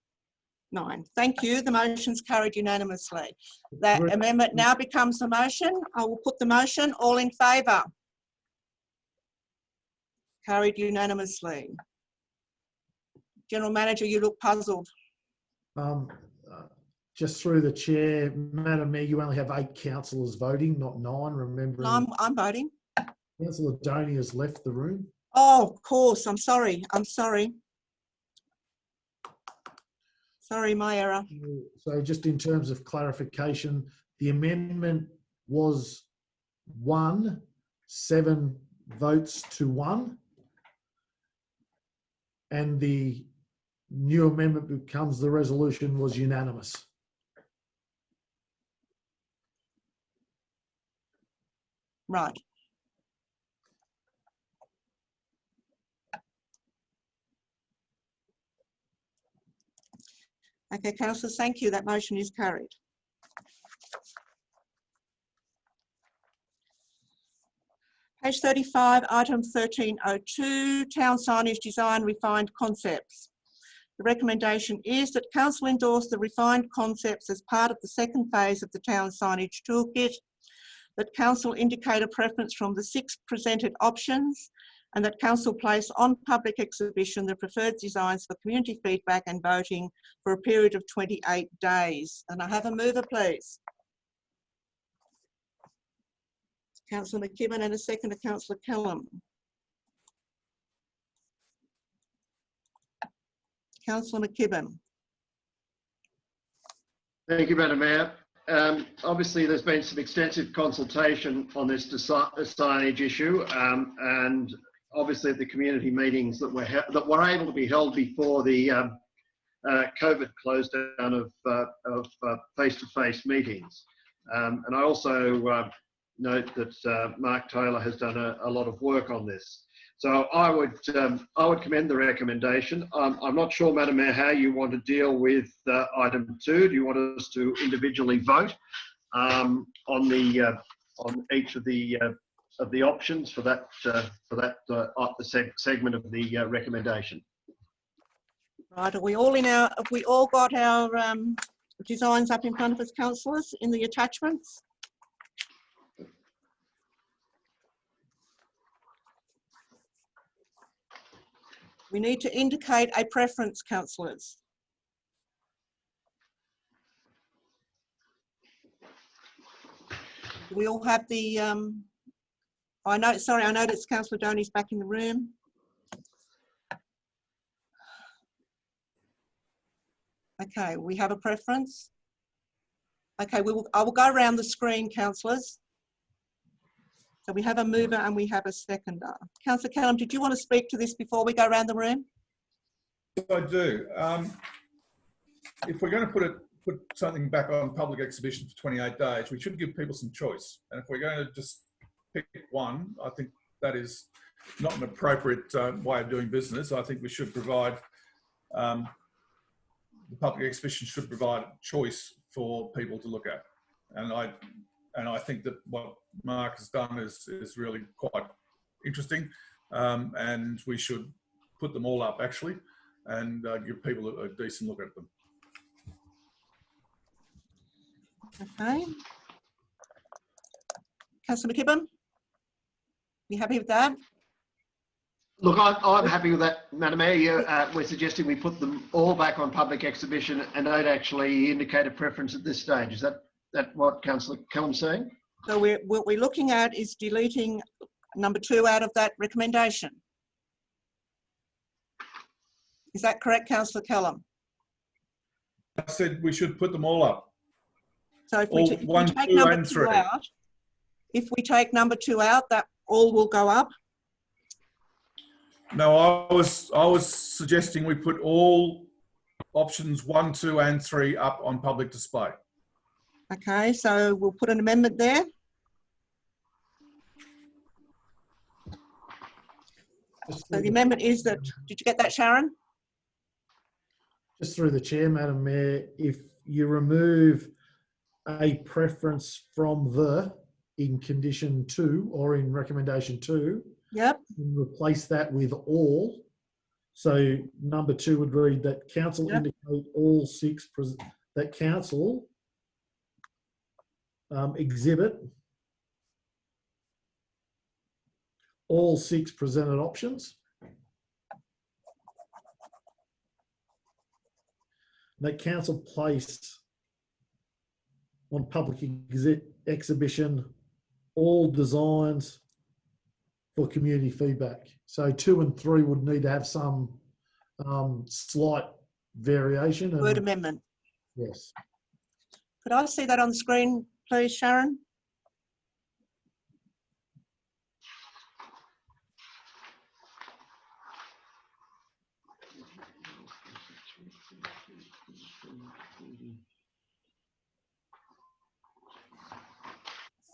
9. Thank you. The motion's carried unanimously. That amendment now becomes a motion. I will put the motion. All in favour? Carried unanimously. General Manager, you look puzzled. Just through the chair, Madam Mayor, you only have 8 councillors voting, not 9. Remembering, I'm voting. Councillor Doney has left the room. Oh, of course. I'm sorry. I'm sorry. Sorry, my error. So just in terms of clarification, the amendment was 7 votes to 1. And the new amendment becomes the resolution was unanimous. Right. Okay, councillors, thank you. That motion is carried. Page 35, item 1302, town signage design refined concepts. The recommendation is that council endorse the refined concepts as part of the second phase of the town signage toolkit, that council indicate a preference from the 6 presented options, and that council place on public exhibition the preferred designs for community feedback and voting for a period of 28 days. And I have a mover, please. Councillor McKibben, and a second to Councillor Kellum. Councillor McKibben. Thank you, Madam Mayor. Obviously, there's been some extensive consultation on this signage issue, and obviously at the community meetings that were able to be held before the COVID close down of face-to-face meetings. And I also note that Mark Taylor has done a lot of work on this. So I would commend the recommendation. I'm not sure, Madam Mayor, how you want to deal with item 2. Do you want us to individually vote on each of the options for that segment of the recommendation? Right. Are we all have we all got our designs up in front of us, councillors, in the attachments? We need to indicate a preference, councillors. Do we all have the, I noticed Councillor Doney's back in the room. Okay, we have a preference. Okay, I will go around the screen, councillors. So we have a mover and we have a seconder. Councillor Callum, did you want to speak to this before we go around the room? I do. If we're going to put something back on public exhibition for 28 days, we should give people some choice. And if we're going to just pick one, I think that is not an appropriate way of doing business. I think we should provide, the public exhibition should provide choice for people to look at. And I think that what Mark has done is really quite interesting, and we should put them all up actually. and give people a decent look at them. Okay. Councillor McKibben, you happy with that? Look, I'm happy with that, Madam Mayor. We're suggesting we put them all back on public exhibition and don't actually indicate a preference at this stage. Is that what Councillor Callum's saying? So what we're looking at is deleting number 2 out of that recommendation. Is that correct, Councillor Callum? I said we should put them all up. So if we take number 2 out, if we take number 2 out, that all will go up. No, I was suggesting we put all options 1, 2, and 3 up on public display. Okay, so we'll put an amendment there. So the amendment is that, did you get that, Sharon? Just through the chair, Madam Mayor, if you remove a preference from the in condition 2 or in recommendation 2, yep, and replace that with all. So number 2 would read that council indicate all 6 that council exhibit all 6 presented options. That council place on public exhibition all designs for community feedback. So 2 and 3 would need to have some slight variation. Word amendment. Yes. Could I see that on the screen, please, Sharon?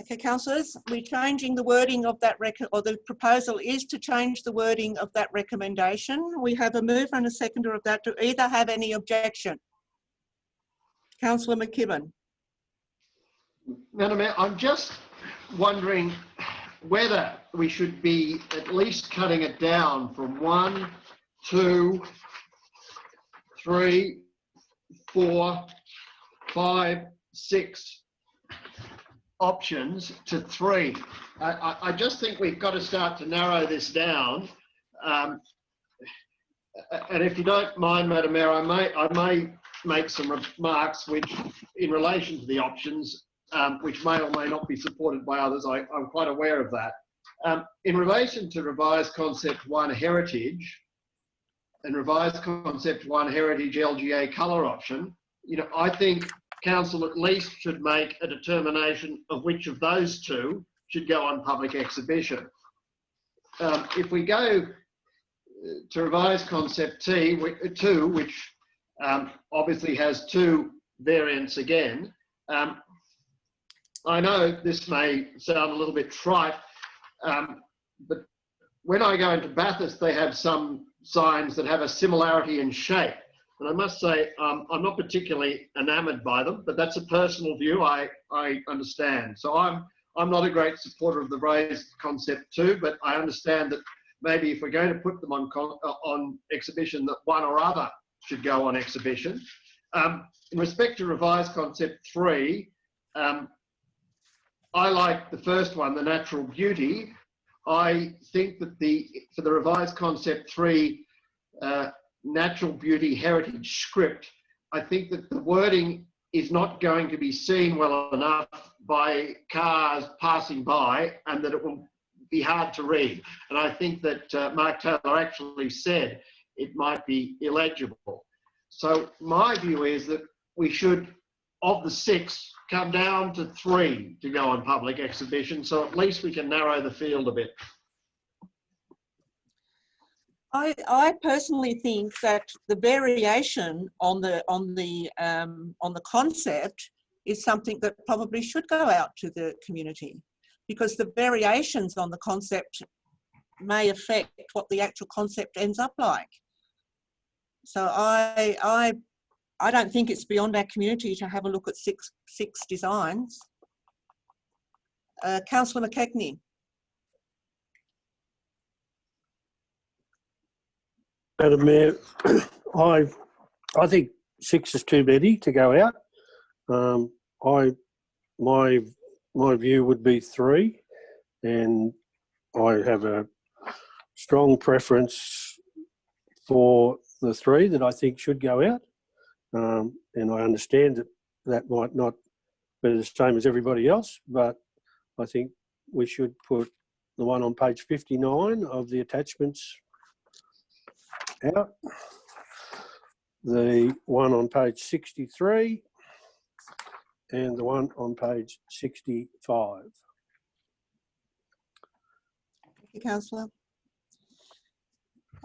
Okay, councillors, we're changing the wording of that or the proposal is to change the wording of that recommendation. We have a mover and a seconder of that. Do either have any objection? Councillor McKibben. Madam Mayor, I'm just wondering whether we should be at least cutting it down from 1, 2, 3, 4, 5, 6 options to 3. I just think we've got to start to narrow this down. And if you don't mind, Madam Mayor, I may make some remarks which, in relation to the options, which may or may not be supported by others. I'm quite aware of that. In relation to revised concept 1 heritage and revised concept 1 heritage LGA colour option, you know, I think council at least should make a determination of which of those 2 should go on public exhibition. If we go to revised concept 2, which obviously has 2 variants again, I know this may sound a little bit trite, but when I go into Bathurst, they have some signs that have a similarity in shape. And I must say, I'm not particularly enamoured by them, but that's a personal view. I understand. So I'm not a great supporter of the raised concept 2, but I understand that maybe if we're going to put them on exhibition, that one or other should go on exhibition. In respect to revised concept 3, I like the first one, the natural beauty. I think that for the revised concept 3, natural beauty heritage script, I think that the wording is not going to be seen well enough by cars passing by, and that it will be hard to read. And I think that Mark Taylor actually said it might be illegible. So my view is that we should, of the 6, come down to 3 to go on public exhibition, so at least we can narrow the field a bit. I personally think that the variation on the concept is something that probably should go out to the community, because the variations on the concept may affect what the actual concept ends up like. So I don't think it's beyond our community to have a look at six designs. Councillor McKechnie. Madam Mayor, I think 6 is too many to go out. My view would be 3, and I have a strong preference for the 3 that I think should go out. And I understand that that might not be the same as everybody else, but I think we should put the one on page 59 of the attachments out, the one on page 63, and the one on page 65. Thank you, Councillor.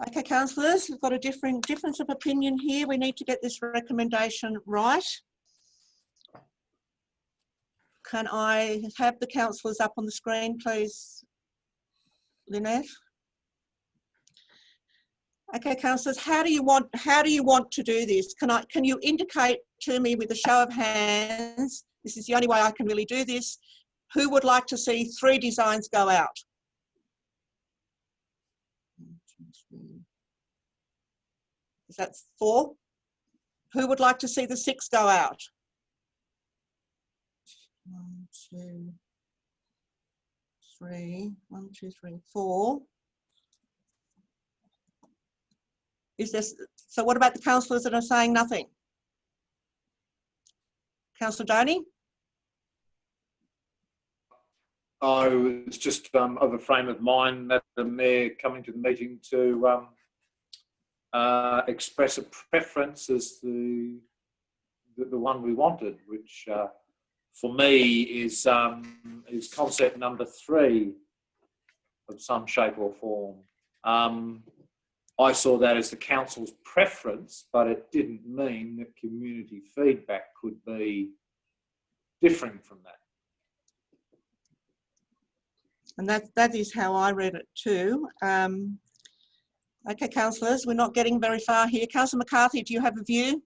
Okay, councillors, we've got a difference of opinion here. We need to get this recommendation right. Can I have the councillors up on the screen, please, Lynette? Okay, councillors, how do you want to do this? Can you indicate to me with a show of hands? This is the only way I can really do this. Who would like to see 3 designs go out? Is that 4? Who would like to see the 6 go out? 1, 2, 3. 1, 2, 3, 4. Is this, so what about the councillors that are saying nothing? Councillor Doney? I was just of a frame of mind, Madam Mayor, coming to the meeting to express a preference as the one we wanted, which for me is concept number 3 of some shape or form. I saw that as the council's preference, but it didn't mean that community feedback could be different from that. And that is how I read it too. Okay, councillors, we're not getting very far here. Councillor McCarthy, do you have a view?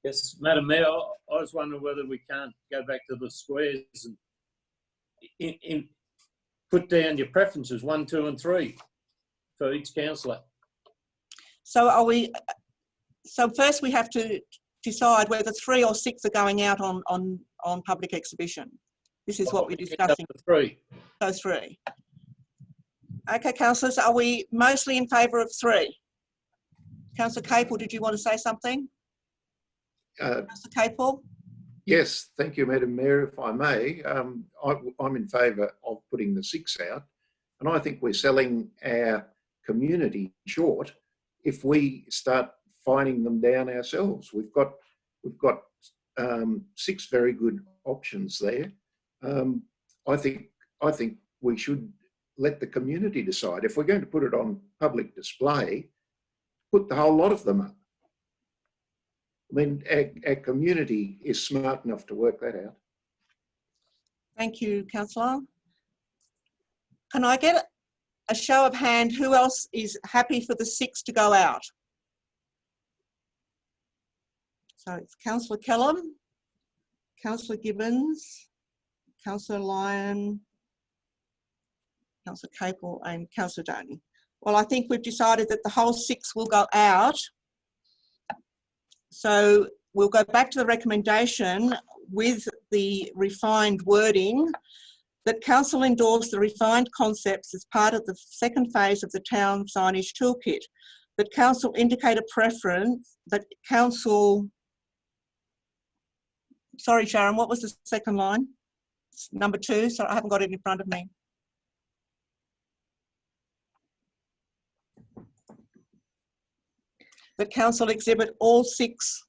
Yes, Madam Mayor, I was wondering whether we can't go back to the squares and put down your preferences, 1, 2 and 3 for each councillor. So so first we have to decide whether 3 or 6 are going out on public exhibition. This is what we're discussing. 3. So 3. Okay, councillors, are we mostly in favour of 3? Councillor Capel, did you want to say something? Councillor Capel? Yes, thank you, Madam Mayor. If I may, I'm in favour of putting the 6 out, and I think we're selling our community short if we start finding them down ourselves. We've got 6 very good options there. I think we should let the community decide. If we're going to put it on public display, put the whole lot of them up. I mean, our community is smart enough to work that out. Thank you, councillor. Can I get a show of hand, who else is happy for the 6 to go out? So it's Councillor Kellam, Councillor Gibbons, Councillor Lyon, Councillor Capel and Councillor Doney. Well, I think we've decided that the whole 6 will go out. So we'll go back to the recommendation with the refined wording that council endorse the refined concepts as part of the 2nd phase of the town signage toolkit. That council indicate a preference, that council, sorry Sharon, what was the 2nd line? Number 2, sorry, I haven't got it in front of me. That council exhibit all 6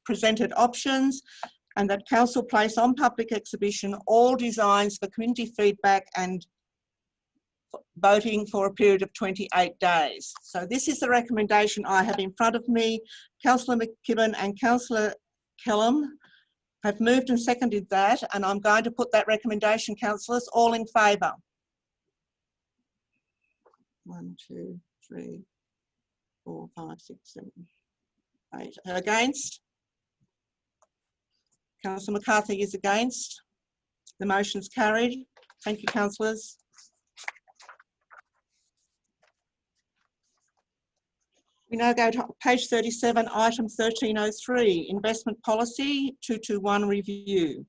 presented options, and that council place on public exhibition all designs for community feedback and voting for a period of 28 days. So this is the recommendation I have in front of me. Councillor McKibben and Councillor Kellam have moved and seconded that, and I'm going to put that recommendation, councillors, all in favour. 1, 2, 3, 4, 5, 6, 7, 8. Against? Councillor McCarthy is against. The motion's carried. Thank you, councillors. We now go to page 37, item 1303, investment policy 221 review.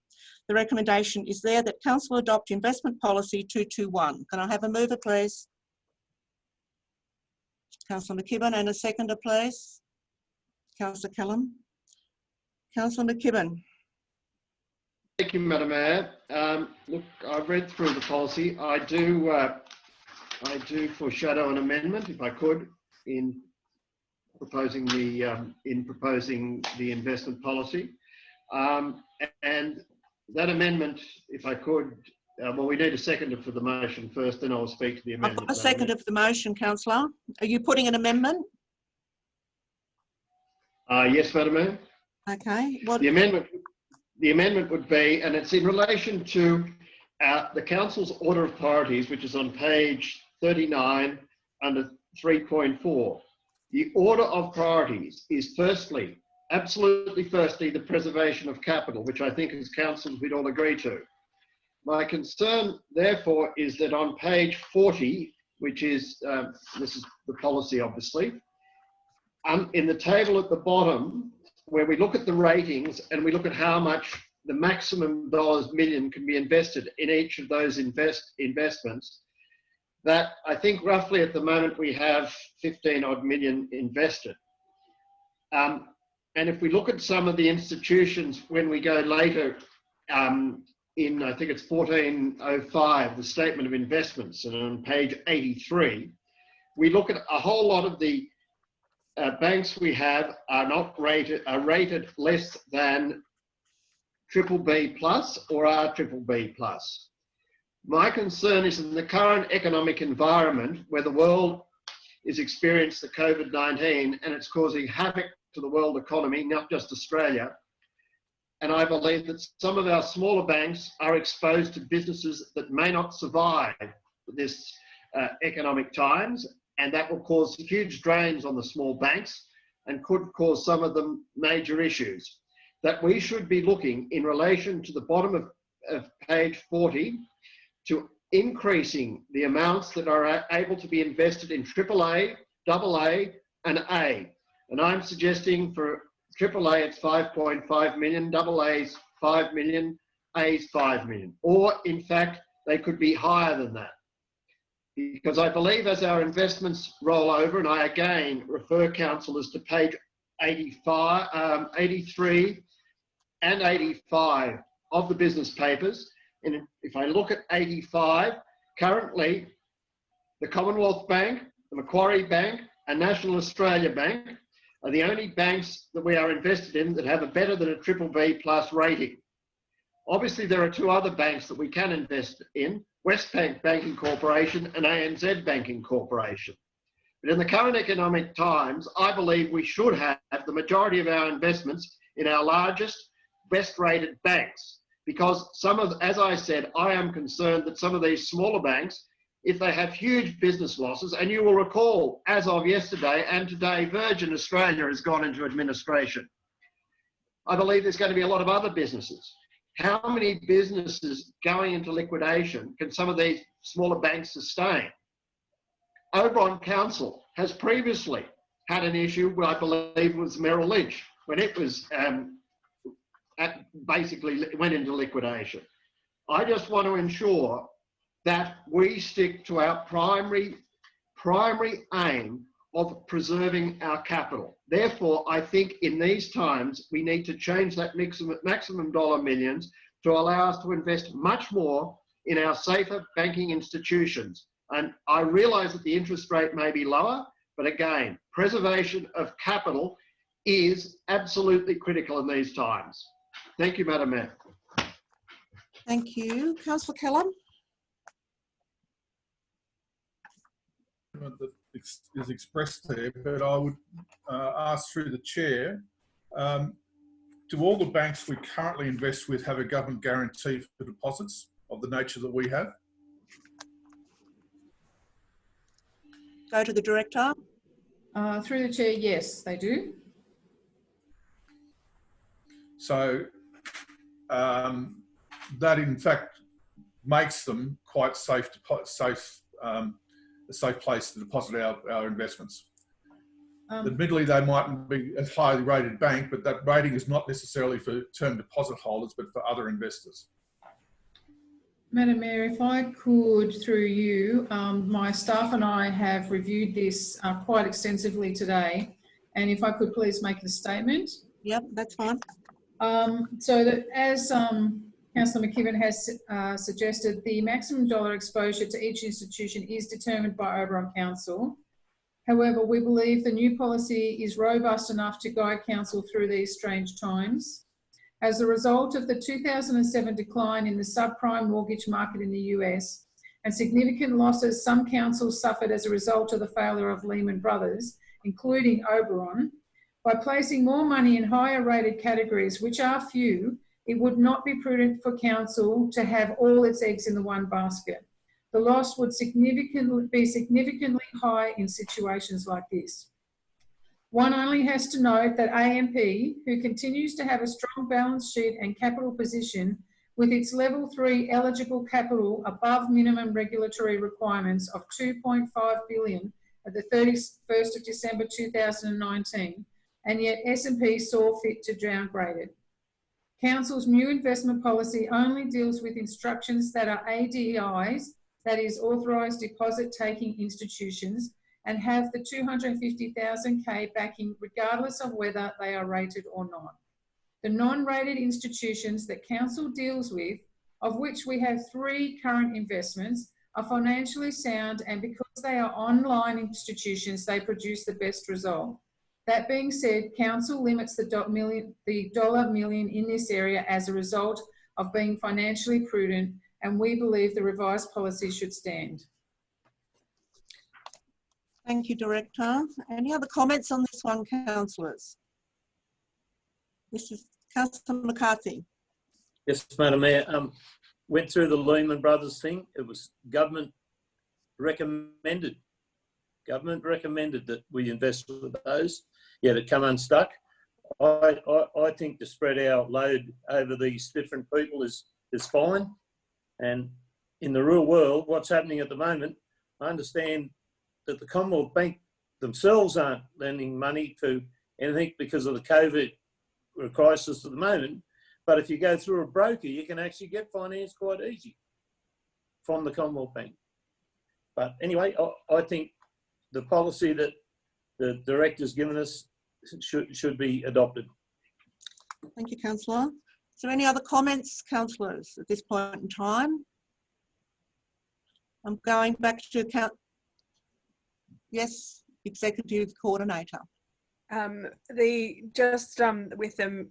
The recommendation is there that council adopt investment policy 221. Can I have a mover, please? Councillor McKibben, and a seconder, please. Councillor Callum. Councillor McKibben. Thank you, Madam Mayor. Look, I've read through the policy. I do foreshadow an amendment, if I could, in proposing the investment policy, and that amendment, if I could, well, we need a seconder for the motion first, then I'll speak to the amendment. I've got a seconder for the motion, councillor. Are you putting an amendment? Yes, Madam Mayor. Okay. The amendment would be, and it's in relation to the council's order of priorities, which is on page 39 under 3.4. The order of priorities is firstly, absolutely firstly, the preservation of capital, which I think as councillors we'd all agree to. My concern, therefore, is that on page 40, which is, this is the policy, obviously, in the table at the bottom, where we look at the ratings and we look at how much the maximum million can be invested in each of those investments, that I think roughly at the moment we have 15 odd million invested. And if we look at some of the institutions, when we go later in, I think it's 1405, the statement of investments, and on page 83, we look at a whole lot of the banks we have are rated less than BBB plus or are BBB plus. My concern is in the current economic environment where the world is experiencing the COVID-19 and it's causing havoc to the world economy, not just Australia. And I believe that some of our smaller banks are exposed to businesses that may not survive this economic times, and that will cause huge drains on the small banks and could cause some of them major issues. That we should be looking in relation to the bottom of page 40 to increasing the amounts that are able to be invested in AAA, AA and A. And I'm suggesting for AAA it's 5.5 million, AA's 5 million, A's 5 million. Or in fact, they could be higher than that. Because I believe as our investments roll over, and I again refer councillors to page 85, 83 and 85 of the business papers. And if I look at 85, currently the Commonwealth Bank, the Macquarie Bank and National Australia Bank are the only banks that we are invested in that have a better than a BBB plus rating. Obviously there are two other banks that we can invest in, Westpac Banking Corporation and ANZ Banking Corporation. But in the current economic times, I believe we should have the majority of our investments in our largest, best rated banks. Because some of, as I said, I am concerned that some of these smaller banks, if they have huge business losses, and you will recall, as of yesterday and today, Virgin Australia has gone into administration. I believe there's going to be a lot of other businesses. How many businesses going into liquidation can some of these smaller banks sustain? Oberon Council has previously had an issue, I believe was Merrill Lynch, when it was basically went into liquidation. I just want to ensure that we stick to our primary aim of preserving our capital. Therefore, I think in these times, we need to change that maximum dollar millions to allow us to invest much more in our safer banking institutions. And I realise that the interest rate may be lower, but again, preservation of capital is absolutely critical in these times. Thank you, Madam Mayor. Thank you. Councillor Callum. That is expressed there, but I would ask through the chair, do all the banks we currently invest with have a government guarantee for deposits of the nature that we have? Go to the director. Through the chair, yes, they do. So that in fact makes them quite safe, a safe place to deposit our investments. Admittedly, they mightn't be a highly rated bank, but that rating is not necessarily for term deposit holders, but for other investors. Madam Mayor, if I could, through you, my staff and I have reviewed this quite extensively today, and if I could please make a statement. Yep, that's fine. So that as Councillor McKibben has suggested, the maximum dollar exposure to each institution is determined by Oberon Council. However, we believe the new policy is robust enough to guide Council through these strange times. As a result of the 2007 decline in the subprime mortgage market in the US and significant losses some councils suffered as a result of the failure of Lehman Brothers, including Oberon, by placing more money in higher rated categories, which are few, it would not be prudent for council to have all its eggs in the one basket. The loss would be significantly high in situations like this. One only has to note that AMP, who continues to have a strong balance sheet and capital position with its level 3 eligible capital above minimum regulatory requirements of $2.5 billion at the 31st of December 2019, and yet S&P saw fit to downgrade it. Council's new investment policy only deals with instructions that are ADIs, that is authorised deposit taking institutions, and have the 250,000K backing regardless of whether they are rated or not. The non-rated institutions that Council deals with, of which we have 3 current investments, are financially sound, and because they are online institutions, they produce the best result. That being said, Council limits the dollar million in this area as a result of being financially prudent, and we believe the revised policy should stand. Thank you, Director. Any other comments on this one, councillors? This is Councillor McCarthy. Yes, Madam Mayor. Went through the Lehman Brothers thing. It was government recommended. Government recommended that we invest with those, yet it come unstuck. I think to spread our load over these different people is fine. And in the real world, what's happening at the moment, I understand that the Commonwealth Bank themselves aren't lending money to anything because of the COVID crisis at the moment. But if you go through a broker, you can actually get finance quite easy from the Commonwealth Bank. But anyway, I think the policy that the Director's given us should be adopted. Thank you, Councillor. Is there any other comments, councillors, at this point in time? I'm going back to yes, Executive Coordinator. With the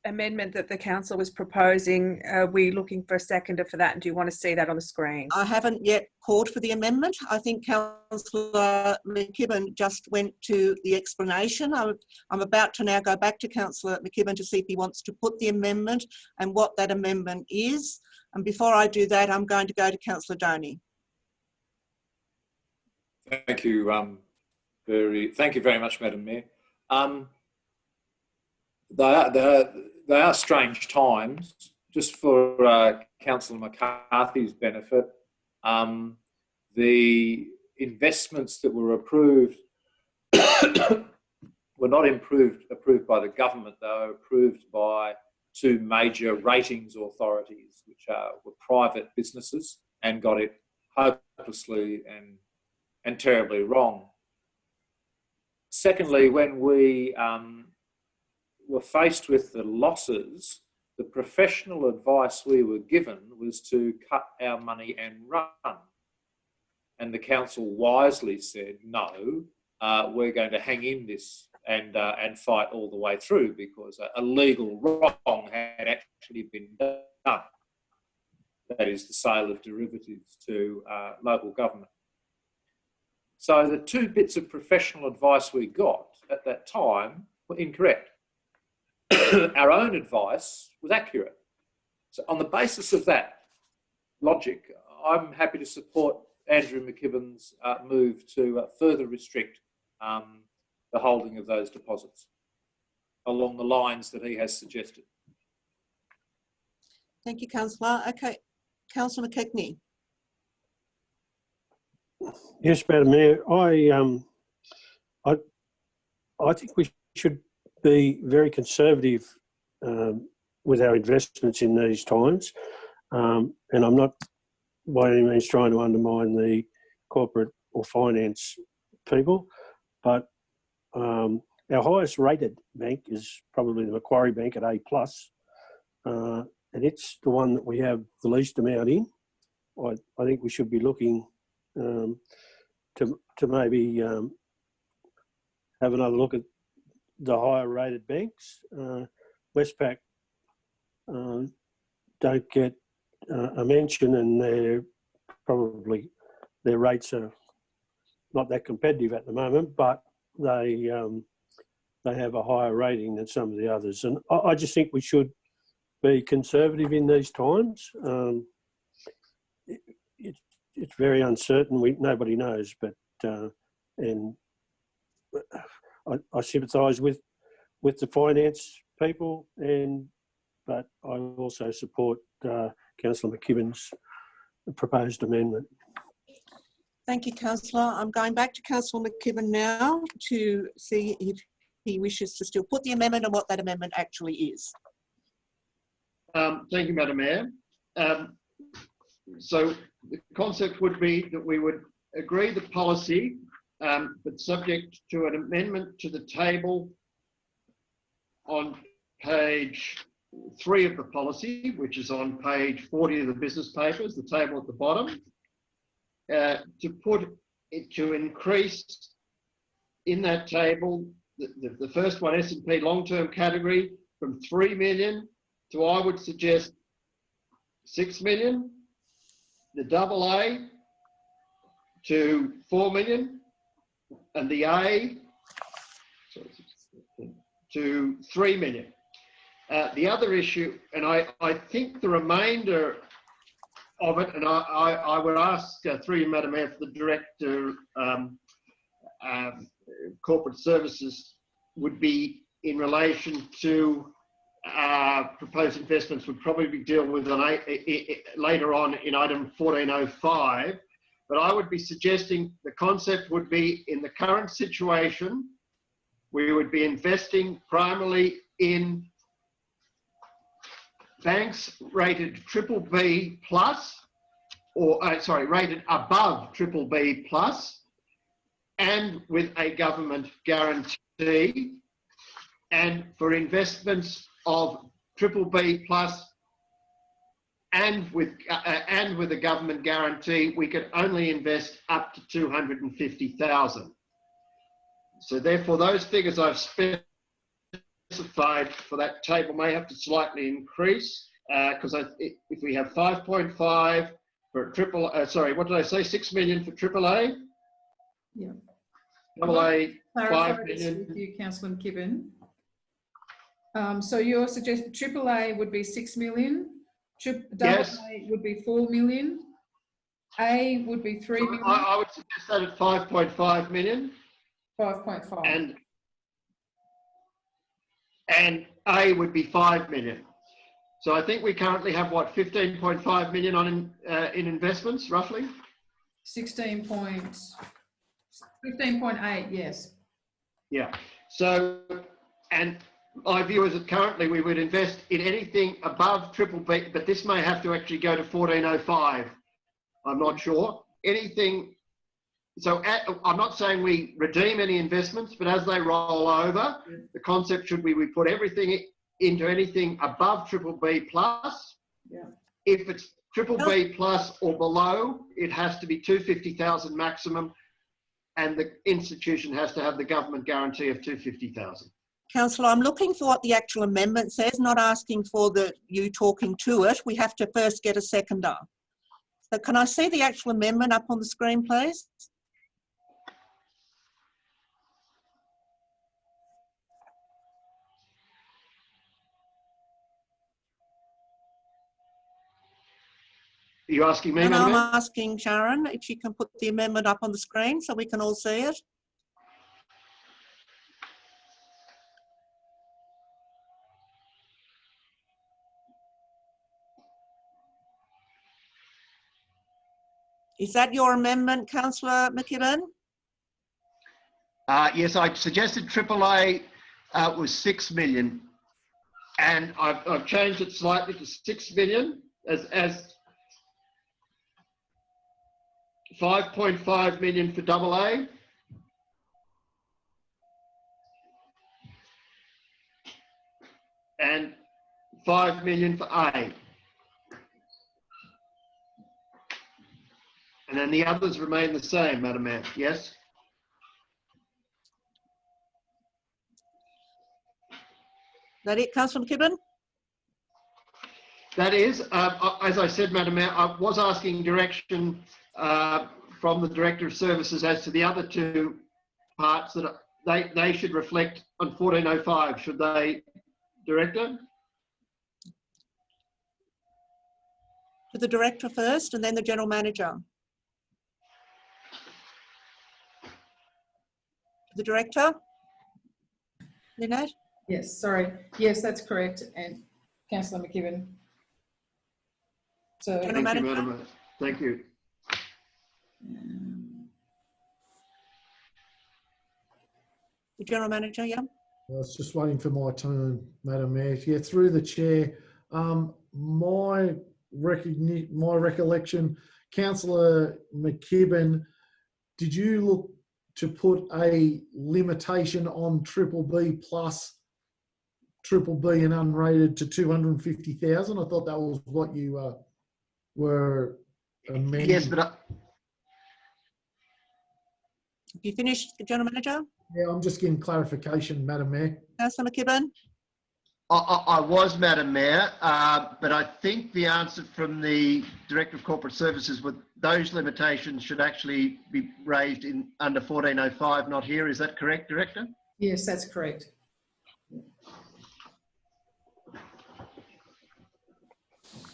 amendment that the council was proposing, are we looking for a seconder for that, and do you want to see that on the screen? I haven't yet called for the amendment. I think Councillor McKibben just went to the explanation. I'm about to now go back to Councillor McKibben to see if he wants to put the amendment and what that amendment is. And before I do that, I'm going to go to Councillor Doney. Thank you. Thank you very much, Madam Mayor. They are strange times. Just for Councillor McCarthy's benefit, the investments that were approved were not approved by the government. They were approved by 2 major ratings authorities, which were private businesses, and got it hopelessly and terribly wrong. Secondly, when we were faced with the losses, the professional advice we were given was to cut our money and run. And the council wisely said, no, we're going to hang in this and fight all the way through, because a legal wrong had actually been done. That is the sale of derivatives to local government. So the 2 bits of professional advice we got at that time were incorrect. Our own advice was accurate. So on the basis of that logic, I'm happy to support Andrew McKibben's move to further restrict the holding of those deposits along the lines that he has suggested. Thank you, Councillor. Okay, Councillor McKechnie. Yes, Madam Mayor. I think we should be very conservative with our investments in these times. And I'm not by any means trying to undermine the corporate or finance people, but our highest rated bank is probably the Macquarie Bank at A+, and it's the one that we have the least amount in. I think we should be looking to maybe have another look at the higher rated banks. Westpac don't get a mention, and their rates are not that competitive at the moment, but they have a higher rating than some of the others. And I just think we should be conservative in these times. It's very uncertain. Nobody knows, but and I sympathise with the finance people, but I also support Councillor McKibben's proposed amendment. Thank you, Councillor. I'm going back to Councillor McKibben now to see if he wishes to still put the amendment and what that amendment actually is. Thank you, Madam Mayor. So the concept would be that we would agree the policy, but subject to an amendment to the table on page 3 of the policy, which is on page 40 of the business papers, the table at the bottom, to put it to increase in that table the first one, S&P long-term category, from 3 million to, I would suggest, 6 million, the AA to 4 million, and the A to 3 million. The other issue, and I think the remainder of it, and I would ask through you, Madam Mayor, for the Director Corporate Services, would be in relation to proposed investments, would probably deal with later on in item 1405. But I would be suggesting the concept would be, in the current situation, we would be investing primarily in banks rated BBB plus, or rated above BBB plus, and with a government guarantee. And for investments of BBB plus and with a government guarantee, we could only invest up to 250,000. So therefore, those figures I've specified for that table may have to slightly increase, because if we have 5.5 for what did I say? 6 million for AAA. Yeah. AA, 5 this million. with you, Councillor McKibben. So your suggestion, AAA would be 6 million, Yes. AA would be 4 million, A would be 3 million. I would suggest that at 5.5 million. 5.5. And A would be 5 million. So I think we currently have, what, 15.5 million on in investments, roughly? 15.8, yes. Yeah. So, and my view is that currently we would invest in anything above BBB, but this may have to actually go to 1405. I'm not sure. Anything. So I'm not saying we redeem any investments, but as they roll over, the concept should be we put everything into anything above BBB plus. Yeah. If it's BBB plus or below, it has to be 250,000 maximum, and the institution has to have the government guarantee of 250,000. Councillor, I'm looking for what the actual amendment says, not asking for you talking to it. We have to first get a seconder. So can I see the actual amendment up on the screen, please? Are you asking me, No, Madam I'm Mayor? asking Sharon if she can put the amendment up on the screen so we can all see it. Is that your amendment, Councillor McKibben? Yes, I suggested AAA was 6 million, and I've changed it slightly to 6 million as 5.5 million for AA, and 5 million for A. And then the others remain the same, Madam Mayor. Yes? That it, Councillor McKibben? That is, as I said, Madam Mayor, I was asking direction from the Director of Services as to the other two parts that they should reflect on 1405, should they, Director? To the Director first and then the General Manager. The Director? Lynette? Yes, sorry. Yes, that's correct. And Councillor McKibben. So, General Thank you, Manager? Madam Mayor. Thank you. The General Manager, yeah. I was just waiting for my turn, Madam Mayor. Yeah, through the chair. My recollection, Councillor McKibben, did you look to put a limitation on BBB plus BBB and unrated to 250,000? I thought that was what you were amending. Yes, but Have you finished, the General Manager? Yeah, I'm just getting clarification, Madam Mayor. Councillor McKibben? I was, Madam Mayor, but I think the answer from the Director of Corporate Services with those limitations should actually be raised in under 1405, not here. Is that correct, Director? yes, that's correct.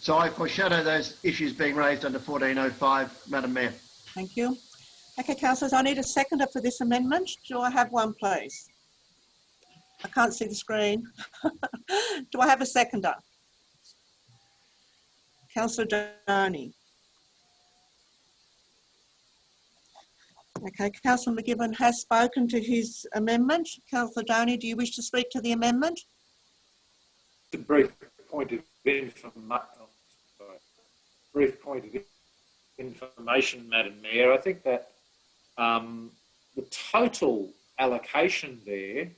So I foreshadow those issues being raised under 1405, Madam Mayor. Thank you. Okay, councillors, I need a seconder for this amendment. Do I have one, please? I can't see the screen. Do I have a seconder? Councillor Doney. Okay, Councillor McKibben has spoken to his amendment. Councillor Doney, do you wish to speak to the amendment? A brief point of information, Madam Mayor. I think that the total allocation there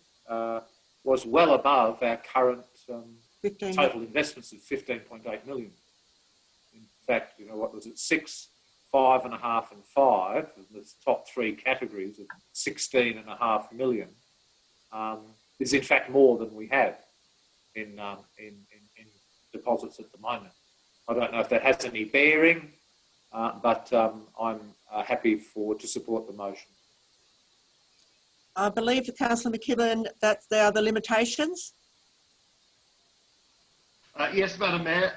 was well above our current total investments of 15.8 million. In fact, you know, what was it, 6, 5.5 and 5, the top three categories of 16.5 million is in fact more than we have in deposits at the moment. I don't know if that has any bearing, but I'm happy to support the motion. I believe to Councillor McKibben that there are the limitations. Yes, Madam Mayor.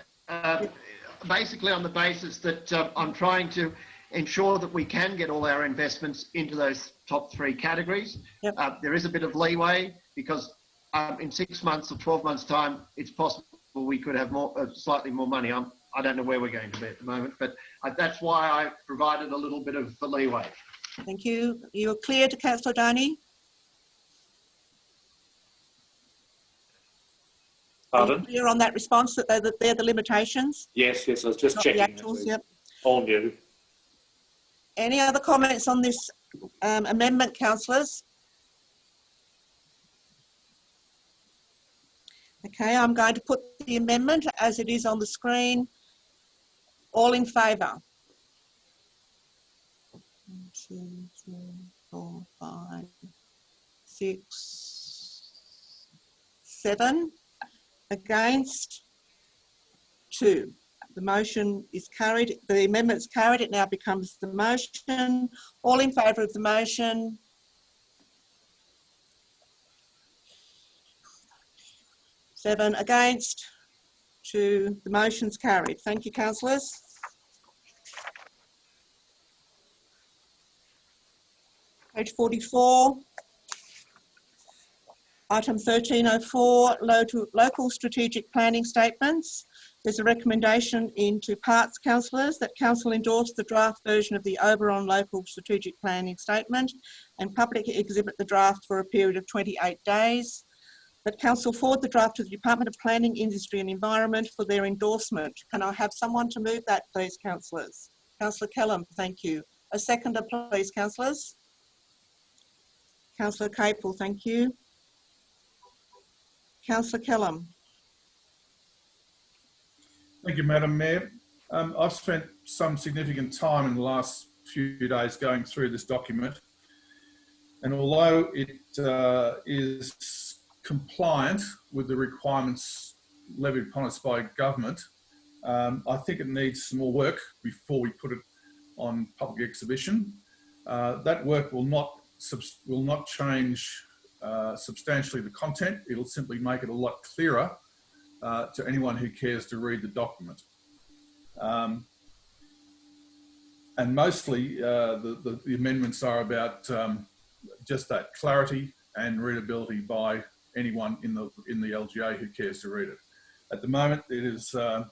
Basically on the basis that I'm trying to ensure that we can get all our investments into those top three categories. Yep. There is a bit of leeway because in 6 months or 12 months' time, it's possible we could have slightly more money. I don't know where we're going to be at the moment, but that's why I provided a little bit of leeway. Thank you. You're clear to Councillor Doney? Pardon? Clear on that response that they're the limitations? Yes, yes, I was just not checking. The actuals, yep. All new. Any other comments on this amendment, councillors? Okay, I'm going to put the amendment as it is on the screen. All in favour? 1, 2, 3, 4, 5, 6, 7. Against? 2. The motion is carried. The amendment's carried. It now becomes the motion. All in favour of the motion? Seven against, 2. The motion's carried. Thank you, councillors. Page 44. Item 1304, local strategic planning statements. There's a recommendation into parts, councillors, that council endorse the draft version of the Oberon Local Strategic Planning Statement and publicly exhibit the draft for a period of 28 days. That council forward the draft to the Department of Planning, Industry and Environment for their endorsement. Can I have someone to move that, please, councillors? Councillor Kellam, thank you. A seconder, please, councillors. Councillor Capel, thank you. Councillor Kellam. Thank you, Madam Mayor. I've spent some significant time in the last few days going through this document, and although it is compliant with the requirements levied upon us by government, I think it needs some more work before we put it on public exhibition. That work will not change substantially the content. It'll simply make it a lot clearer to anyone who cares to read the document. And mostly the amendments are about just that, clarity and readability by anyone in the LGA who cares to read it. At the moment, it is a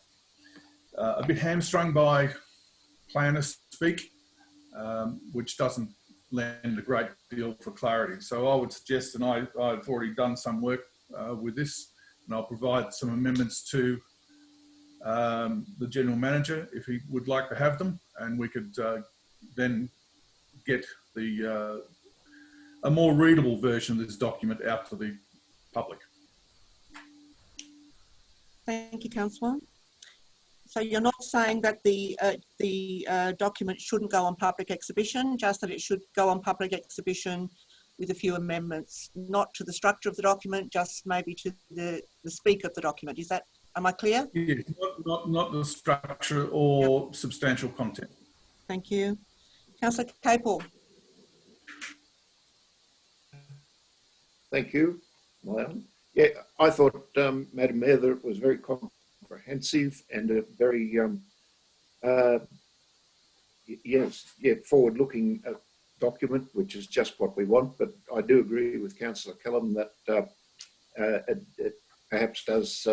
bit hamstrung by planner speak, which doesn't lend a great deal for clarity. So I would suggest, and I've already done some work with this, and I'll provide some amendments to the General Manager if he would like to have them, and we could then get a more readable version of this document out to the public. Thank you, Councillor. So you're not saying that the document shouldn't go on public exhibition, just that it should go on public exhibition with a few amendments, not to the structure of the document, just maybe to the speak of the document. Is that, am I clear? Yes, not the structure or substantial content. Thank you. Councillor Capel. Thank you, Malone. Yeah, I thought, Madam Mayor, that it was very comprehensive and a very, forward-looking document, which is just what we want. But I do agree with Councillor Kellam that it perhaps does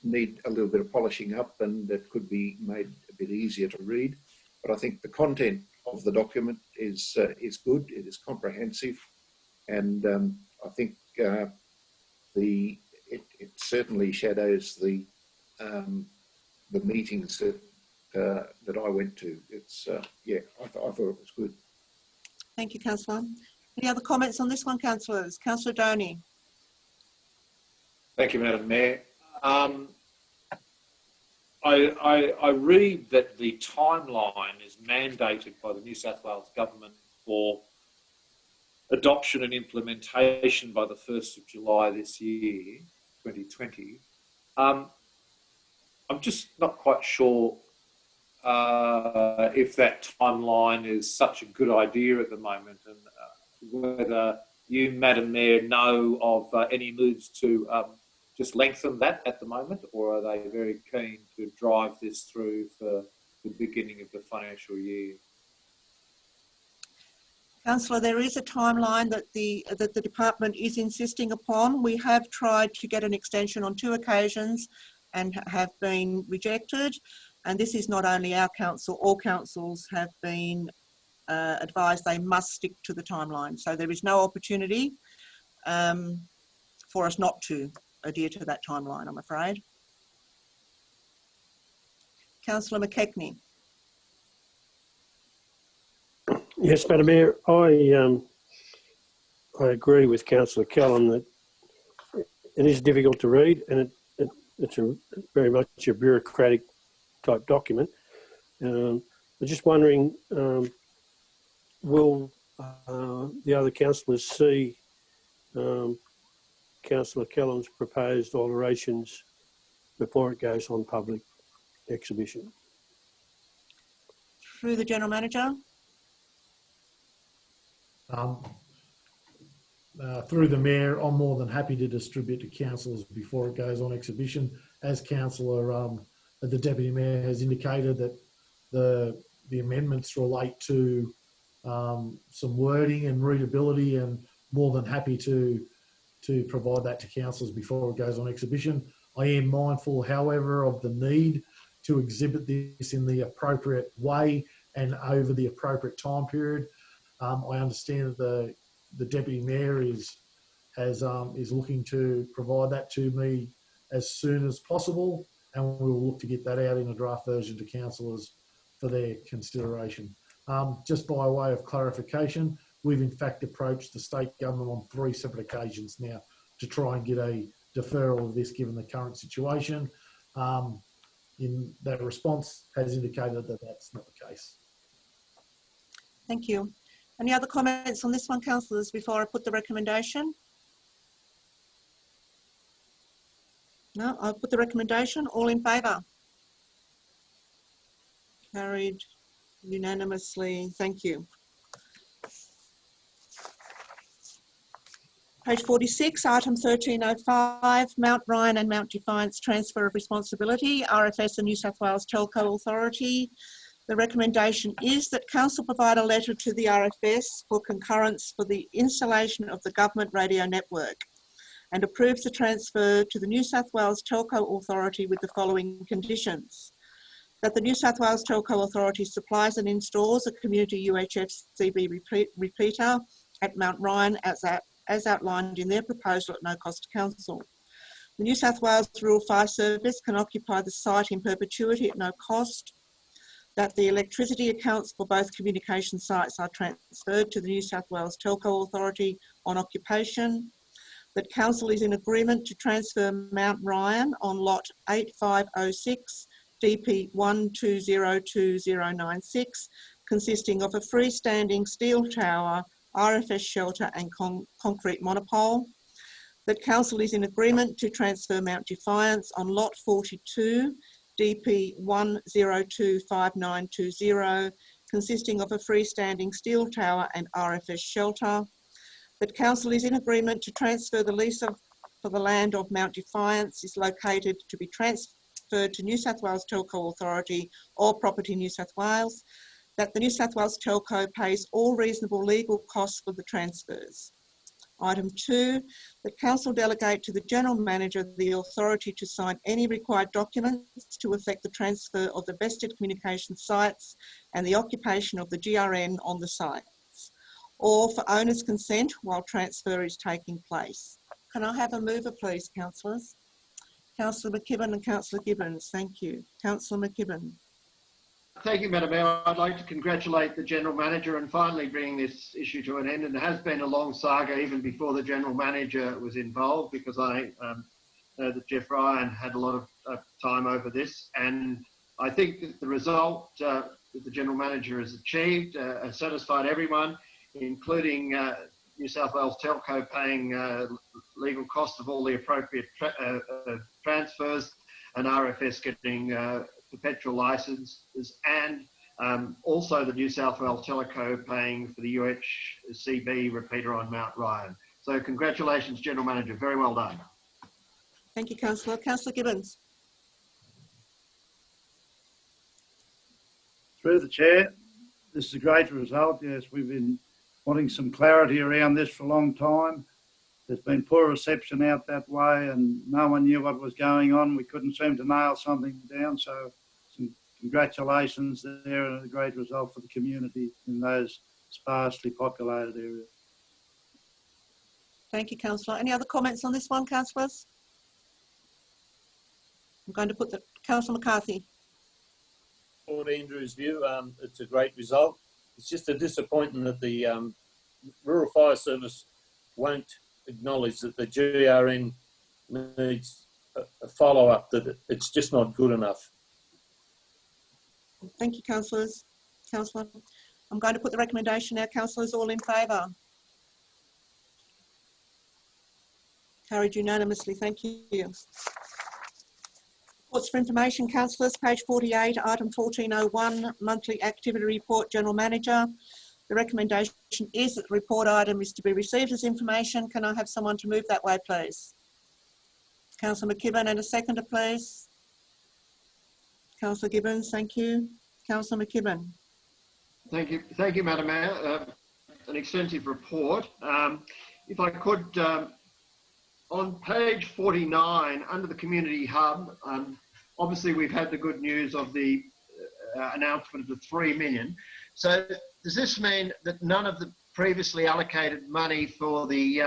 need a little bit of polishing up, and it could be made a bit easier to read. But I think the content of the document is good. It is comprehensive, and I think it certainly shadows the meetings that I went to. It's I thought it was good. Thank you, Councillor. Any other comments on this one, councillors? Councillor Doney. Thank you, Madam Mayor. I read that the timeline is mandated by the New South Wales Government for adoption and implementation by the 1st of July this year, 2020. I'm just not quite sure if that timeline is such a good idea at the moment, and whether you, Madam Mayor, know of any moves to just lengthen that at the moment, or are they very keen to drive this through for the beginning of the financial year? Councillor, there is a timeline that the department is insisting upon. We have tried to get an extension on 2 occasions and have been rejected. And this is not only our council, all councils have been advised they must stick to the timeline. So there is no opportunity for us not to adhere to that timeline, I'm afraid. Councillor McKechnie. Yes, Madam Mayor, I agree with Councillor Kellam that it is difficult to read, and it's very much a bureaucratic type document. I'm just wondering, will the other councillors see Councillor Kellam's proposed alterations before it goes on public exhibition? Through the General Manager. Through the Mayor, I'm more than happy to distribute to councillors before it goes on exhibition. As Councillor, the Deputy Mayor has indicated that the amendments relate to some wording and readability, and more than happy to provide that to councillors before it goes on exhibition. I am mindful, however, of the need to exhibit this in the appropriate way and over the appropriate time period. I understand that the Deputy Mayor is looking to provide that to me as soon as possible, and we'll look to get that out in a draft version to councillors for their consideration. Just by way of clarification, we've in fact approached the state government on 3 separate occasions now to try and get a deferral of this given the current situation. In that response has indicated that that's not the case. Thank you. Any other comments on this one, councillors, before I put the recommendation? No, I'll put the recommendation. All in favour? Carried unanimously. Thank you. Page 46, item 1305, Mount Ryan and Mount Defiance Transfer of Responsibility, RFS and New South Wales Telco Authority. The recommendation is that Council provide a letter to the RFS for concurrence for the installation of the government radio network and approves the transfer to the New South Wales Telco Authority with the following conditions. That the New South Wales Telco Authority supplies and installs a community UHF CB repeater at Mount Ryan as outlined in their proposal at no cost to Council. The New South Wales Rural Fire Service can occupy the site in perpetuity at no cost. That the electricity accounts for both communication sites are transferred to the New South Wales Telco Authority on occupation. That Council is in agreement to transfer Mount Ryan on lot 8506 DP 1202096, consisting of a freestanding steel tower, RFS shelter and concrete monopole. That Council is in agreement to transfer Mount Defiance on lot 42 DP 1025920, consisting of a freestanding steel tower and RFS shelter. That Council is in agreement to transfer the lease for the land of Mount Defiance is located to be transferred to New South Wales Telco Authority or Property New South Wales. That the New South Wales Telco pays all reasonable legal costs for the transfers. Item 2, that Council delegate to the General Manager the authority to sign any required documents to effect the transfer of the vested communication sites and the occupation of the GRN on the sites, or for owner's consent while transfer is taking place. Can I have a mover, please, councillors? Councillor McKibben and Councillor Gibbons, thank you. Councillor McKibben. Thank you, Madam Mayor. I'd like to congratulate the General Manager on finally bringing this issue to an end. And it has been a long saga even before the General Manager was involved, because I know that Jeff Ryan had a lot of time over this. And I think that the result that the General Manager has achieved has satisfied everyone, including New South Wales Telco paying legal costs of all the appropriate transfers, and RFS getting perpetual licenses, and also the New South Wales Telco paying for the UHCB repeater on Mount Ryan. So congratulations, General Manager. Very well done. Thank you, Councillor. Councillor Gibbons. Through the chair, this is a great result. Yes, we've been wanting some clarity around this for a long time. There's been poor reception out that way and no one knew what was going on. We couldn't seem to nail something down. So some congratulations there, and a great result for the community in those sparsely populated areas. Thank you, Councillor. Any other comments on this one, councillors? I'm going to put the Councillor McCarthy. On Andrew's view, it's a great result. It's just a disappointment that the Rural Fire Service won't acknowledge that the GRN needs a follow-up, that it's just not good enough. Thank you, councillors. Councillor, I'm going to put the recommendation now. Councillors, all in favour? Carried unanimously. Thank you. Reports for information, councillors, page 48, item 1401, monthly activity report, General Manager. The recommendation is that the report item is to be received as information. Can I have someone to move that way, please? Councillor McKibben, and a seconder, please. Councillor Gibbons, thank you. Councillor McKibben. Thank you, Madam Mayor. An extensive report. If I could on page 49, under the community hub, obviously we've had the good news of the announcement of the 3 million. So does this mean that none of the previously allocated money for the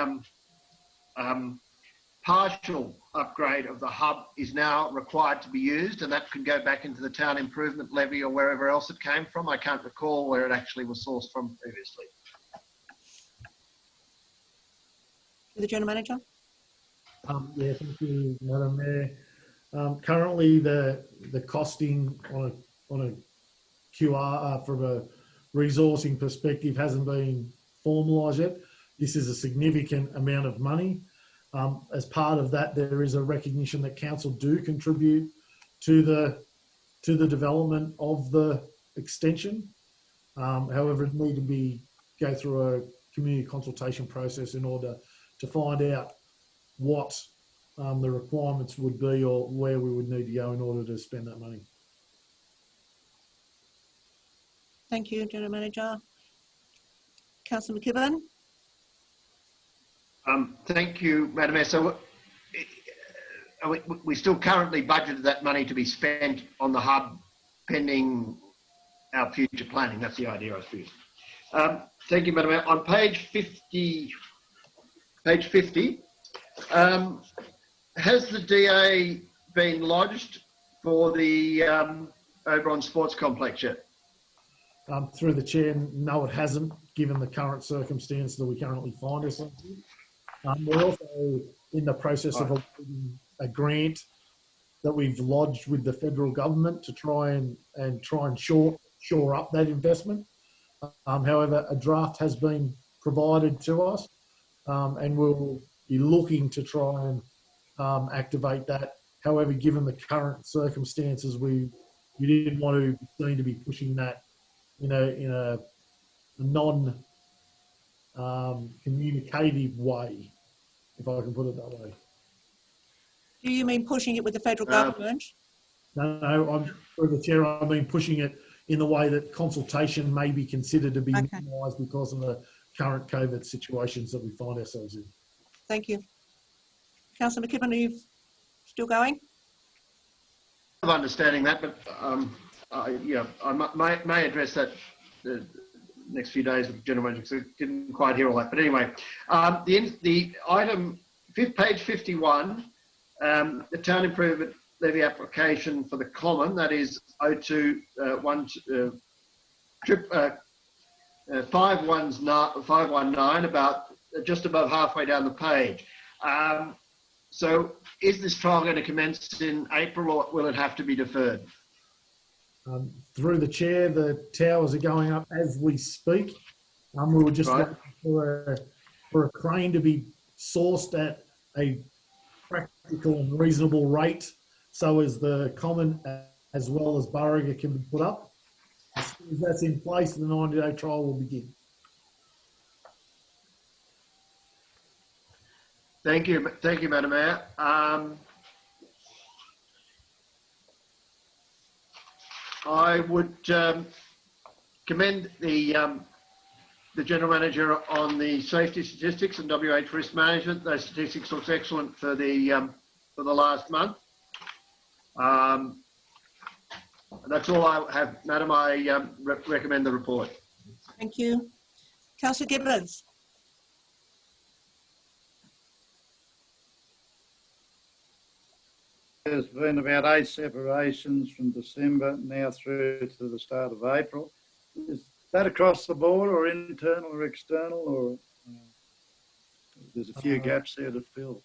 partial upgrade of the hub is now required to be used, and that can go back into the town improvement levy or wherever else it came from? I can't recall where it actually was sourced from previously. The General Manager. Yeah, thank you, Madam Mayor. Currently, the costing on a QR from a resourcing perspective hasn't been formalised yet. This is a significant amount of money. As part of that, there is a recognition that council do contribute to the development of the extension. However, it need to go through a community consultation process in order to find out what the requirements would be or where we would need to go in order to spend that money. Thank you, General Manager. Councillor McKibben. Thank you, Madam Mayor. So we still currently budgeted that money to be spent on the hub pending our future planning. That's the idea, I suppose. Thank you, Madam Mayor. On page 50, has the DA been lodged for the Oberon Sports Complex yet? Through the chair, no, it hasn't, given the current circumstance that we currently find ourselves in. We're also in the process of a grant that we've lodged with the federal government to try and shore up that investment. However, a draft has been provided to us, and we'll be looking to try and activate that. However, given the current circumstances, we didn't want to seem to be pushing that in a non-communicative way, if I can put it that way. Do you mean pushing it with the federal government? No, I'm through the chair. I mean pushing it in the way that consultation may be considered to be minimised because of the current COVID situations that we find ourselves in. Thank you. Councillor McKibben, are you still going? I'm understanding that, but yeah, I may address that the next few days with the General Manager, because I didn't quite hear all that. But anyway, the item, page 51, the town improvement levy application for the common, that is 519, about just above halfway down the page. So is this trial going to commence in April, or will it have to be deferred? Through the chair, the towers are going up as we speak. We were just waiting for a crane to be sourced at a practical and reasonable rate, so as the common as well as Burringer can be put up. As soon as that's in place, the 90-day trial will begin. Thank you, Madam Mayor. I would commend the General Manager on the safety statistics and WH risk management. Those statistics look excellent for the last month. That's all I have, Madam. I recommend the report. Thank you. Councillor Gibbons. There's been about 8 separations from December now through to the start of April. Is that across the board, or internal or external, or there's a few gaps there to fill?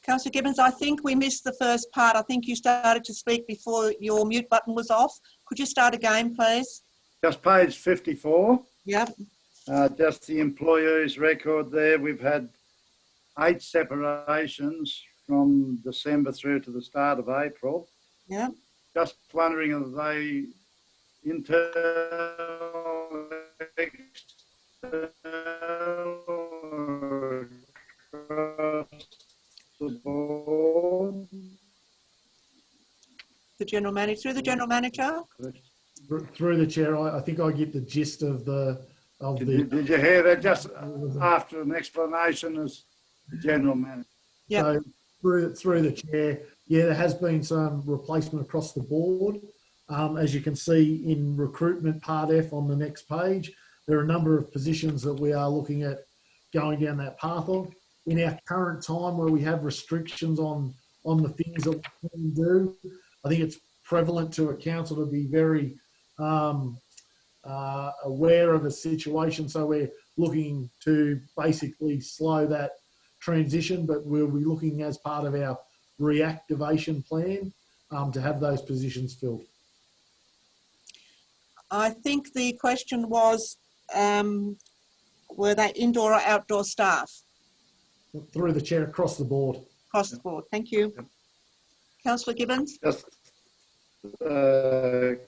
Councillor Gibbons, I think we missed the first part. I think you started to speak before your mute button was off. Could you start again, please? Just page 54. Yep. Just the employees record there. We've had 8 separations from December through to the start of April. Yeah. Just wondering, are they internal, external, or across the board? The General Manager, through the General Manager. Through the chair, I think I get the gist of the. Did you hear that? Just after an explanation as the general manager. Yep. So through the chair, yeah, there has been some replacement across the board. As you can see in recruitment part F on the next page, there are a number of positions that we are looking at going down that path of. In our current time where we have restrictions on the things that we can do, I think it's prevalent to a council to be very aware of a situation. So we're looking to basically slow that transition, but we'll be looking as part of our reactivation plan to have those positions filled. I think the question was, were they indoor or outdoor staff? Through the chair, across the board. Across the board. Thank you. Yep. Councillor Gibbons? Just page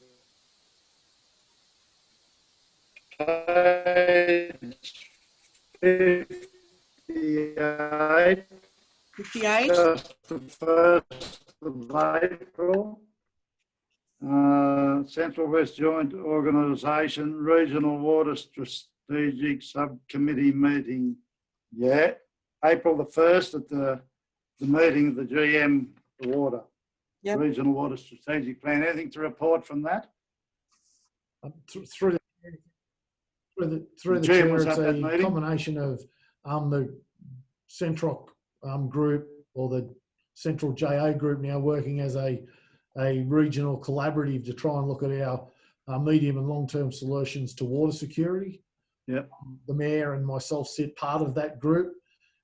58. 58. Just the 1st of April. Central West Joint Organisation Regional Water Strategic Subcommittee meeting. Yeah, April the 1st at the meeting of the GM Water. Yep. Regional Water Strategic Plan. Anything to report from that? Through the chair, it's a combination of the Centroc group, or the Central JA group, now working as a regional collaborative to try and look at our medium and long-term solutions to water security. Yep. The mayor and myself sit part of that group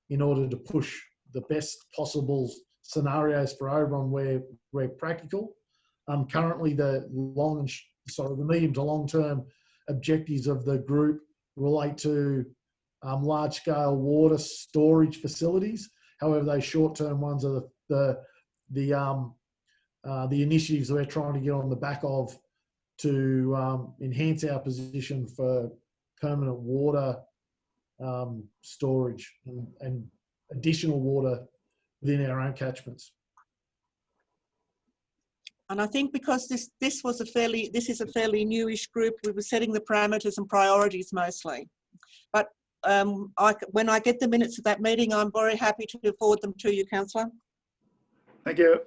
in order to push the best possible scenarios for Oberon where practical. Currently, the medium to long-term objectives of the group relate to large-scale water storage facilities. However, those short-term ones are the initiatives we're trying to get on the back of to enhance our position for permanent water storage and additional water within our own catchments. And I think because this is a fairly newish group, we were setting the parameters and priorities mostly. But when I get the minutes of that meeting, I'm very happy to forward them to you, Councillor. Thank you.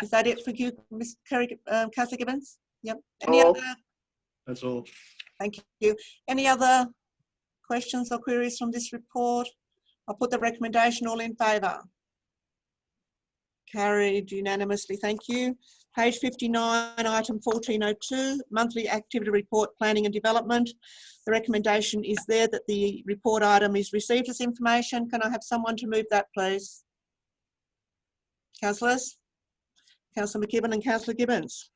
Is that it for you, Ms. Councillor Gibbons? Yep. Any other? That's all. Thank you. Any other questions or queries from this report? I'll put the recommendation. All in favour? Carried unanimously. Thank you. Page 59, item 1402, monthly activity report, planning and development. The recommendation is there that the report item is received as information. Can I have someone to move that, please? Councillors? Councillor McKibben and Councillor Gibbons.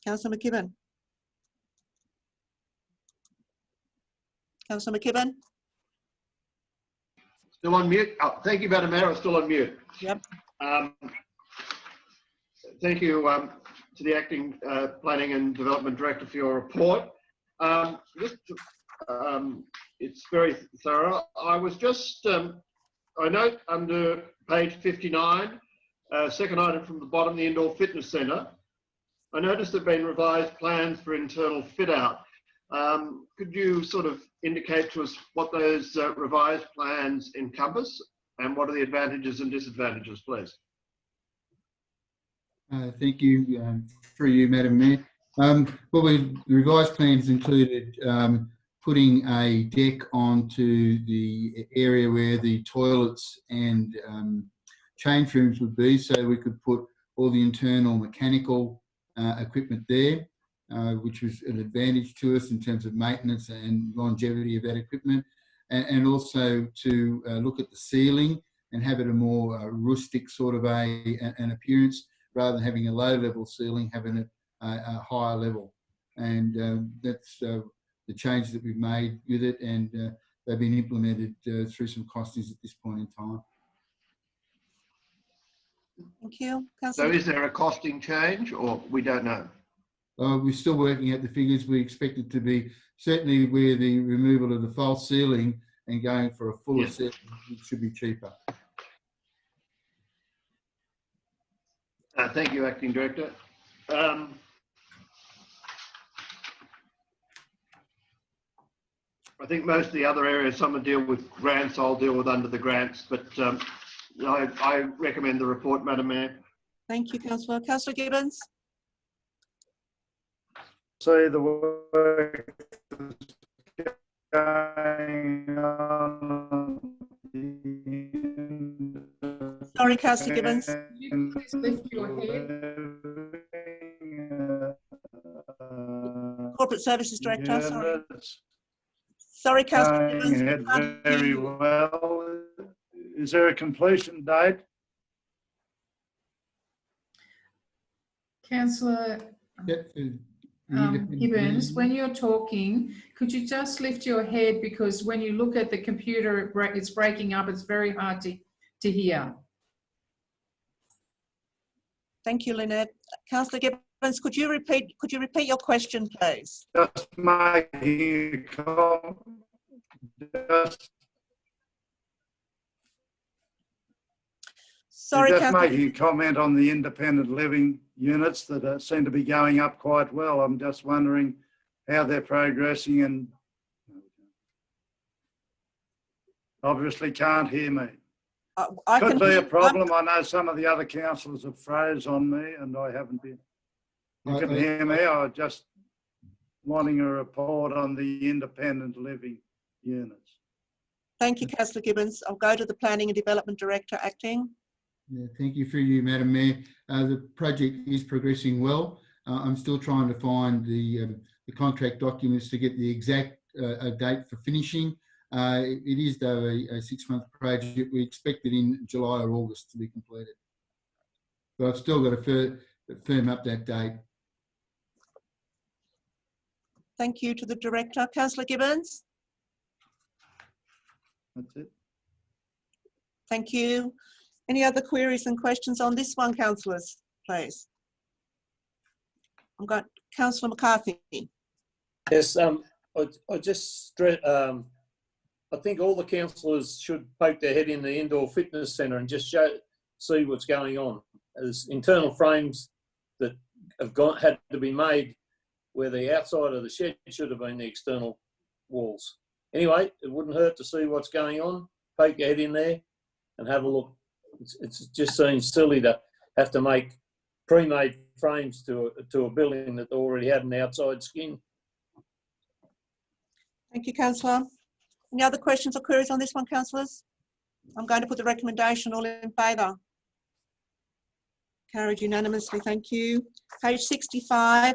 Councillor McKibben. Councillor McKibben. Still on mute. Oh, thank you, Madam Mayor. I'm still on mute. Yep. Thank you to the Acting Planning and Development Director for your report. It's very thorough. I was just, I note under page 59, second item from the bottom, the Indoor Fitness Centre. I noticed there have been revised plans for internal fit out. Could you sort of indicate to us what those revised plans encompass and what are the advantages and disadvantages, please? Thank you, through you, Madam Mayor. Well, the revised plans included putting a deck onto the area where the toilets and change rooms would be, so we could put all the internal mechanical equipment there, which was an advantage to us in terms of maintenance and longevity of that equipment, and also to look at the ceiling and have it a more rustic sort of an appearance, rather than having a low-level ceiling, having it a higher level. And that's the change that we've made with it, and they've been implemented through some costings at this point in time. Thank you. So is there a costing change, or we don't know? We're still working out the figures. We expect it to be certainly where the removal of the false ceiling and going for a fuller ceiling, it should be cheaper. Thank you, Acting Director. I think most of the other areas, some will deal with grants, I'll deal with under the grants, but I recommend the report, Madam Mayor. Thank you, Councillor. Councillor Gibbons? See the work that's going on. Sorry, Councillor Gibbons. Could you please lift your head? Corporate Services Director, sorry. Units Sorry, Councillor going Gibbons. we ahead can't hear very you. well. Is there a completion date? Councillor Gibbons, when you're talking, could you just lift your head, because when you look at the computer, it's breaking up. It's very hard to hear. Thank you, Lynette. Councillor Gibbons, could you repeat your question, please? Just making a comment. Sorry, Just Councillor. making a comment on the independent living units that seem to be going up quite well. I'm just wondering how they're progressing, and obviously can't hear me. I Could can be hear a problem. I know some of the other councillors have froze on me and I haven't been. You can hear me. I was just wanting a report on the independent living units. Thank you, Councillor Gibbons. I'll go to the Planning and Development Director acting. Yeah, thank you through you, Madam Mayor. The project is progressing well. I'm still trying to find the contract documents to get the exact date for finishing. It is, though, a 6-month project. We expect it in July or August to be completed. But I've still got to firm up that date. Thank you to the Director. Councillor Gibbons? That's it. Thank you. Any other queries and questions on this one, councillors, please? I've got Councillor McCarthy. Yes, I just stress, I think all the councillors should poke their head in the indoor fitness centre and just see what's going on. There's internal frames that have had to be made where the outside of the shed should have been the external walls. Anyway, it wouldn't hurt to see what's going on, poke your head in there and have a look. It just seems silly to have to make pre-made frames to a building that already had an outside skin. Thank you, Councillor. Any other questions or queries on this one, councillors? I'm going to put the recommendation. All in favour? Carried unanimously, thank you. Page 65,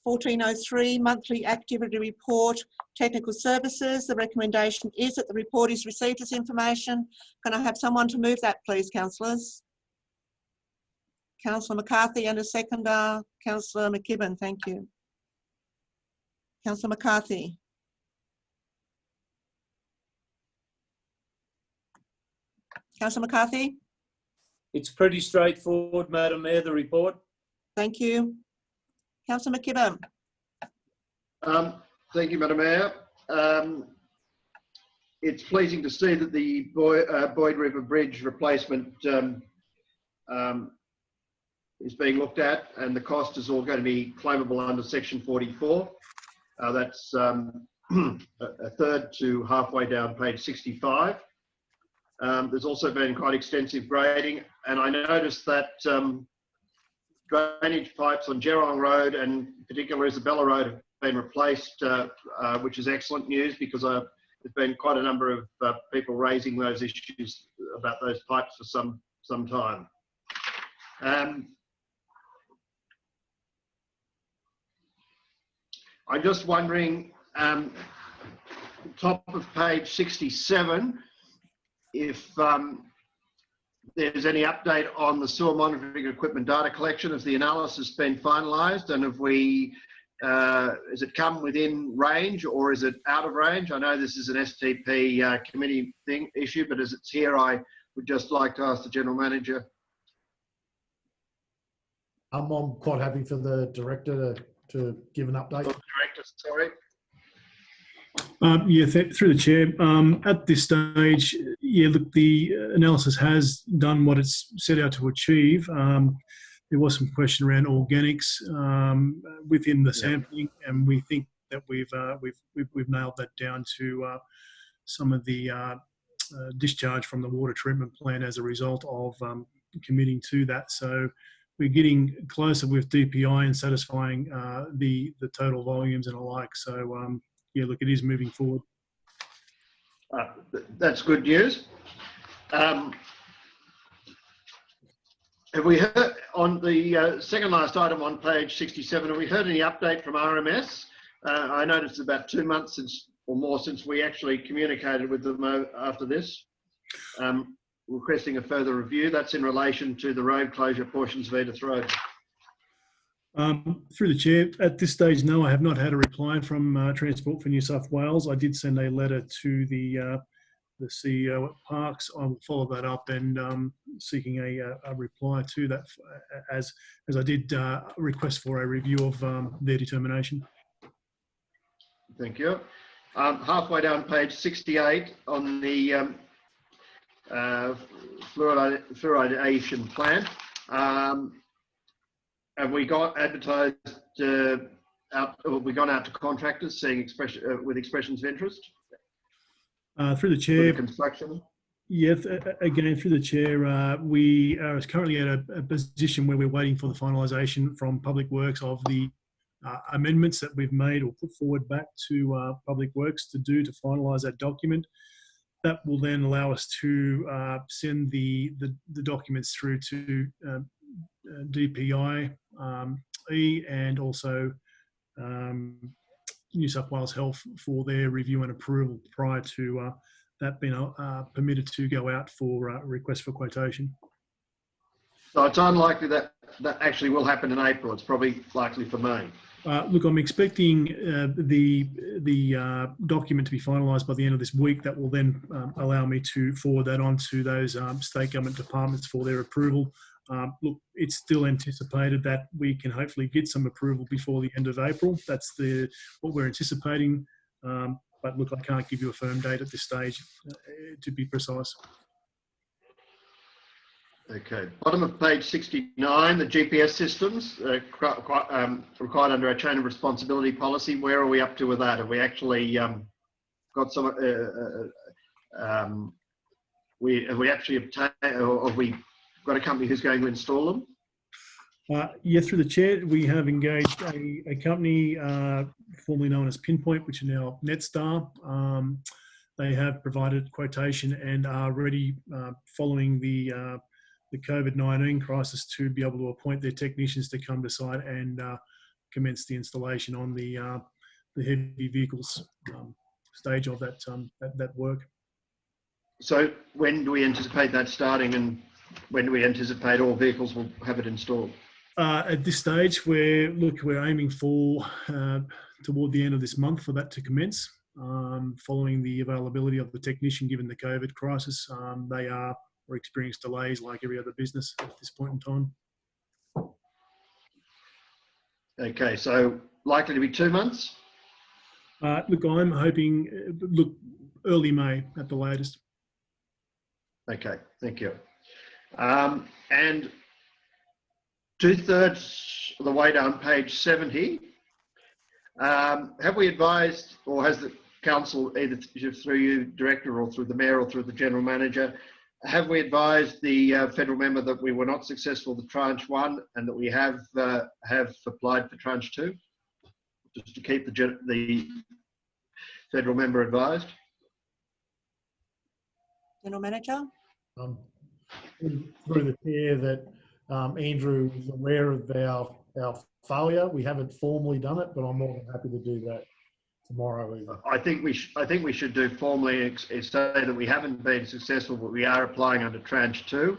1403, monthly activity report, technical services. The recommendation is that the report is received as information. Can I have someone to move that, please, councillors? Councillor McCarthy, and a seconder, Councillor McKibben, thank you. Councillor McCarthy. Councillor McCarthy? It's pretty straightforward, Madam Mayor, the report. Thank you. Councillor McKibben. Thank you, Madam Mayor. It's pleasing to see that the Boyd River Bridge replacement is being looked at, and the cost is all going to be claimable under Section 44. That's a third to halfway down page 65. There's also been quite extensive grading, and I noticed that drainage pipes on Gerong Road and particularly Isabella Road have been replaced, which is excellent news, because there's been quite a number of people raising those issues about those pipes for some time. I'm just wondering, top of page 67, if there's any update on the sewer monitoring equipment data collection. Has the analysis been finalised, and have we, has it come within range or is it out of range? I know this is an STP committee issue, but as it's here, I would just like to ask the General Manager. I'm quite happy for the Director to give an update. Director, sorry. Yeah, through the chair. At this stage, yeah, look, the analysis has done what it's set out to achieve. There was some question around organics within the sampling, and we think that we've nailed that down to some of the discharge from the water treatment plant as a result of committing to that. So we're getting closer with DPI and satisfying the total volumes and alike. So yeah, look, it is moving forward. That's good news. Have we heard on the second last item on page 67, have we heard any update from RMS? I noticed about 2 months or more since we actually communicated with them after this, requesting a further review. That's in relation to the road closure portions of Edith Road. Through the chair, at this stage, no, I have not had a reply from Transport for New South Wales. I did send a letter to the CEO at Parks. I will follow that up and seeking a reply to that, as I did request for a review of their determination. Thank you. Halfway down page 68 on the fluoridation plant, have we got advertised out? Have we gone out to contractors seeing with expressions of interest? Through the chair, construction. Yeah, again, through the chair, we are currently at a position where we're waiting for the finalisation from Public Works of the amendments that we've made or put forward back to Public Works to finalise that document. That will then allow us to send the documents through to DPI and also New South Wales Health for their review and approval prior to that being permitted to go out for request for quotation. So it's unlikely that actually will happen in April. It's probably likely for May. Look, I'm expecting the document to be finalised by the end of this week. That will then allow me to forward that on to those state government departments for their approval. Look, it's still anticipated that we can hopefully get some approval before the end of April. That's what we're anticipating. But look, I can't give you a firm date at this stage, to be precise. Okay, bottom of page 69, the GPS systems required under our chain of responsibility policy. Where are we up to with that? Have we actually got some? Have we actually obtained, or have we got a company who's going to install them? Yeah, through the chair, we have engaged a company formerly known as Pinpoint, which are now Netstar. They have provided quotation and are ready following the COVID-19 crisis to be able to appoint their technicians to come to site and commence the installation on the heavy vehicles stage of that work. So when do we anticipate that starting, and when do we anticipate all vehicles will have it installed? At this stage, we're aiming for toward the end of this month for that to commence. Following the availability of the technician, given the COVID crisis, they are experienced delays like every other business at this point in time. Okay, so likely to be 2 months? Look, I'm hoping, early May at the latest. Okay, thank you. And 2/3 of the way down page 70, have we advised, or has the council, either through you, director, or through the mayor, or through the general manager, have we advised the federal member that we were not successful with tranche 1 and that we have applied for tranche 2? Just to keep the federal member advised. General Manager? Through the chair, that Andrew is aware of our failure. We haven't formally done it, but I'm more than happy to do that tomorrow even. I think we should do formally say that we haven't been successful, but we are applying under tranche 2,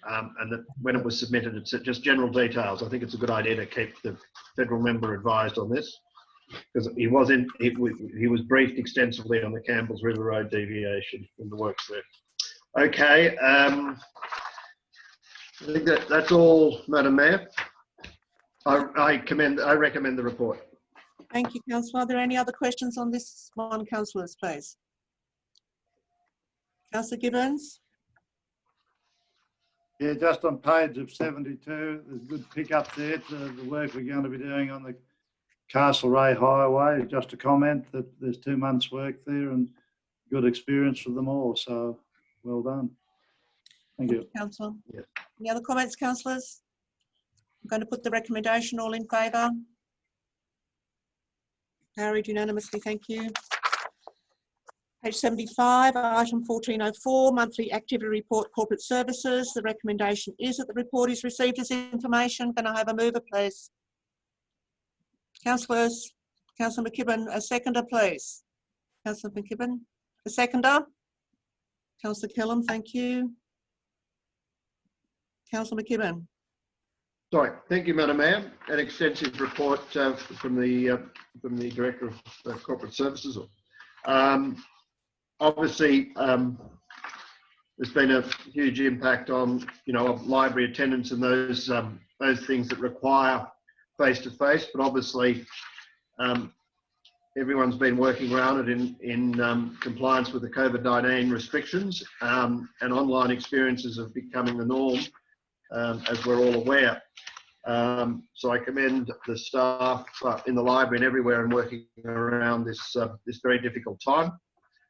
and that when it was submitted, it's just general details. I think it's a good idea to keep the federal member advised on this, because he was briefed extensively on the Campbell's River Road deviation and the works there. Okay, I think that's all, Madam Mayor. I recommend the report. Thank you, Councillor. Are there any other questions on this one, councillors, please? Councillor Gibbons? Yeah, just on page of 72, there's good pick up there to the work we're going to be doing on the Castlereagh Highway, just a comment that there's 2 months work there and good experience for them all. So well done. Thank you. Councillor. Yes. Any other comments, councillors? I'm going to put the recommendation. All in favour? Carried unanimously, thank you. Page 75, item 1404, monthly activity report, corporate services. The recommendation is that the report is received as information. Can I have a mover, please? Councillors, Councillor McKibben, a seconder, please. Councillor McKibben, a seconder. Councillor Kellam, thank you. Councillor McKibben. Sorry, thank you, Madam Mayor. An extensive report from the Director of Corporate Services. Obviously, there's been a huge impact on, library attendance and those things that require face-to-face. But obviously, everyone's been working around it in compliance with the COVID-19 restrictions, and online experiences are becoming the norm, as we're all aware. So I commend the staff in the library and everywhere in working around this very difficult time.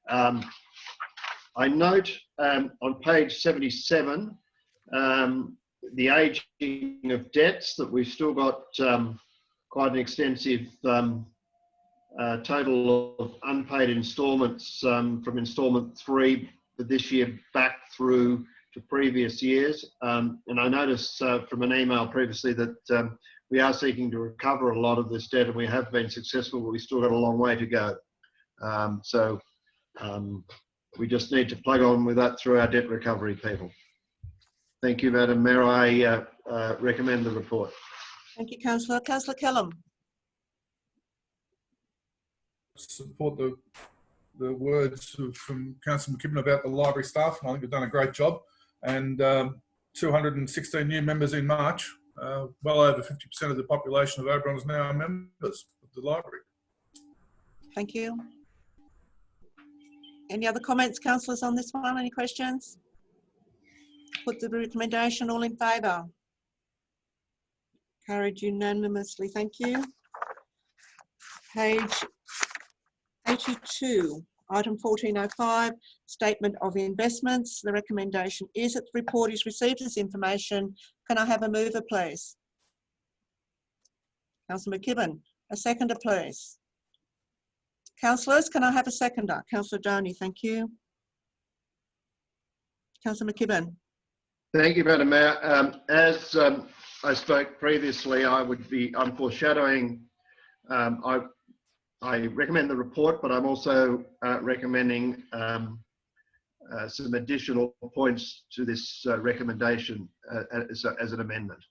I note on page 77 the ageing of debts, that we've still got quite an extensive total of unpaid instalments from instalment 3 for this year back through to previous years. And I noticed from an email previously that we are seeking to recover a lot of this debt, and we have been successful, but we've still got a long way to go. We just need to plug on with that through our debt recovery people. Thank you, Madam Mayor. I recommend the report. Thank you, Councillor. Councillor Kellam. Support the words from Councillor McKibben about the library staff, and I think they've done a great job. And 216 new members in March. Well over 50% of the population of Oberon is now members of the library. Thank you. Any other comments, councillors, on this one? Any questions? Put the recommendation. All in favour? Carried unanimously. Thank you. Page 82, item 1405, statement of investments. The recommendation is that the report is received as information. Can I have a mover, please? Councillor McKibben, a seconder, please. Councillors, can I have a seconder? Councillor Doney, thank you. Councillor McKibben. Thank you, Madam Mayor. As I spoke previously, I'm foreshadowing. I recommend the report, but I'm also recommending some additional points to this recommendation as an amendment.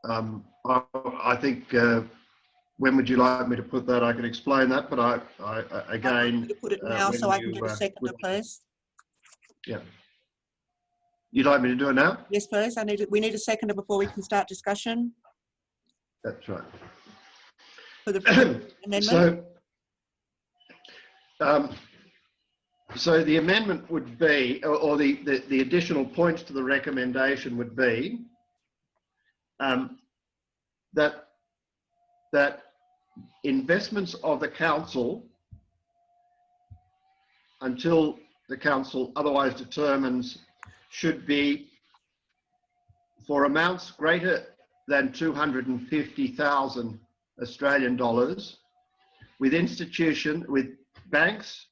I think, when would you like me to put that? I can explain that, but I again... to put it now so I can get a seconder, please. Yeah. You'd like me to do it now? Yes, please. We need a seconder before we can start discussion. That's right. For the amendment. So the amendment would be, or the additional points to the recommendation would be that investments of the council, until the council otherwise determines, should be for amounts greater than 250,000 Australian dollars with banks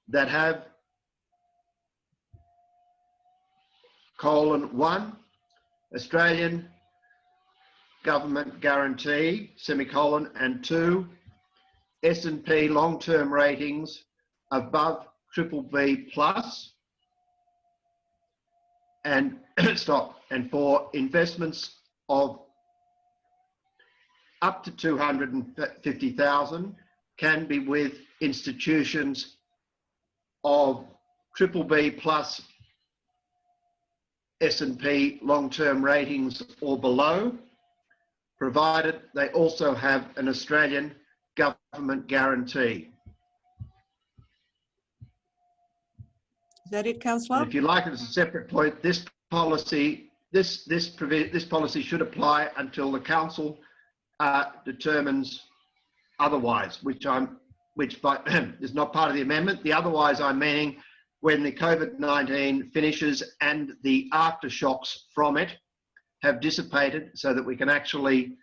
that have (1) Australian government guarantee, and 2 S&P long-term ratings above BBB+, and and for investments of up to 250,000 can be with institutions of BBB+ S&P long-term ratings or below, provided they also have an Australian government guarantee. Is that it, Councillor? If you like it as a separate point, this policy this policy should apply until the council determines otherwise, which is not part of the amendment. The otherwise I'm meaning when the COVID-19 finishes and the aftershocks from it have dissipated, so that we can actually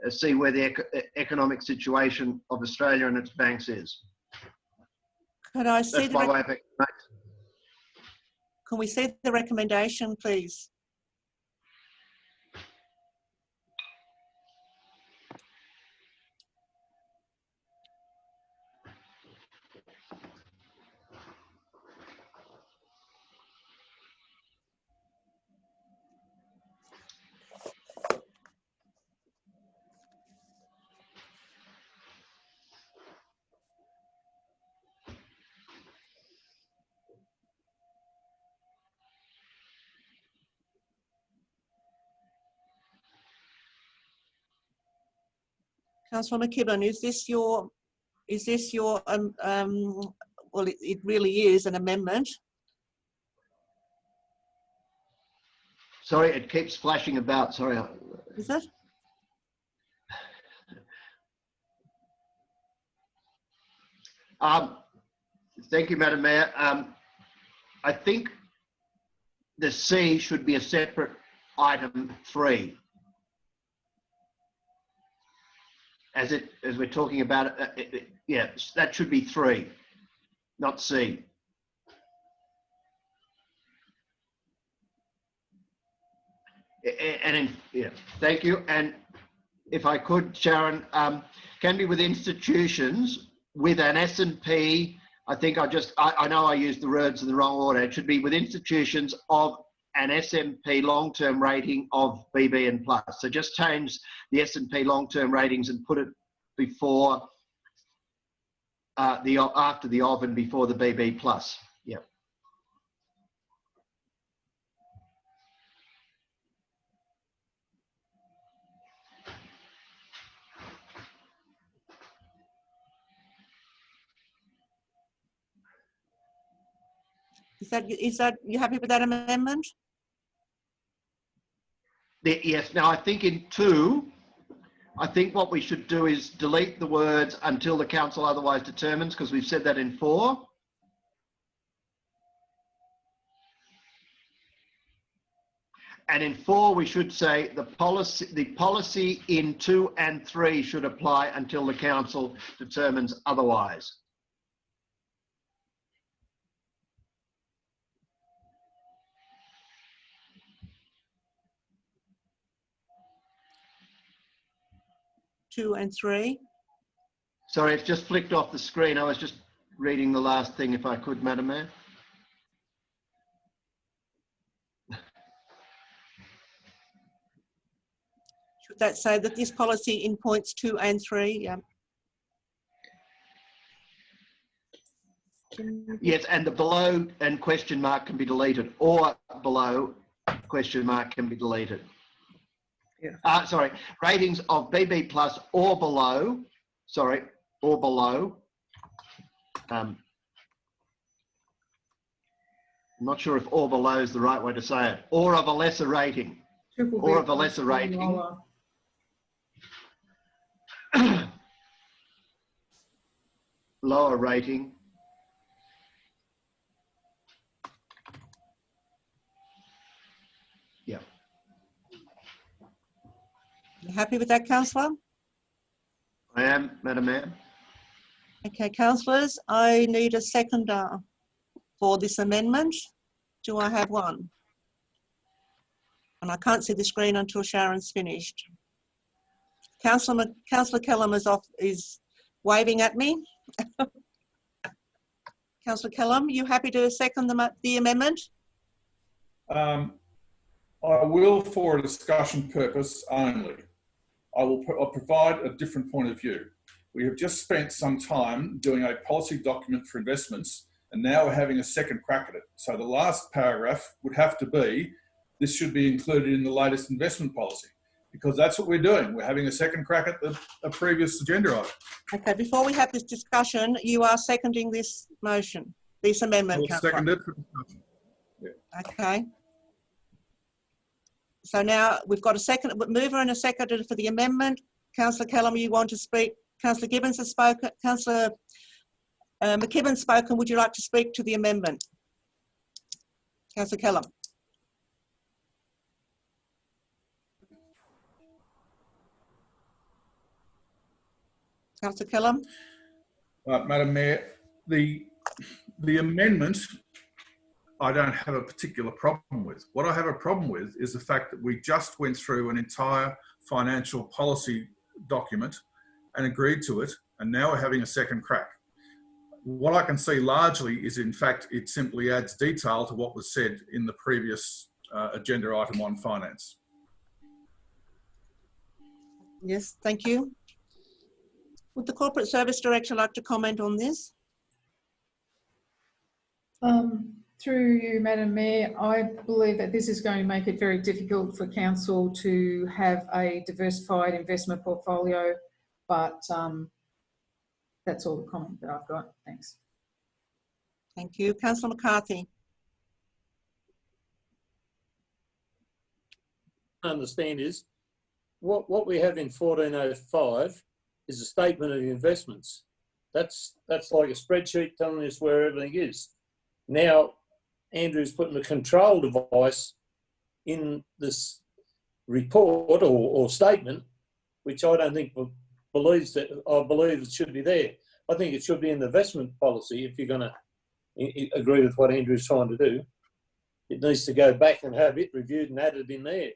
see where the economic situation of Australia and its banks is. Could I see That's my way of explanation. Can we see the recommendation, please? Councillor McKibben, is this your, well, it really is an amendment. Sorry, it keeps flashing about. Sorry. Is it? Thank you, Madam Mayor. I think the C should be a separate item 3. As we're talking about it, yeah, that should be 3, not C. Yeah, thank you. And if I could, Sharon, can be with institutions with an S&P. I think I know I used the words in the wrong order. It should be with institutions of an S&P long-term rating of BB and plus. So just change the S&P long-term ratings and put it before after the of and before the BB plus. Yeah. Is that you happy with that amendment? Yes. Now I think in 2, I think what we should do is delete the words until the council otherwise determines, because we've said that in 4. And in 4, we should say the policy in 2 and 3 should apply until the council determines otherwise. Two and 3. Sorry, it's just flicked off the screen. I was just reading the last thing, if I could, Madam Mayor. Should that say that this policy in points 2 and 3? Yeah. Yes, and the below and question mark can be deleted, or below question mark can be deleted. Yeah. Sorry, ratings of BB plus or below, sorry, or below. I'm not sure if or below is the right way to say it, or of a lesser rating, or of a lesser rating. Lower rating. Yeah. You happy with that, councillor? I am, Madam Mayor. Okay, councillors, I need a seconder for this amendment. Do I have one? And I can't see the screen until Sharon's finished. Councillor Kellam is waving at me. Councillor Kellam, you happy to second the amendment? I will, for a discussion purpose only. I'll provide a different point of view. We have just spent some time doing a policy document for investments, and now we're having a second crack at it. So the last paragraph would have to be, this should be included in the latest investment policy, because that's what we're doing. We're having a second crack at a previous agenda item. Okay, before we have this discussion, you are seconding this motion, this amendment, I'll second it for discussion. Yeah. Okay. So now we've got a second mover and a seconder for the amendment. Councillor Callum, you want to speak? Councillor Gibbons has spoken. Councillor McKibben's spoken. Would you like to speak to the amendment? Councillor Callum. Councillor Callum. Madam Mayor, the amendment I don't have a particular problem with. What I have a problem with is the fact that we just went through an entire financial policy document and agreed to it, and now we're having a second crack. What I can see largely is, in fact, it simply adds detail to what was said in the previous agenda item on finance. Yes, thank you. Would the Corporate Service Director like to comment on this? Through you, Madam Mayor, I believe that this is going to make it very difficult for Council to have a diversified investment portfolio, but that's all the comment that I've got. Thanks. Thank you. Councillor McCarthy. I understand is what we have in 1405 is a statement of investments. That's like a spreadsheet telling us where everything is. Now, Andrew's putting a control device in this report or statement, which I don't think believes that. I believe it should be there. I think it should be in the investment policy if you're going to agree with what Andrew's trying to do. It needs to go back and have it reviewed and added in there.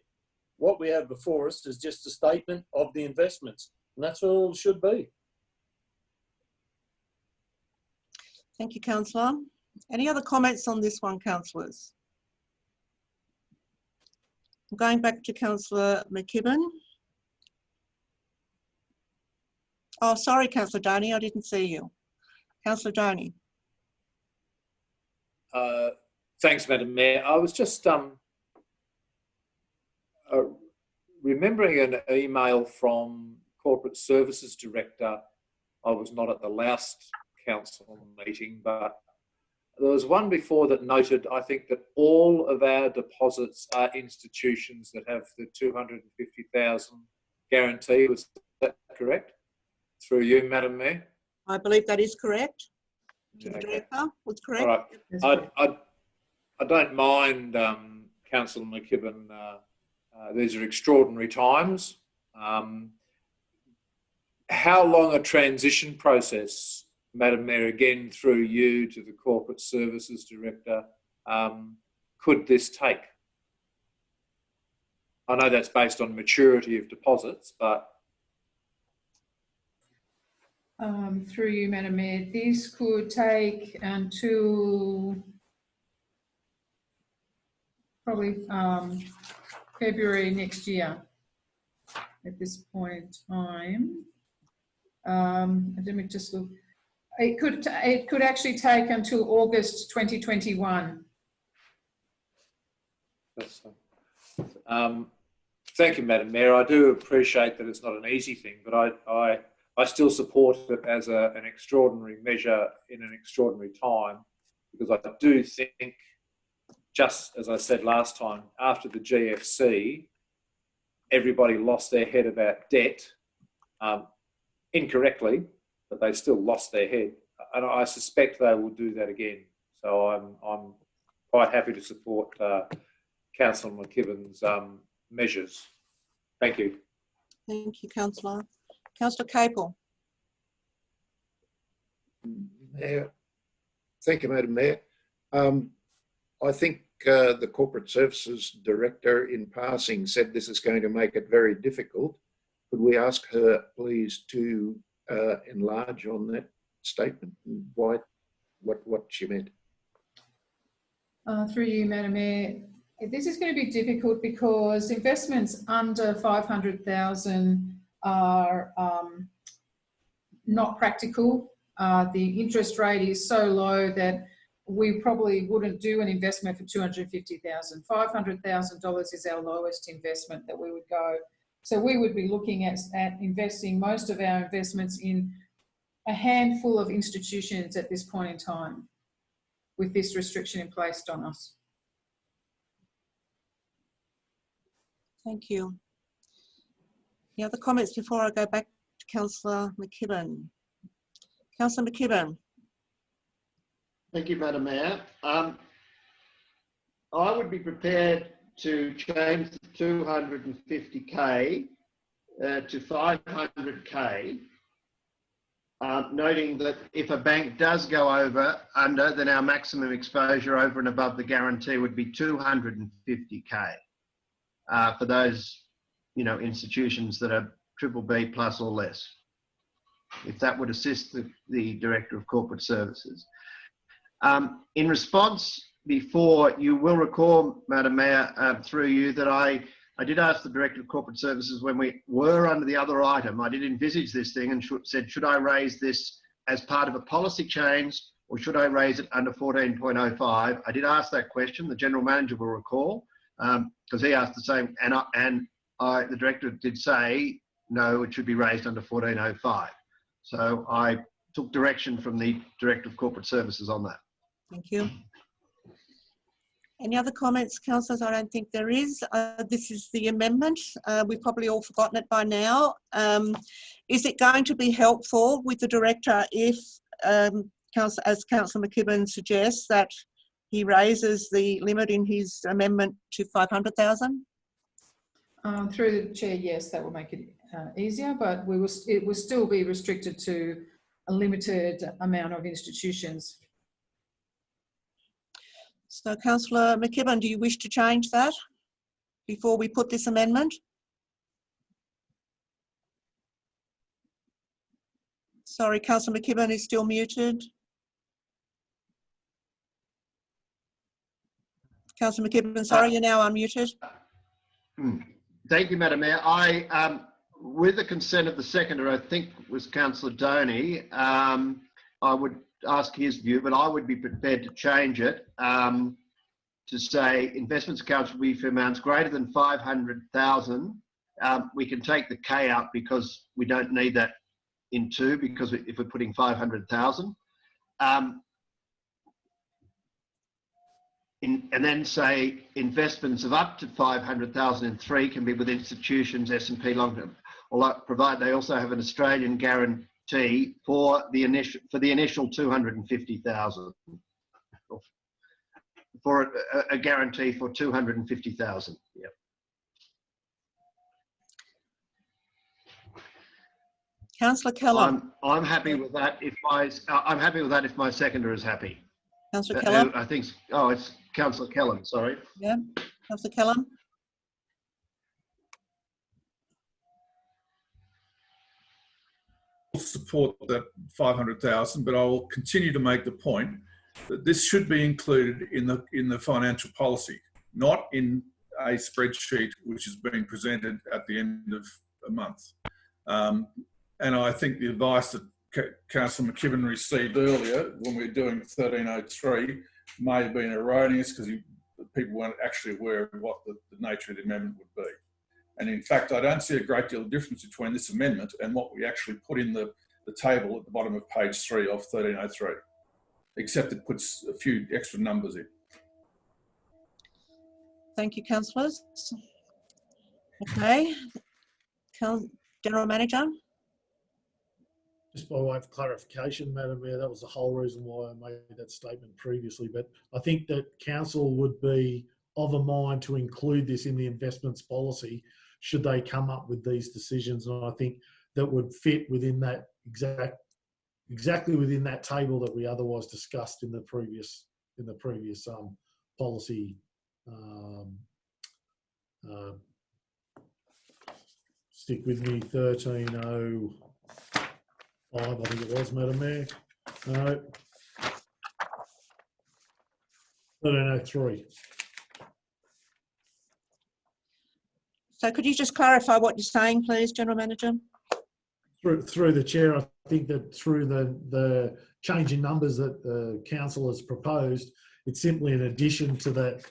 What we have before us is just a statement of the investments, and that's all it should be. Thank you, Councillor. Any other comments on this one, councillors? I'm going back to Councillor McKibben. Oh, sorry, Councillor Doney, I didn't see you. Councillor Doney. Thanks, Madam Mayor. I was just remembering an email from Corporate Services Director. I was not at the last council meeting, but there was one before that noted, I think, that all of our deposits are institutions that have the 250,000 guarantee. Was that correct? Through you, Madam Mayor? I believe that is correct. To the Director, was correct. All right. I don't mind, Councillor McKibben. These are extraordinary times. How long a transition process, Madam Mayor, again through you to the Corporate Services Director, could this take? I know that's based on maturity of deposits, but... Through you, Madam Mayor, this could take until probably February next year at this point in time. Let me just look. It could actually take until August 2021. Thank you, Madam Mayor. I do appreciate that it's not an easy thing, but I still support it as an extraordinary measure in an extraordinary time, because I do think, just as I said last time, after the GFC, everybody lost their head about debt, incorrectly, but they still lost their head. And I suspect they will do that again. So I'm quite happy to support Councillor McKibben's measures. Thank you. Thank you, Councillor. Councillor Capel. Mayor. Thank you, Madam Mayor. I think the Corporate Services Director in passing said this is going to make it very difficult. Could we ask her, please, to enlarge on that statement and why, what she meant? Through you, Madam Mayor, this is going to be difficult because investments under 500,000 are not practical. The interest rate is so low that we probably wouldn't do an investment for $250,000. $500,000 is our lowest investment that we would go. So we would be looking at investing most of our investments in a handful of institutions at this point in time with this restriction placed on us. Thank you. Any other comments before I go back to Councillor McKibben? Councillor McKibben. Thank you, Madam Mayor. I would be prepared to change the 250k to 500k, noting that if a bank does go under, then our maximum exposure over and above the guarantee would be 250k for those, institutions that are BBB plus or less, if that would assist the Director of Corporate Services. In response, before, you will recall, Madam Mayor, through you, that I did ask the Director of Corporate Services when we were under the other item, I did envisage this thing and said, should I raise this as part of a policy change or should I raise it under 14.05? I did ask that question, the General Manager will recall, because he asked the same, and the Director did say, no, it should be raised under 14.05. So I took direction from the Director of Corporate Services on that. Thank you. Any other comments, councillors? I don't think there is. This is the amendment. We've probably all forgotten it by now. Is it going to be helpful with the Director if, as Councillor McKibben suggests, that he raises the limit in his amendment to 500,000? Through the Chair, yes, that will make it easier, but it will still be restricted to a limited amount of institutions. So, Councillor McKibben, do you wish to change that before we put this amendment? Sorry, Councillor McKibben is still muted. Councillor McKibben, sorry, you're now unmuted. Thank you, Madam Mayor. With the consent of the seconder, I think was Councillor Doney, I would ask his view, but I would be prepared to change it to say investments accounts will be for amounts greater than 500,000. We can take the K out because we don't need that in 2, because if we're putting 500,000. And then say investments of up to 500,000 in 3 can be with institutions, S&P long-term, provided they also have an Australian guarantee for the initial 250,000, for a guarantee for 250,000. Yeah. Councillor Kellam. I'm happy with that. I'm happy with that if my seconder is happy. Councillor Kellam. I think. It's Councillor Kellam. Sorry. Yeah, Councillor Kellam. Support that 500,000, but I will continue to make the point that this should be included in the financial policy, not in a spreadsheet which is being presented at the end of a month. And I think the advice that Councillor McKibben received earlier when we were doing 1303 may have been erroneous because people weren't actually aware of what the nature of the amendment would be. And in fact, I don't see a great deal of difference between this amendment and what we actually put in the table at the bottom of page 3 of 1303, except it puts a few extra numbers in. Thank you, councillors. Okay. General Manager. Just by way of clarification, Madam Mayor, that was the whole reason why I made that statement previously. But I think that council would be of a mind to include this in the investments policy should they come up with these decisions. And I think that would fit within that exactly within that table that we otherwise discussed in the previous policy. Stick with me, 1305, I think it was, Madam Mayor. No. 1303. So could you just clarify what you're saying, please, General Manager? Through the chair, I think that through the change in numbers that the council has proposed, it's simply an addition to the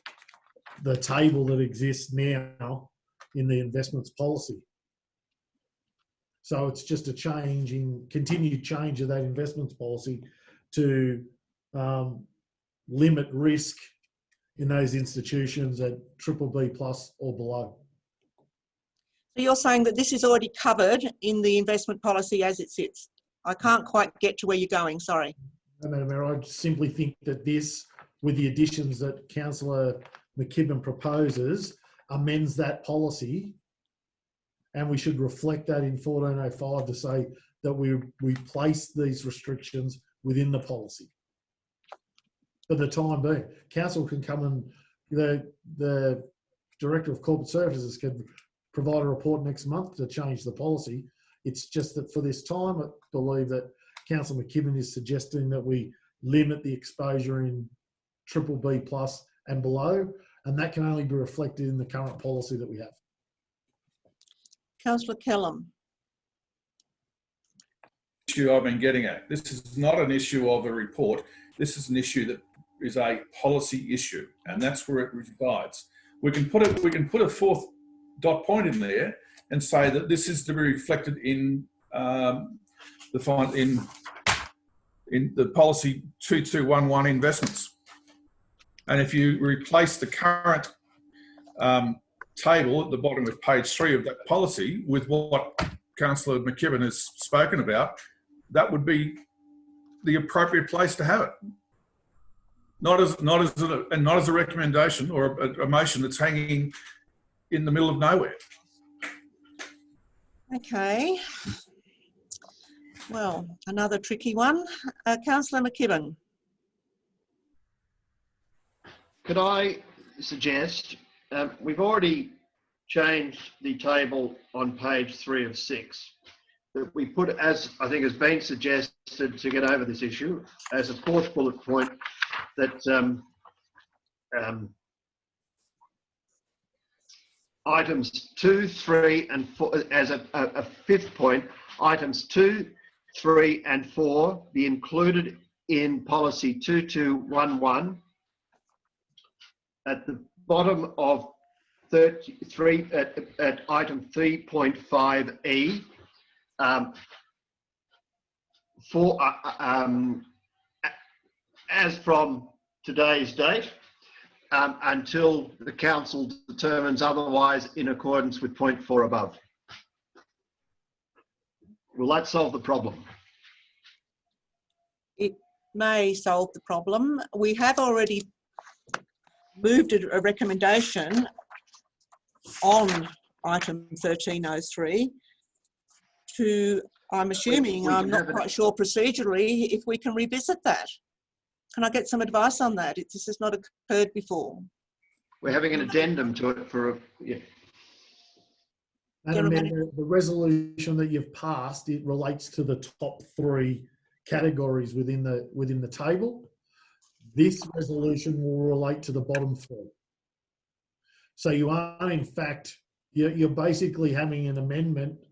table that exists now in the investments policy. So it's just a continued change of that investments policy to limit risk in those institutions at BBB plus or below. So you're saying that this is already covered in the investment policy as it sits? I can't quite get to where you're going, sorry. No, Madam Mayor, I simply think that this, with the additions that Councillor McKibben proposes, amends that policy, and we should reflect that in 1405 to say that we place these restrictions within the policy for the time being. Council can come and the Director of Corporate Services can provide a report next month to change the policy. It's just that for this time, I believe that Councillor McKibben is suggesting that we limit the exposure in BBB plus and below, and that can only be reflected in the current policy that we have. Councillor Kellam. Issue I've been getting at. This is not an issue of a report. This is an issue that is a policy issue, and that's where it resides. We can put a fourth dot point in there and say that this is to be reflected in the policy 2211 investments. And if you replace the current table at the bottom of page 3 of that policy with what Councillor McKibben has spoken about, that would be the appropriate place to have it. Not as a recommendation or a motion that's hanging in the middle of nowhere. Okay. Well, another tricky one. Councillor McKibben. Could I suggest, we've already changed the table on page 3 of 6, that we put, as I think has been suggested to get over this issue, as a fourth bullet point, that items 2, 3 and 4, as a fifth point, items 2, 3 and 4 be included in policy 2211 at the bottom of 33 at item 3.5e as from today's date until the council determines otherwise in accordance with point 4 above. Will that solve the problem? It may solve the problem. We have already moved a recommendation on item 1303 to, I'm assuming, I'm not quite sure procedurally, if we can revisit that. Can I get some advice on that? This has not occurred before. We're having an addendum to it for a, yeah. And the resolution that you've passed, it relates to the top 3 categories within the table. This resolution will relate to the bottom 3. So you are, in fact, you're basically having an amendment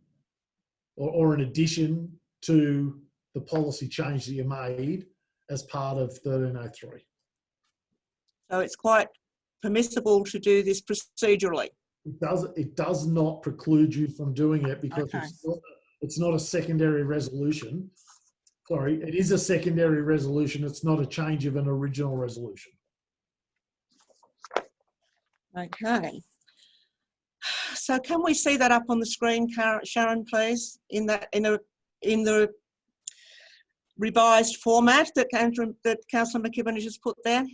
or an addition to the policy change that you made as part of 1303. So it's quite permissible to do this procedurally. It does not preclude you from doing it because okay. It's not a secondary resolution. Sorry, it is a secondary resolution. It's not a change of an original resolution. Okay. So can we see that up on the screen, Sharon, please, in the revised format that Councillor McKibben has just put there?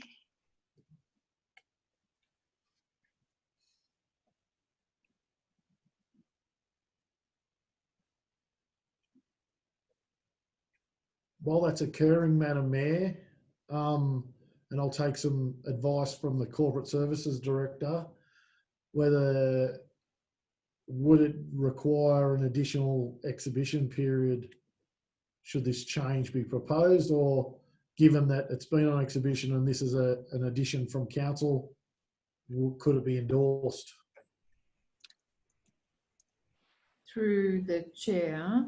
While that's occurring, Madam Mayor, and I'll take some advice from the Corporate Services Director, would it require an additional exhibition period should this change be proposed, or given that it's been on exhibition and this is an addition from council, could it be endorsed? Through the chair,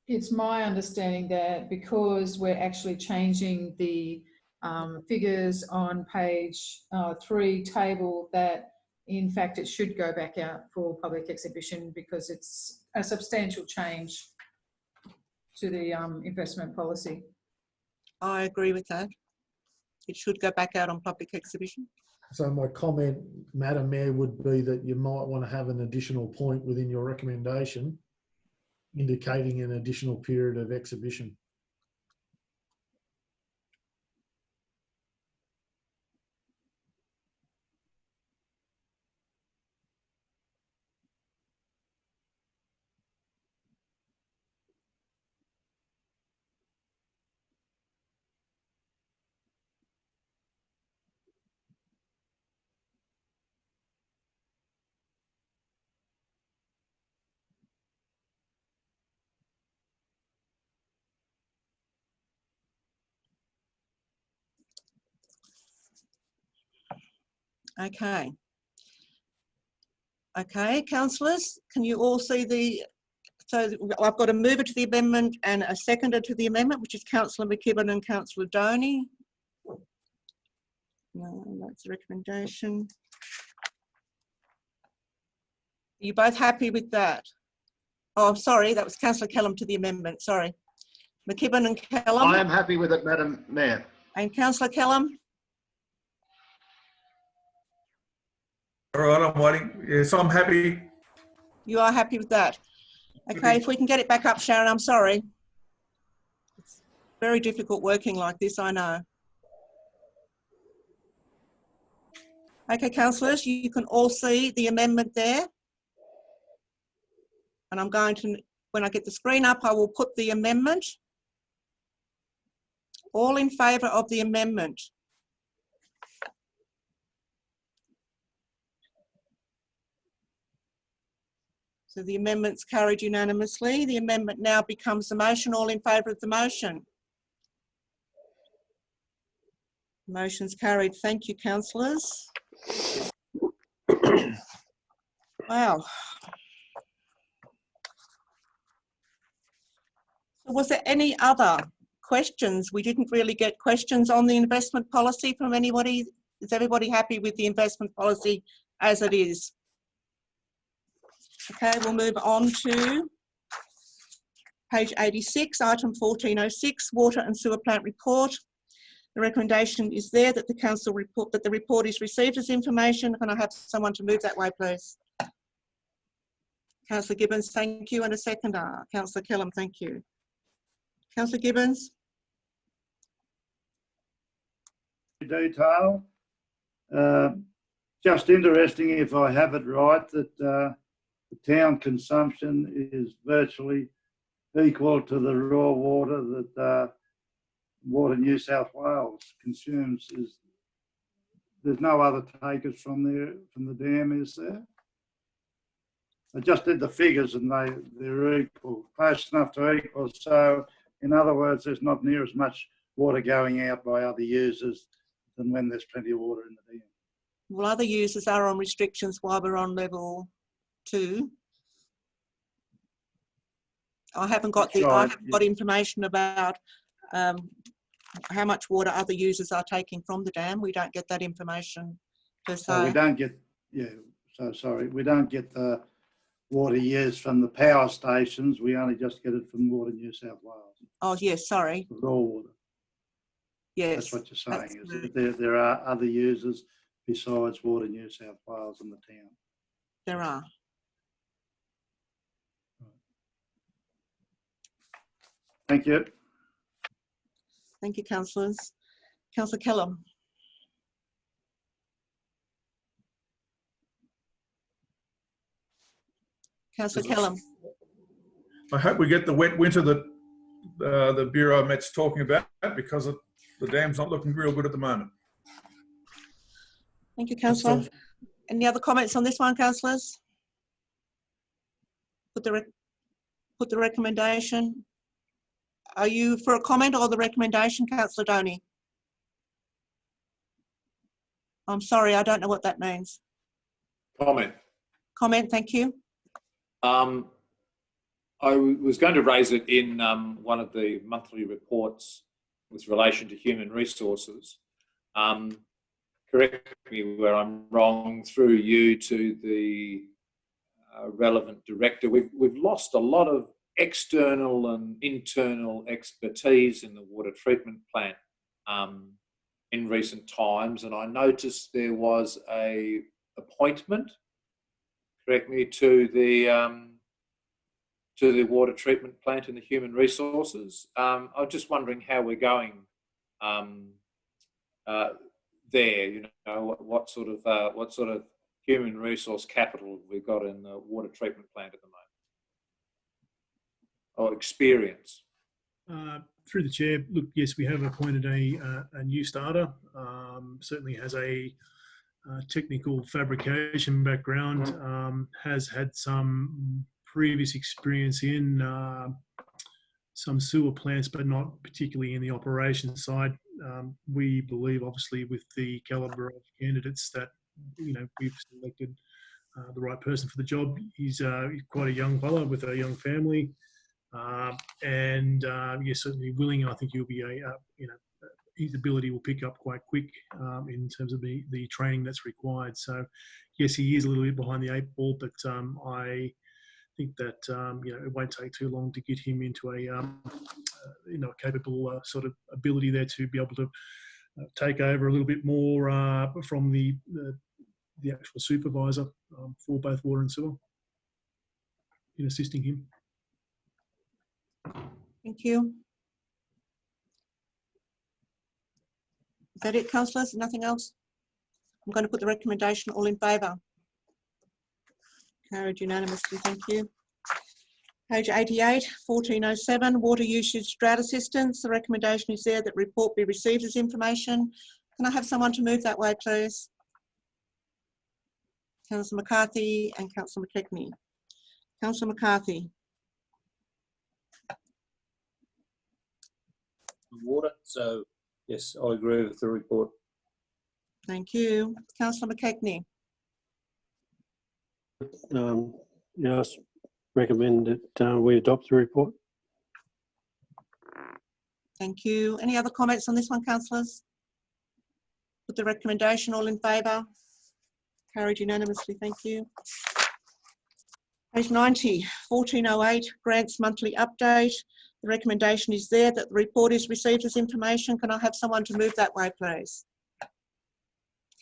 it's my understanding that because we're actually changing the figures on page 3 table, that in fact it should go back out for public exhibition because it's a substantial change to the investment policy. I agree with that. It should go back out on public exhibition. So my comment, Madam Mayor, would be that you might want to have an additional point within your recommendation indicating an additional period of exhibition. Okay. Okay, councillors, can you all see the, so I've got a mover to the amendment and a seconder to the amendment, which is Councillor McKibben and Councillor Doney. No, that's the recommendation. Are you both happy with that? Oh, sorry, that was Councillor Kellam to the amendment, sorry. McKibben and Kellam. I am happy with it, Madam Mayor. And Councillor Kellam? All right, I'm waiting. Yes, I'm happy. You are happy with that? Okay, if we can get it back up, Sharon, I'm sorry. It's very difficult working like this, I know. Okay, councillors, you can all see the amendment there. And I'm going to, when I get the screen up, I will put the amendment. All in favour of the amendment? So the amendment's carried unanimously. The amendment now becomes the motion. All in favour of the motion? Motion's carried. Thank you, councillors. Wow. So was there any other questions? We didn't really get questions on the investment policy from anybody. Is everybody happy with the investment policy as it is? Okay, we'll move on to page 86, item 1406, water and sewer plant report. The recommendation is there that the council report, that the report is received as information. Can I have someone to move that way, please? Councillor Gibbons, thank you, and a seconder. Councillor Kellam, thank you. Councillor Gibbons. Detail. Just interesting, if I have it right, that the town consumption is virtually equal to the raw water that Water New South Wales consumes. There's no other takers from the dam, is there? I just did the figures and they're equal, close enough to equal. So in other words, there's not near as much water going out by other users than when there's plenty of water in the dam. Well, other users are on restrictions while we're on level 2. I haven't got information about how much water other users are taking from the dam. We don't get that information per se. We don't get, so sorry, we don't get the water used from the power stations. We only just get it from Water New South Wales. Oh yes, sorry. The raw water. Yes. That's what you're saying, is that there are other users besides Water New South Wales in the town. There are. Thank you. Thank you, councillors. Councillor Kellam. Councillor Kellam. I hope we get the wet winter that the Bureau Met's talking about, because the dam's not looking real good at the moment. Thank you, councillor. Any other comments on this one, councillors? Put the recommendation. Are you for a comment or the recommendation, Councillor Doney? I'm sorry, I don't know what that means. Comment. Comment, thank you. I was going to raise it in one of the monthly reports with relation to human resources. Correct me where I'm wrong, through you to the relevant director. We've lost a lot of external and internal expertise in the water treatment plant in recent times, and I noticed there was a appointment, correct me, to the water treatment plant in the human resources. I was just wondering how we're going there. You know, what sort of human resource capital we've got in the water treatment plant at the moment, or experience. Through the chair, look, yes, we have appointed a new starter. Certainly has a technical fabrication background, has had some previous experience in some sewer plants, but not particularly in the operations side. We believe, obviously, with the calibre of candidates that we've selected the right person for the job. He's quite a young fellow with a young family. Yes, certainly willing. I think he'll be his ability will pick up quite quick in terms of the training that's required. So, yes, he is a little bit behind the 8 ball, but I think that it won't take too long to get him into a capable sort of ability there to be able to take over a little bit more from the actual supervisor for both water and sewer in assisting him. Thank you. Is that it, councillors? Nothing else? I'm going to put the recommendation. All in favour? Carried unanimously. Thank you. Page 88, 1407, water usage drought assistance. The recommendation is there that report be received as information. Can I have someone to move that way, please? Councillor McCarthy and Councillor McKechnie. Councillor McCarthy. Water, so yes, I agree with the report. Thank you. Councillor McKechnie. Yes, recommend that we adopt the report. Thank you. Any other comments on this one, councillors? Put the recommendation. All in favour? Carried unanimously. Thank you. Page 90, 1408, grants monthly update. The recommendation is there that the report is received as information. Can I have someone to move that way, please?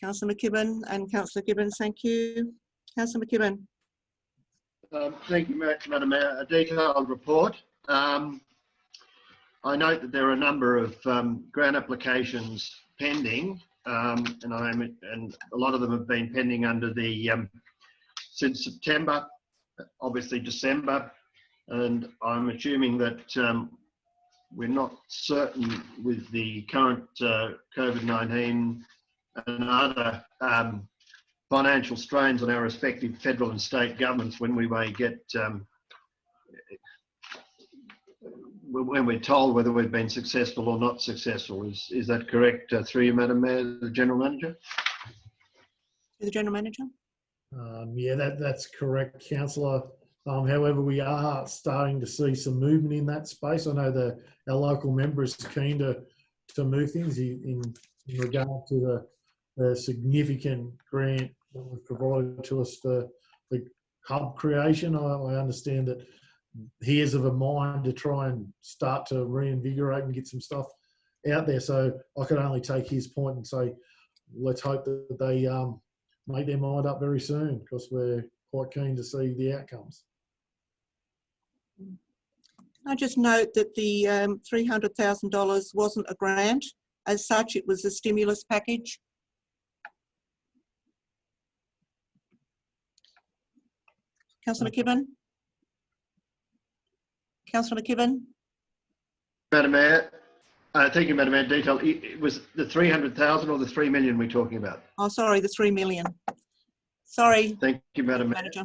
Councillor McKibben and Councillor Gibbons, thank you. Councillor McKibben. Thank you, Madam Mayor. A detailed report. I note that there are a number of grant applications pending, and a lot of them have been pending under the since September, obviously December, and I'm assuming that we're not certain with the current COVID-19 and other financial strains on our respective federal and state governments when we may get when we're told whether we've been successful or not successful. Is that correct? Through you, Madam Mayor, the General Manager? The General Manager? Yeah, that's correct, Councillor. However, we are starting to see some movement in that space. I know our local member is keen to move things in regard to the significant grant that was provided to us for the hub creation. I understand that he is of a mind to try and start to reinvigorate and get some stuff out there. So I could only take his point and say, let's hope that they make their mind up very soon, because we're quite keen to see the outcomes. I just note that the $300,000 wasn't a grant. As such, it was a stimulus package. Councillor McKibben? Councillor McKibben? Madam Mayor, thank you, Madam Mayor. Detail. It was the 300,000 or the 3 million we're talking about? Oh, sorry, the 3 million. Sorry. Thank you, Madam Mayor. Manager.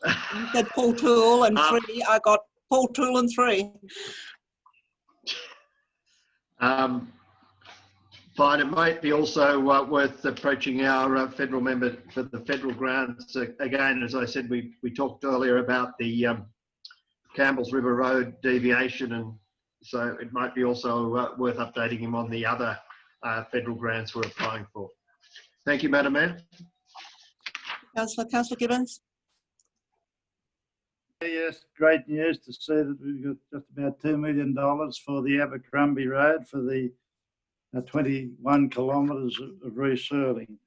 You said Paul Toole and 3. I got Paul Toole and 3. Fine. It might be also worth approaching our federal member for the federal grants. Again, as I said, we talked earlier about the Campbell's River Road deviation, and so it might be also worth updating him on the other federal grants we're applying for. Thank you, Madam Mayor. Councillor Gibbons? Yes, great news to see that we've got just about $2 million for the Abercrombie Road for the 21 kilometres of resurling.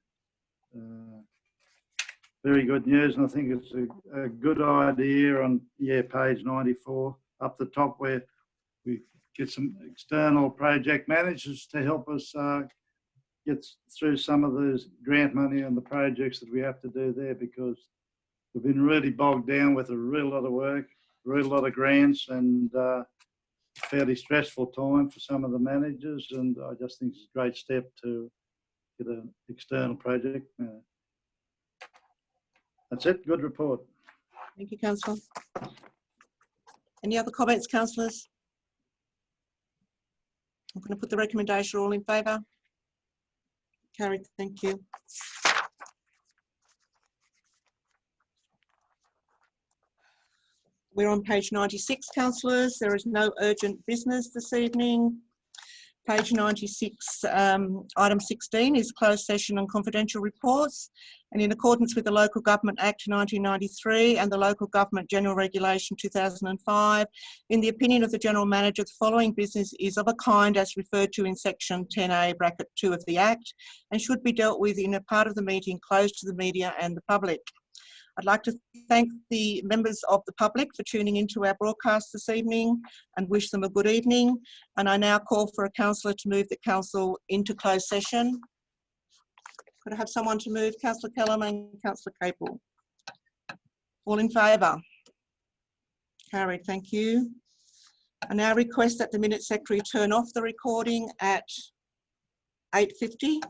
Very good news, and I think it's a good idea on, page 94, up the top, where we get some external project managers to help us get through some of those grant money and the projects that we have to do there, because we've been really bogged down with a real lot of work, a real lot of grants, and fairly stressful time for some of the managers. And I just think it's a great step to get an external project. That's it. Good report. Thank you, Councillor. Any other comments, councillors? I'm going to put the recommendation. All in favour? Carried. Thank you. We're on page 96, councillors. There is no urgent business this evening. Page 96, item 16 is closed session and confidential reports. And in accordance with the Local Government Act 1993 and the Local Government General Regulation 2005, in the opinion of the General Manager, the following business is of a kind as referred to in section 10A(2) of the Act, and should be dealt with in a part of the meeting closed to the media and the public. I'd like to thank the members of the public for tuning into our broadcast this evening and wish them a good evening. And I now call for a councillor to move the council into closed session. Could I have someone to move? Councillor Kellam and Councillor Capel. All in favour? Carried, thank you. I now request that the Minute Secretary turn off the recording at 8:50.